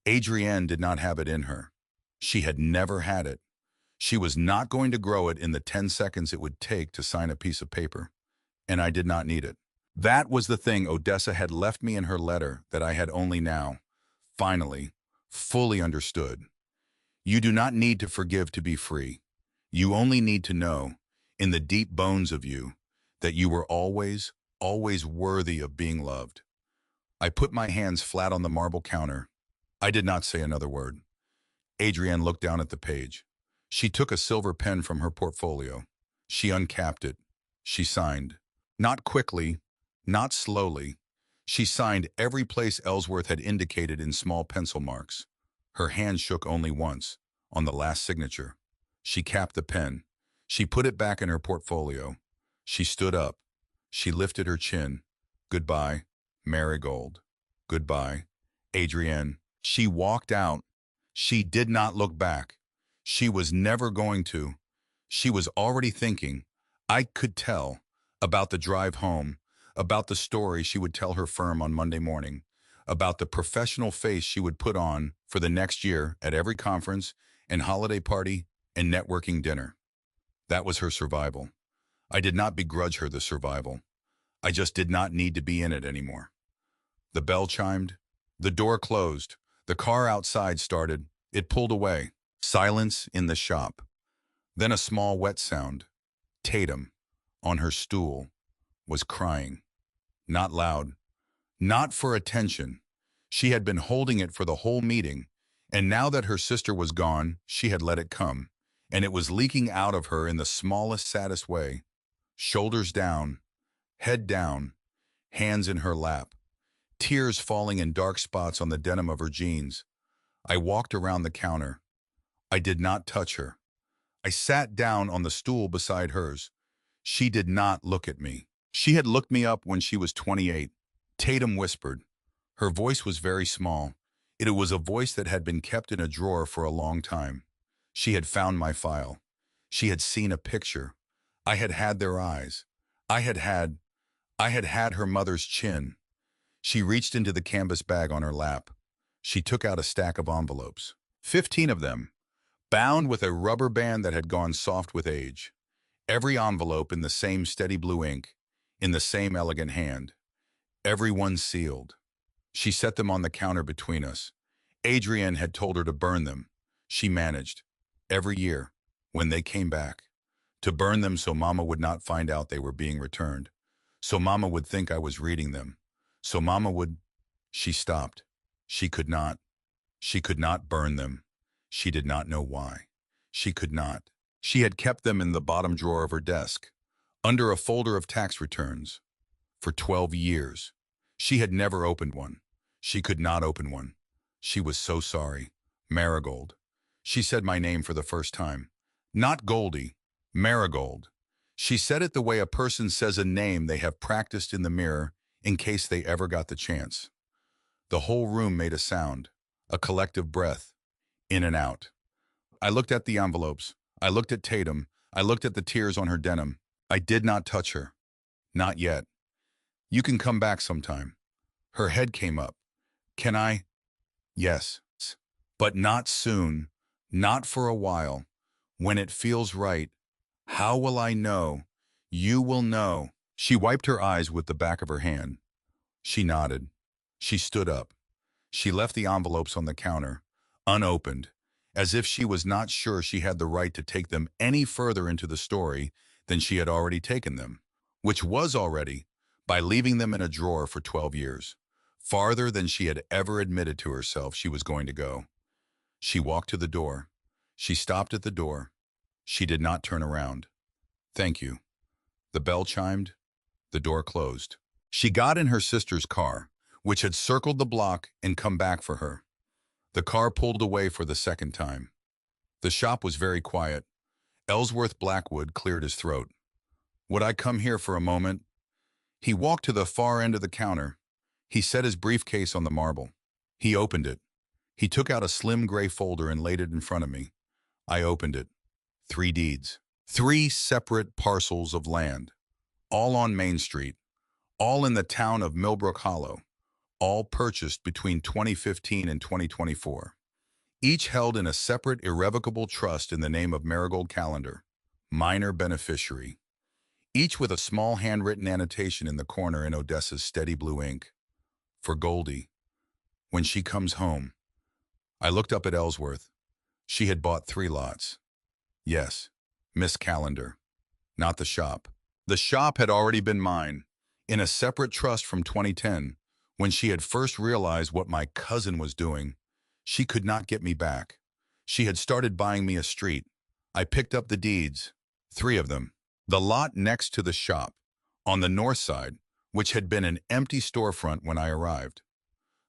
Adrienne did not have it in her. She had never had it. She was not going to grow it in the 10 seconds it would take to sign a piece of paper, and I did not need it. That was the thing Odessa had left me in her letter that I had only now, finally, fully understood. You do not need to forgive to be free. You only need to know, in the deep bones of you, that you were always, always worthy of being loved. I put my hands flat on the marble counter. I did not say another word. Adrienne looked down at the page. She took a silver pen from her portfolio. She uncapped it. She signed. Not quickly, not slowly. She signed every place Ellsworth had indicated in small pencil marks. Her hand shook only once, on the last signature. She capped the pen. She put it back in her portfolio. She stood up. She lifted her chin. Goodbye, Marigold. Goodbye, Adrienne. She walked out. She did not look back. She was never going to. She was already thinking, I could tell, about the drive home, about the story she would tell her firm on Monday morning, about the professional face she would put on for the next year at every conference and holiday party and networking dinner. That was her survival. I did not begrudge her the survival. I just did not need to be in it anymore. The bell chimed. The door closed. The car outside started. It pulled away. Silence in the shop. Then a small wet sound. Tatum, on her stool, was crying. Not loud. Not for attention. She had been holding it for the whole meeting, and now that her sister was gone, she had let it come, and it was leaking out of her in the smallest, saddest way. Shoulders down, head down, hands in her lap, tears falling in dark spots on the denim of her jeans. I walked around the counter. I did not touch her. I sat down on the stool beside hers. She did not look at me. She had looked me up when she was 28. Tatum whispered. Her voice was very small. It was a voice that had been kept in a drawer for a long time. She had found my file. She had seen a picture. I had had their eyes. I had had her mother's chin. She reached into the canvas bag on her lap. She took out a stack of envelopes. 15 of them, bound with a rubber band that had gone soft with age. Every envelope in the same steady blue ink, in the same elegant hand. Every one sealed. She set them on the counter between us. Adrienne had told her to burn them. She managed, every year, when they came back, to burn them so Mama would not find out they were being returned. So Mama would think I was reading them. So Mama would... She stopped. She could not. She could not burn them. She did not know why. She could not. She had kept them in the bottom drawer of her desk, under a folder of tax returns, for 12 years. She had never opened one. She could not open one. She was so sorry. Marigold. She said my name for the first time. Not Goldie. Marigold. She said it the way a person says a name they have practiced in the mirror in case they ever got the chance. The whole room made a sound, a collective breath, in and out. I looked at the envelopes. I looked at Tatum. I looked at the tears on her denim. I did not touch her. Not yet. You can come back sometime. Her head came up. Can I? Yes. But not soon. Not for a while. When it feels right. How will I know? You will know. She wiped her eyes with the back of her hand. She nodded. She stood up. She left the envelopes on the counter, unopened, as if she was not sure she had the right to take them any further into the story than she had already taken them, which was already, by leaving them in a drawer for 12 years, farther than she had ever admitted to herself she was going to go. She walked to the door. She stopped at the door. She did not turn around. Thank you. The bell chimed. The door closed. She got in her sister's car, which had circled the block and come back for her. The car pulled away for the second time. The shop was very quiet. Ellsworth Blackwood cleared his throat. Would I come here for a moment? He walked to the far end of the counter. He set his briefcase on the marble. He opened it. He took out a slim gray folder and laid it in front of me. I opened it. 3 deeds. 3 separate parcels of land. All on Main Street. All in the town of Millbrook Hollow. All purchased between 2015 and 2024. Each held in a separate irrevocable trust in the name of Marigold Calendar, minor beneficiary. Each with a small handwritten annotation in the corner in Odessa's steady blue ink. For Goldie. When she comes home. I looked up at Ellsworth. She had bought 3 lots. Yes, Miss Calendar. Not the shop. The shop had already been mine, in a separate trust from 2010, when she had first realized what my cousin was doing. She could not get me back. She had started buying me a street. I picked up the deeds, 3 of them. The lot next to the shop, on the north side, which had been an empty storefront when I arrived.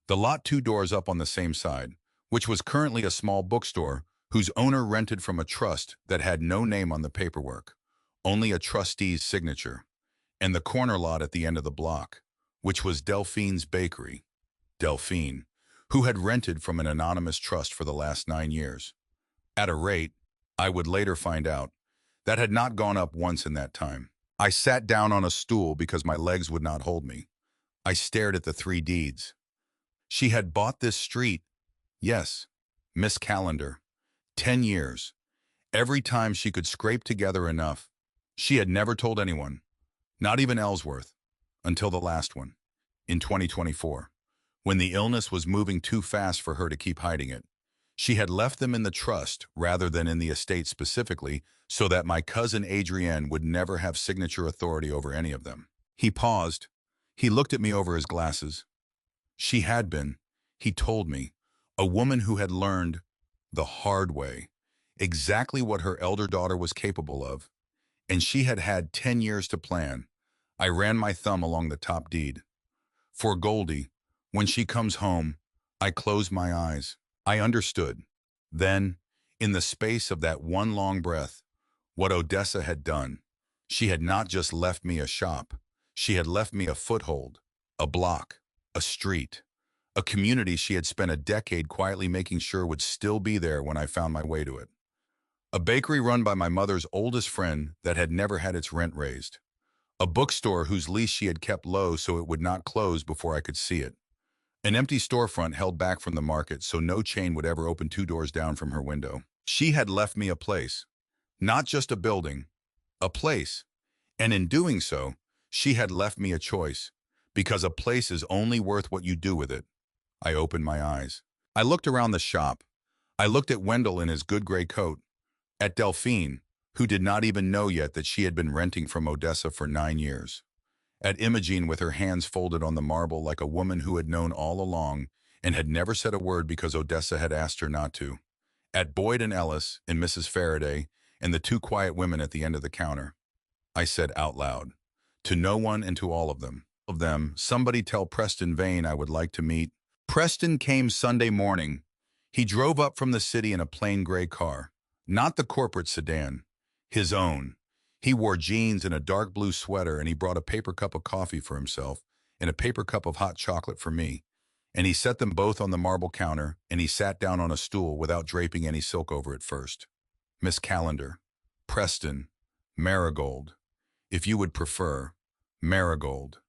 The lot 2 doors up on the same side, which was currently a small bookstore whose owner rented from a trust that had no name on the paperwork, only a trustee's signature, and the corner lot at the end of the block, which was Delphine's Bakery. Delphine, who had rented from an anonymous trust for the last 9 years. At a rate, I would later find out, that had not gone up once in that time. I sat down on a stool because my legs would not hold me. I stared at the 3 deeds. She had bought this street. Yes, Miss Calendar. 10 years. Every time she could scrape together enough. She had never told anyone, not even Ellsworth, until the last one, in 2024, when the illness was moving too fast for her to keep hiding it. She had left them in the trust rather than in the estate specifically, so that my cousin Adrienne would never have signature authority over any of them. He paused. He looked at me over his glasses. She had been, he told me, a woman who had learned, the hard way, exactly what her elder daughter was capable of, and she had had 10 years to plan. I ran my thumb along the top deed. For Goldie, when she comes home, I closed my eyes. I understood. Then, in the space of that one long breath, what Odessa had done. She had not just left me a shop. She had left me a foothold, a block, a street, a community she had spent a decade quietly making sure would still be there when I found my way to it. A bakery run by my mother's oldest friend that had never had its rent raised. A bookstore whose lease she had kept low so it would not close before I could see it. An empty storefront held back from the market so no chain would ever open 2 doors down from her window. She had left me a place, not just a building, a place. And in doing so, she had left me a choice, because a place is only worth what you do with it. I opened my eyes. I looked around the shop. I looked at Wendell in his good gray coat, at Delphine, who did not even know yet that she had been renting from Odessa for 9 years. At Imogen with her hands folded on the marble like a woman who had known all along and had never said a word because Odessa had asked her not to. At Boyd and Ellis and Mrs. Faraday and the 2 quiet women at the end of the counter. I said out loud, to no one and to all of them, somebody tell Preston Vane I would like to meet. Preston came Sunday morning. He drove up from the city in a plain gray car, not the corporate sedan, his own. He wore jeans and a dark blue sweater, and he brought a paper cup of coffee for himself and a paper cup of hot chocolate for me. And he set them both on the marble counter, and he sat down on a stool without draping any silk over it first. Miss Calendar. Preston. Marigold. If you would prefer, Marigold.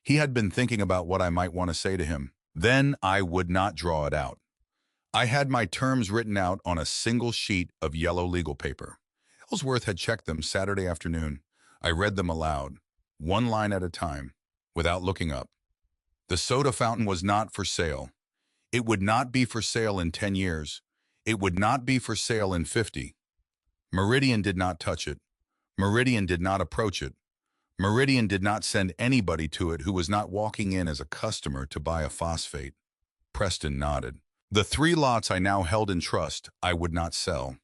He had been thinking about what I might want to say to him. Then I would not draw it out. I had my terms written out on a single sheet of yellow legal paper. Ellsworth had checked them Saturday afternoon. I read them aloud, one line at a time, without looking up. The soda fountain was not for sale. It would not be for sale in 10 years. It would not be for sale in 50. Meridian did not touch it. Meridian did not approach it. Meridian did not send anybody to it who was not walking in as a customer to buy a phosphate. Preston nodded. The 3 lots I now held in trust, I would not sell.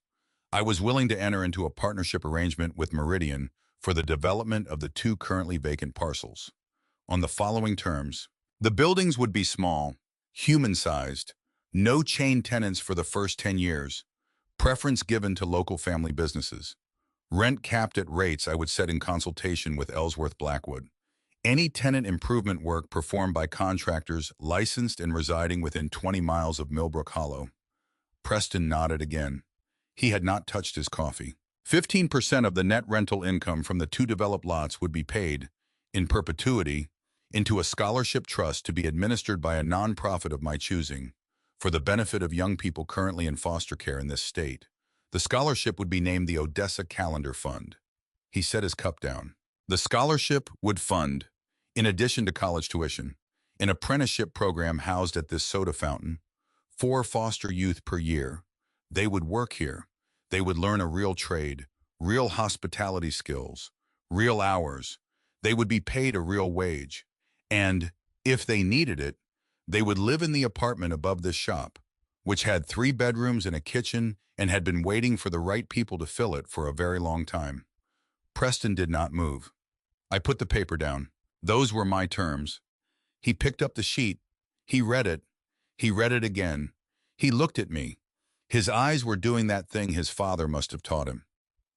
I was willing to enter into a partnership arrangement with Meridian for the development of the 2 currently vacant parcels. On the following terms, the buildings would be small, human-sized, no chain tenants for the first 10 years, preference given to local family businesses. Rent capped at rates I would set in consultation with Ellsworth Blackwood. Any tenant improvement work performed by contractors licensed and residing within 20 miles of Millbrook Hollow. Preston nodded again. He had not touched his coffee. 15% of the net rental income from the 2 developed lots would be paid, in perpetuity, into a scholarship trust to be administered by a nonprofit of my choosing, for the benefit of young people currently in foster care in this state. The scholarship would be named the Odessa Calendar Fund. He set his cup down. The scholarship would fund, in addition to college tuition, an apprenticeship program housed at this soda fountain, 4 foster youth per year. They would work here. They would learn a real trade, real hospitality skills, real hours. They would be paid a real wage. And, if they needed it, they would live in the apartment above this shop, which had 3 bedrooms and a kitchen and had been waiting for the right people to fill it for a very long time. Preston did not move. I put the paper down. Those were my terms. He picked up the sheet. He read it. He read it again. He looked at me. His eyes were doing that thing his father must have taught him,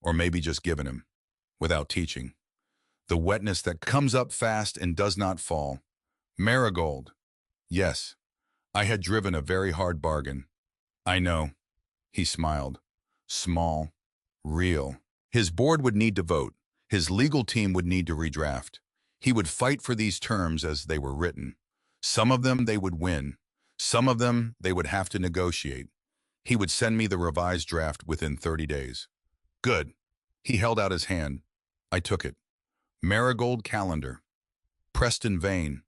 or maybe just given him, without teaching. The wetness that comes up fast and does not fall. Marigold. Yes, I had driven a very hard bargain. I know. He smiled. Small. Real. His board would need to vote. His legal team would need to redraft. He would fight for these terms as they were written. Some of them they would win. Some of them they would have to negotiate. He would send me the revised draft within 30 days. Good. He held out his hand. I took it. Marigold calendar. Preston Vane.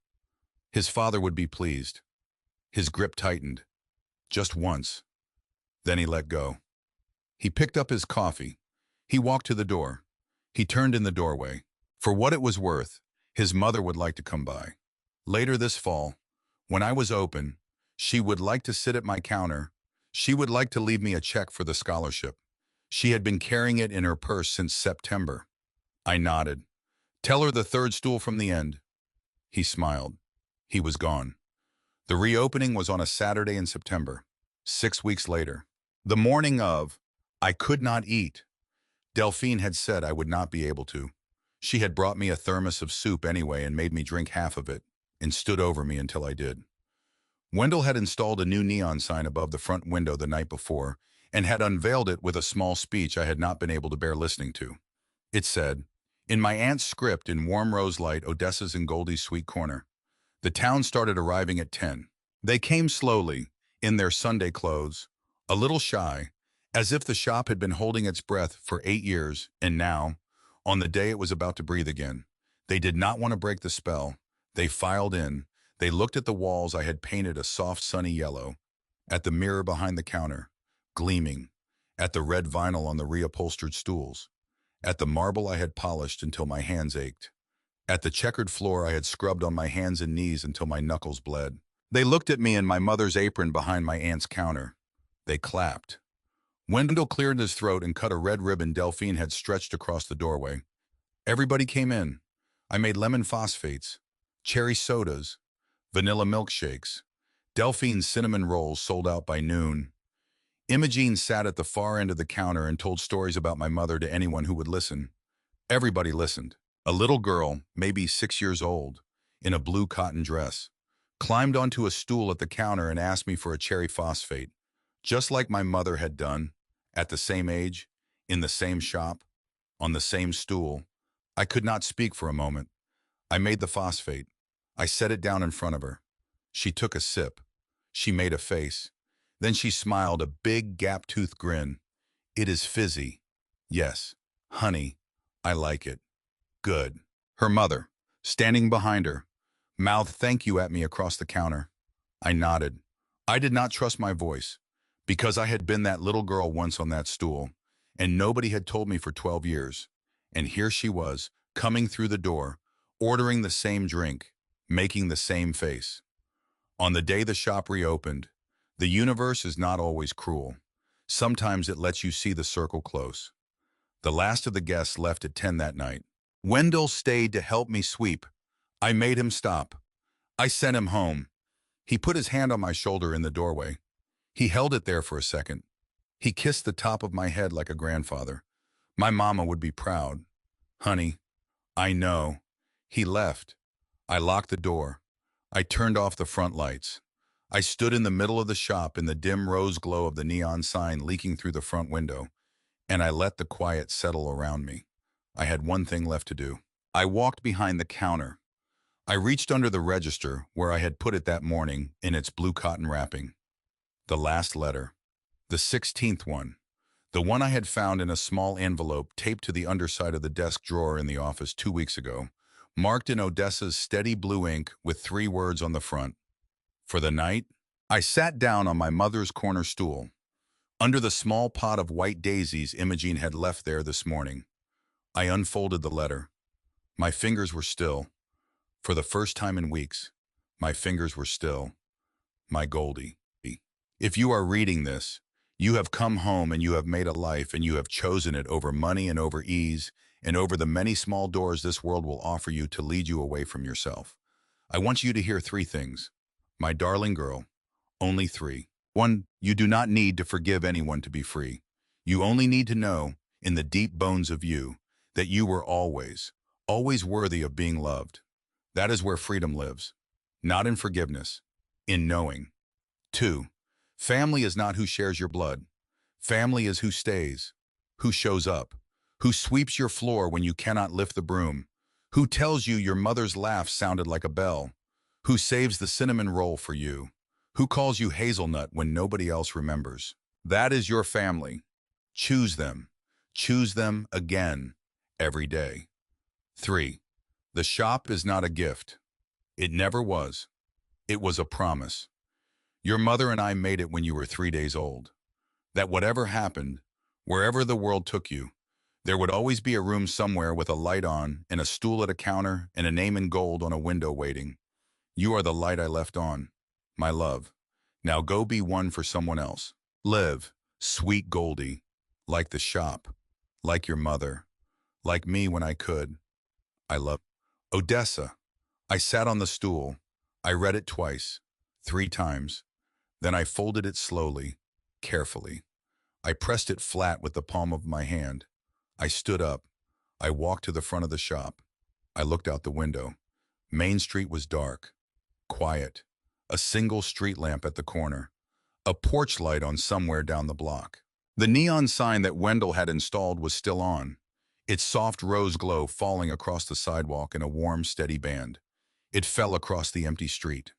His father would be pleased. His grip tightened. Just once. Then he let go. He picked up his coffee. He walked to the door. He turned in the doorway. For what it was worth, his mother would like to come by. Later this fall, when I was open, she would like to sit at my counter. She would like to leave me a check for the scholarship. She had been carrying it in her purse since September. I nodded. Tell her the 3rd stool from the end. He smiled. He was gone. The reopening was on a Saturday in September, 6 weeks later. The morning of, I could not eat. Delphine had said I would not be able to. She had brought me a thermos of soup anyway and made me drink half of it, and stood over me until I did. Wendell had installed a new neon sign above the front window the night before, and had unveiled it with a small speech I had not been able to bear listening to. It said, in my aunt's script in warm rose light, Odessa's and Goldie's sweet corner. The town started arriving at 10. They came slowly, in their Sunday clothes, a little shy, as if the shop had been holding its breath for 8 years, and now, on the day it was about to breathe again, they did not want to break the spell. They filed in. They looked at the walls I had painted a soft sunny yellow, at the mirror behind the counter, gleaming, at the red vinyl on the reupholstered stools, at the marble I had polished until my hands ached, at the checkered floor I had scrubbed on my hands and knees until my knuckles bled. They looked at me in my mother's apron behind my aunt's counter. They clapped. Wendell cleared his throat and cut a red ribbon Delphine had stretched across the doorway. Everybody came in. I made lemon phosphates, cherry sodas, vanilla milkshakes. Delphine's cinnamon rolls sold out by noon. Imogene sat at the far end of the counter and told stories about my mother to anyone who would listen. Everybody listened. A little girl, maybe 6 years old, in a blue cotton dress, climbed onto a stool at the counter and asked me for a cherry phosphate, just like my mother had done, at the same age, in the same shop. on the same stool. I could not speak for a moment. I made the phosphate. I set it down in front of her. She took a sip. She made a face. Then she smiled, a big gap-toothed grin. It is fizzy. Yes. Honey, I like it. Good. Her mother, standing behind her, mouthed thank you at me across the counter. I nodded. I did not trust my voice, because I had been that little girl once on that stool, and nobody had told me for 12 years. And here she was, coming through the door, ordering the same drink, making the same face. On the day the shop reopened, the universe is not always cruel. Sometimes it lets you see the circle close. The last of the guests left at 10 that night. Wendell stayed to help me sweep. I made him stop. I sent him home. He put his hand on my shoulder in the doorway. He held it there for a second. He kissed the top of my head like a grandfather. My mama would be proud. Honey, I know. He left. I locked the door. I turned off the front lights. I stood in the middle of the shop in the dim rose glow of the neon sign leaking through the front window, and I let the quiet settle around me. I had one thing left to do. I walked behind the counter. I reached under the register where I had put it that morning in its blue cotton wrapping. The last letter. The 16th one. The one I had found in a small envelope taped to the underside of the desk drawer in the office 2 weeks ago, marked in Odessa's steady blue ink with 3 words on the front. For the night, I sat down on my mother's corner stool, under the small pot of white daisies Imogene had left there this morning. I unfolded the letter. My fingers were still. For the first time in weeks, my fingers were still. My Goldie. If you are reading this, you have come home and you have made a life and you have chosen it over money and over ease and over the many small doors this world will offer you to lead you away from yourself. I want you to hear 3 things. My darling girl, only 3. 1, you do not need to forgive anyone to be free. You only need to know, in the deep bones of you, that you were always, always worthy of being loved. That is where freedom lives. Not in forgiveness, in knowing. 2, family is not who shares your blood. Family is who stays, who shows up, who sweeps your floor when you cannot lift the broom, who tells you your mother's laugh sounded like a bell, who saves the cinnamon roll for you, who calls you hazelnut when nobody else remembers. That is your family. Choose them. Choose them again, every day. 3, the shop is not a gift. It never was. It was a promise. Your mother and I made it when you were 3 days old. That whatever happened, wherever the world took you, there would always be a room somewhere with a light on and a stool at a counter and a name in gold on a window waiting. You are the light I left on, my love. Now go be one for someone else. Live, sweet Goldie, like the shop, like your mother, like me when I could. I love Odessa. I sat on the stool. I read it twice, 3 times. Then I folded it slowly, carefully. I pressed it flat with the palm of my hand. I stood up. I walked to the front of the shop. I looked out the window. Main Street was dark, quiet. A single street lamp at the corner. A porch light on somewhere down the block. The neon sign that Wendell had installed was still on, its soft rose glow falling across the sidewalk in a warm, steady band. It fell across the empty street.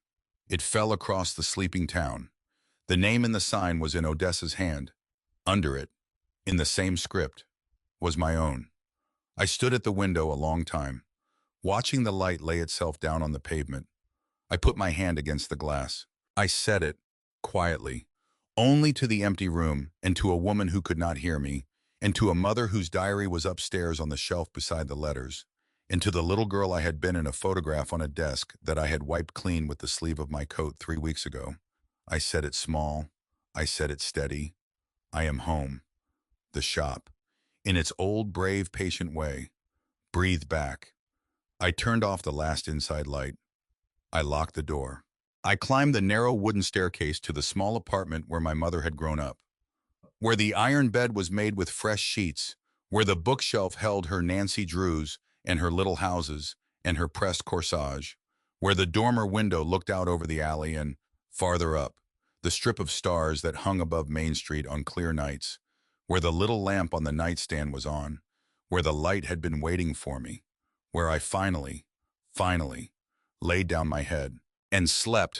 It fell across the sleeping town. The name in the sign was in Odessa's hand. Under it, in the same script, was my own. I stood at the window a long time, watching the light lay itself down on the pavement. I put my hand against the glass. I said it, quietly, only to the empty room and to a woman who could not hear me, and to a mother whose diary was upstairs on the shelf beside the letters, and to the little girl I had been in a photograph on a desk that I had wiped clean with the sleeve of my coat 3 weeks ago. I said it small. I said it steady. I am home. The shop, in its old, brave, patient way, breathed back. I turned off the last inside light. I locked the door. I climbed the narrow wooden staircase to the small apartment where my mother had grown up, where the iron bed was made with fresh sheets, where the bookshelf held her Nancy Drews and her little houses and her pressed corsage, where the dormer window looked out over the alley and, farther up, the strip of stars that hung above Main Street on clear nights, where the little lamp on the nightstand was on, where the light had been waiting for me, where I finally laid down my head and slept